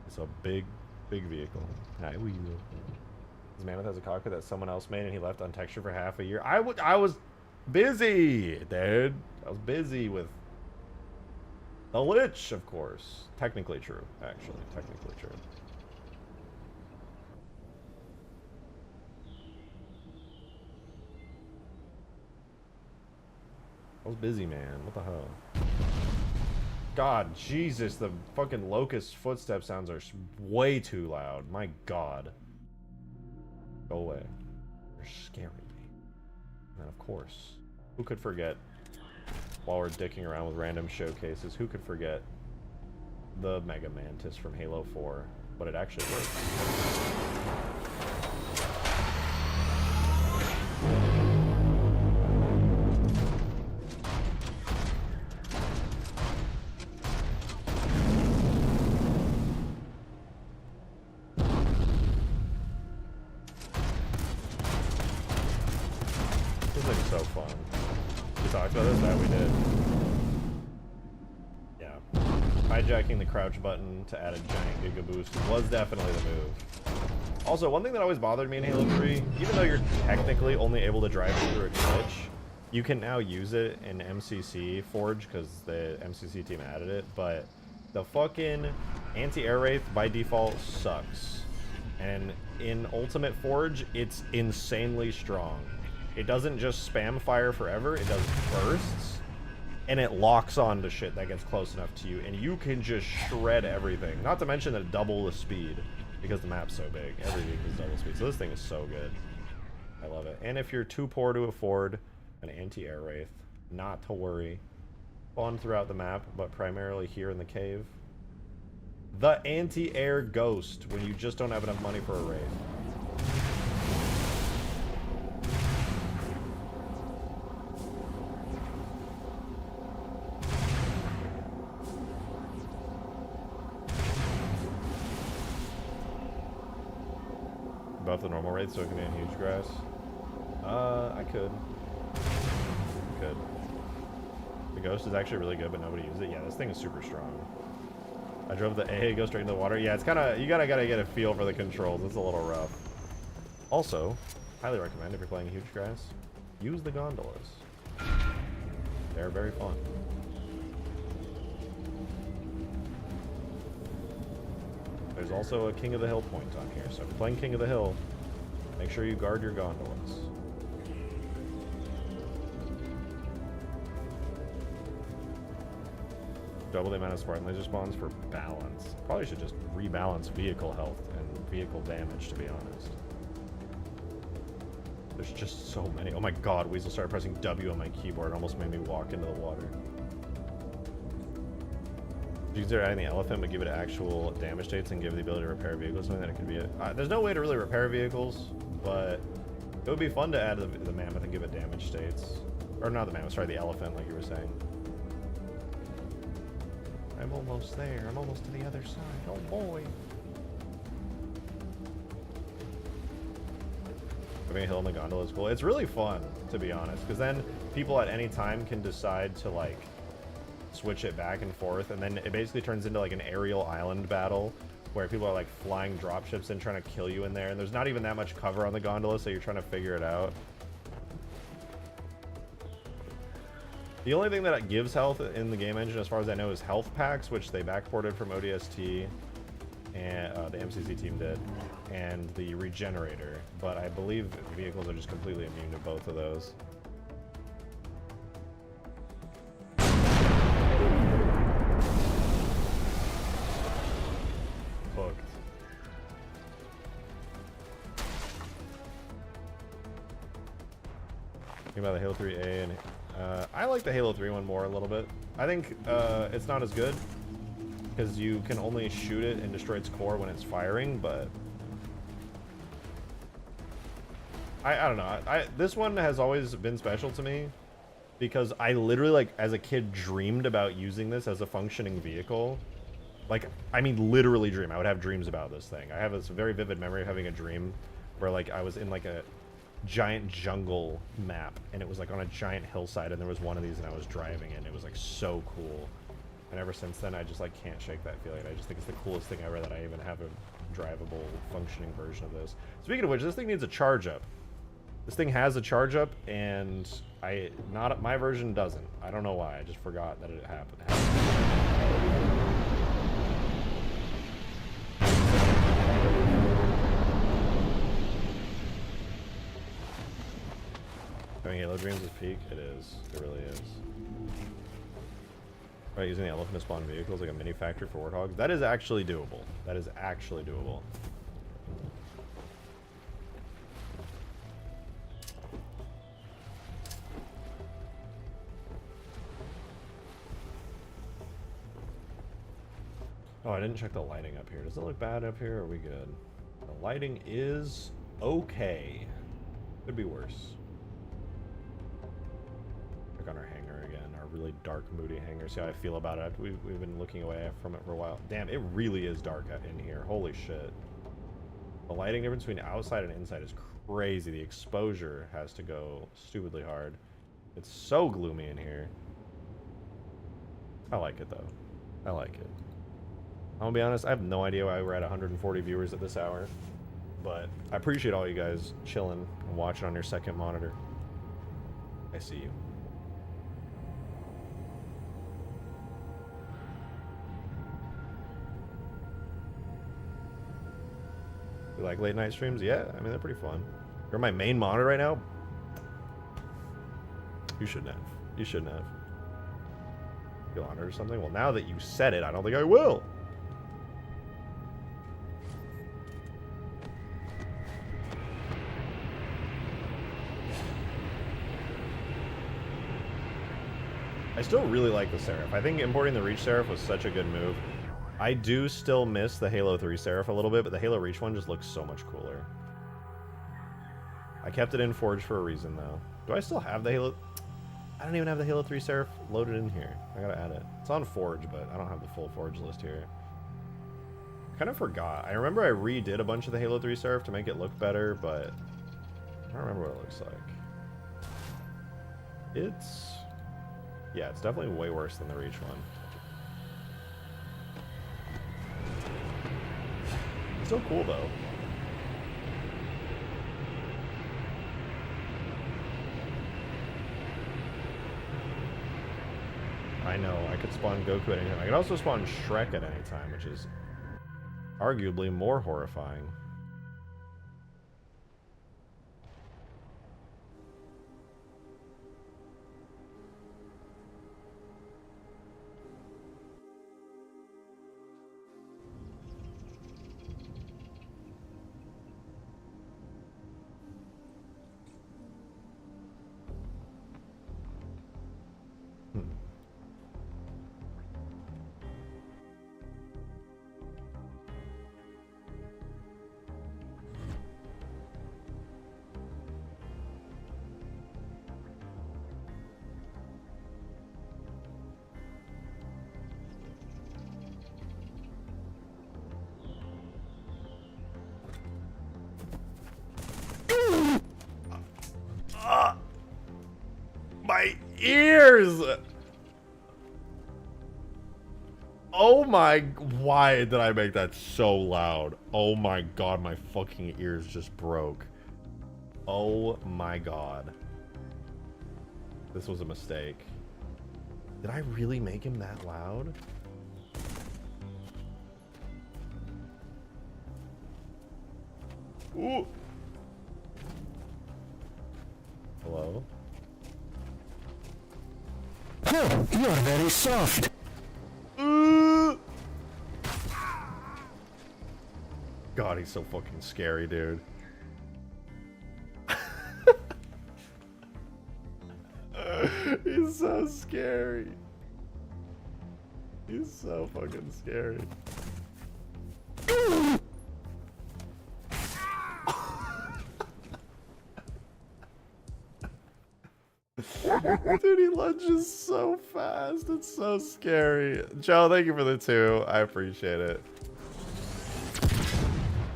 [SPEAKER 1] It's a big vehicle. This mammoth has a cockpit that someone else made, and he left untextured for half a year. I was busy, dude. I was busy with the Lich, of course. Technically true, actually. Technically true. I was busy, man. What the hell? God, Jesus, the fucking locust footstep sounds are way too loud. My God. Go away. You're scaring me. And of course, who could forget, while we're dicking around with random showcases, who could forget the Mega Mantis from Halo 4? But it actually works. So fun. We talked about this, that we did. Yeah. Hijacking the crouch button to add a giant giga boost was definitely the move. Also, one thing that always bothered me in Halo 3, even though you're technically only able to drive it through a glitch, you can now use it in MCC Forge because the MCC team added it, but the fucking anti-air wraith by default sucks. And in Ultimate Forge, it's insanely strong. It doesn't just spam fire forever, it does bursts, and it locks on to shit that gets close enough to you, and you can just shred everything. Not to mention that double the speed, because the map's so big. Every vehicle is double speed, so this thing is so good. I love it. And if you're too poor to afford an anti-air wraith, not to worry. Spawn throughout the map, but primarily here in the cave. The anti-air ghost, when you just don't have enough money for a wraith. Buff the normal rate so it can be in Hugegrass. I could. The ghost is actually really good, but nobody uses it. Yeah, this thing is super strong. I drove the A, go straight into the water. Yeah, it's kind of, you gotta get a feel for the controls. It's a little rough. Also, highly recommend if you're playing Hugegrass, use the gondolas. They're very fun. There's also a King of the Hill point on here, so if you're playing King of the Hill, make sure you guard your gondolas. Double the amount of Spartan laser spawns for balance. Probably should just rebalance vehicle health and vehicle damage, to be honest. There's just so many. Oh my god, Weasel started pressing W on my keyboard. It almost made me walk into the water. You consider adding the elephant, but give it actual damage states and give it the ability to repair vehicles, something that it could be there's no way to really repair vehicles, but it would be fun to add the mammoth and give it damage states. Or not the mammoth, sorry, the elephant, like you were saying. I'm almost there. I'm almost to the other side. Oh boy. Having a hill in the gondola is cool. It's really fun, to be honest, because then people at any time can decide to, like, switch it back and forth, and then it basically turns into like an aerial island battle where people are like flying dropships and trying to kill you in there, and there's not even that much cover on the gondola, so you're trying to figure it out. The only thing that gives health in the game engine, as far as I know, is health packs, which they backported from ODST, and the MCC team did, and the regenerator, but I believe vehicles are just completely immune to both of those. Hooked. Think about the Halo 3A, and I like the Halo 3 one more a little bit. I think it's not as good because you can only shoot it and destroy its core when it's firing, but I don't know. This one has always been special to me because I literally, like, as a kid dreamed about using this as a functioning vehicle. Like, I mean, literally dream. I would have dreams about this thing. I have this very vivid memory of having a dream where, like, I was in, like, a giant jungle map, and it was, like, on a giant hillside, and there was one of these, and I was driving it, and it was, like, so cool. And ever since then, I just, like, can't shake that feeling. I just think it's the coolest thing ever that I even have a drivable, functioning version of this. Speaking of which, this thing needs a charge up. This thing has a charge up, and my version doesn't. I don't know why. I just forgot that it happened. Having Halo Dreams is peak? It is. It really is. Right, using the elephant to spawn vehicles like a mini factory for warthogs. That is actually doable. That is actually doable. Oh, I didn't check the lighting up here. Does it look bad up here, or are we good? The lighting is okay. Could be worse. Check on our hangar again. Our really dark, moody hangar. See how I feel about it. We've been looking away from it for a while. Damn, it really is dark in here. Holy shit. The lighting difference between outside and inside is crazy. The exposure has to go stupidly hard. It's so gloomy in here. I like it, though. I like it. I'm gonna be honest, I have no idea why we're at 140 viewers at this hour, but I appreciate all you guys chilling and watching on your second monitor. I see you. You like late night streams? Yeah, I mean, they're pretty fun. You're on my main monitor right now? You shouldn't have. You shouldn't have. Feel honored or something? Well, now that you said it, I don't think I will. I still really like the Seraph. I think importing the Reach Seraph was such a good move. I do still miss the Halo 3 Seraph a little bit, but the Halo Reach one just looks so much cooler. I kept it in Forge for a reason, though. Do I still have the Halo... I don't even have the Halo 3 Seraph loaded in here. I gotta add it. It's on Forge, but I don't have the full Forge list here. Kind of forgot. I remember I redid a bunch of the Halo 3 Seraph to make it look better, but... I don't remember what it looks like. It's... Yeah, it's definitely way worse than the Reach one. Still cool, though. I know, I could spawn Goku at any time. I could also spawn Shrek at any time, which is arguably more horrifying. My ears! Oh my... Why did I make that so loud? Oh my god, my fucking ears just broke. Oh my god. This was a mistake. Did I really make him that loud? Ooh. Hello?
[SPEAKER 3] Oh, you're very soft.
[SPEAKER 1] God, he's so fucking scary, dude. He's so scary. He's so fucking scary. Dude, he lunges so fast. It's so scary. Joe, thank you for the 2. I appreciate it.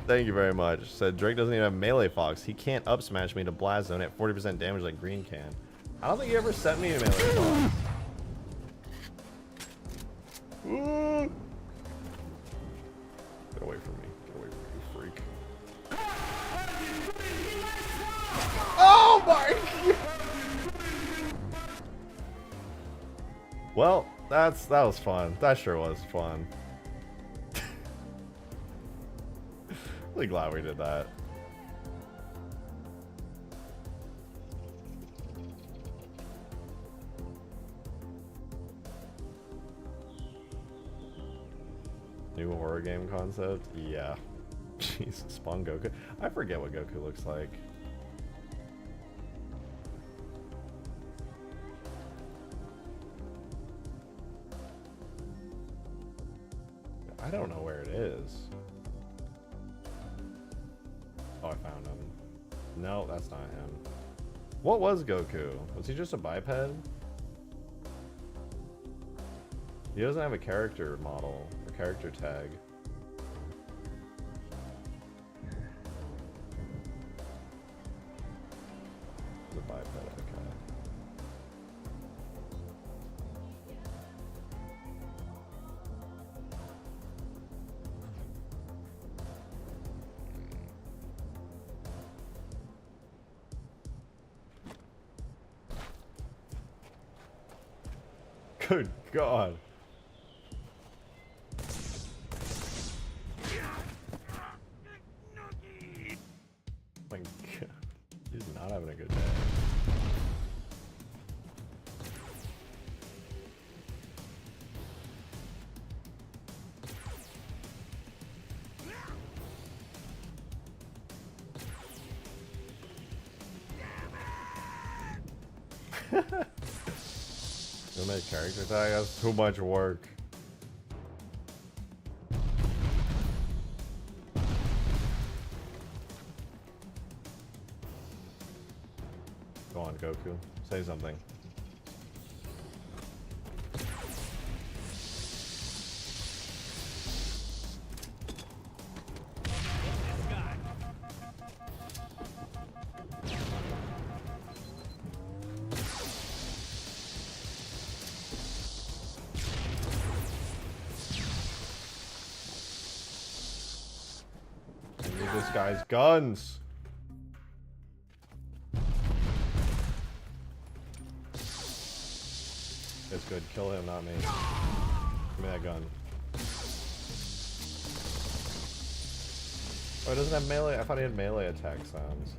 [SPEAKER 1] Thank you very much. Said Drake doesn't even have melee fox. He can't up smash me to blast zone at 40% damage like Green can. I don't think he ever sent me a melee fox. Ooh. Get away from me. Get away from me, you freak. Oh my god! Well, that was fun. That sure was fun. Really glad we did that. New horror game concept? Yeah. Jesus, spawn Goku. I forget what Goku looks like. I don't know where it is. Oh, I found him. No, that's not him. What was Goku? Was he just a biped? He doesn't have a character model or character tag. He's a biped, okay. Good God. My God. He's not having a good day. To make character tag, that's too much work. Go on, Goku. Say something. This guy's guns. It's good. Kill him, not me. Give me that gun. Oh, it doesn't have melee? I thought he had melee attack sounds.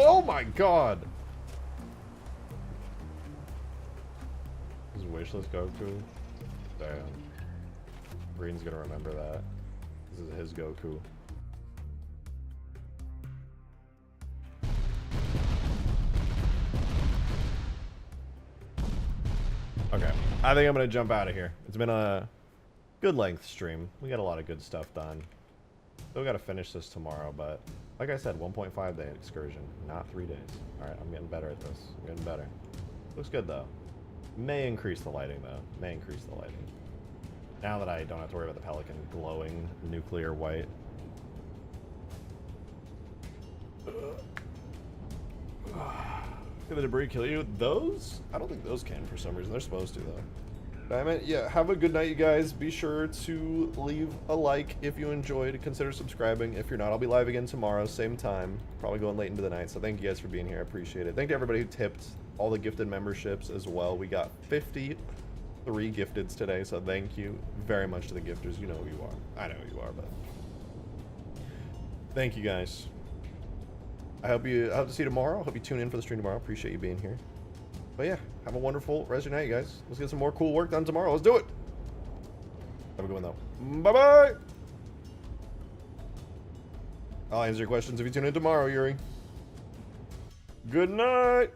[SPEAKER 1] Oh my God! His wishless Goku? Damn. Green's gonna remember that. This is his Goku. Okay, I think I'm gonna jump out of here. It's been a good length stream. We got a lot of good stuff done. Still gotta finish this tomorrow, but like I said, 1.5 day excursion, not 3 days. Alright, I'm getting better at this. I'm getting better. Looks good though. May increase the lighting though. May increase the lighting. Now that I don't have to worry about the Pelican glowing nuclear white. Did the debris kill you? Those? I don't think those can for some reason. They're supposed to though. Yeah, have a good night, you guys. Be sure to leave a like if you enjoyed. Consider subscribing. If you're not, I'll be live again tomorrow, same time. Probably going late into the night, so thank you guys for being here. I appreciate it. Thank you to everybody who tipped, all the gifted memberships as well. We got 53 gifteds today, so thank you very much to the gifters. You know who you are. I know who you are, but thank you guys. I hope to see you tomorrow. I hope you tune in for the stream tomorrow. Appreciate you being here. But yeah, have a wonderful rest of your night, guys. Let's get some more cool work done tomorrow. Let's do it. Have a good one, though. Bye-bye. I'll answer your questions if you tune in tomorrow, Yuri. Good night.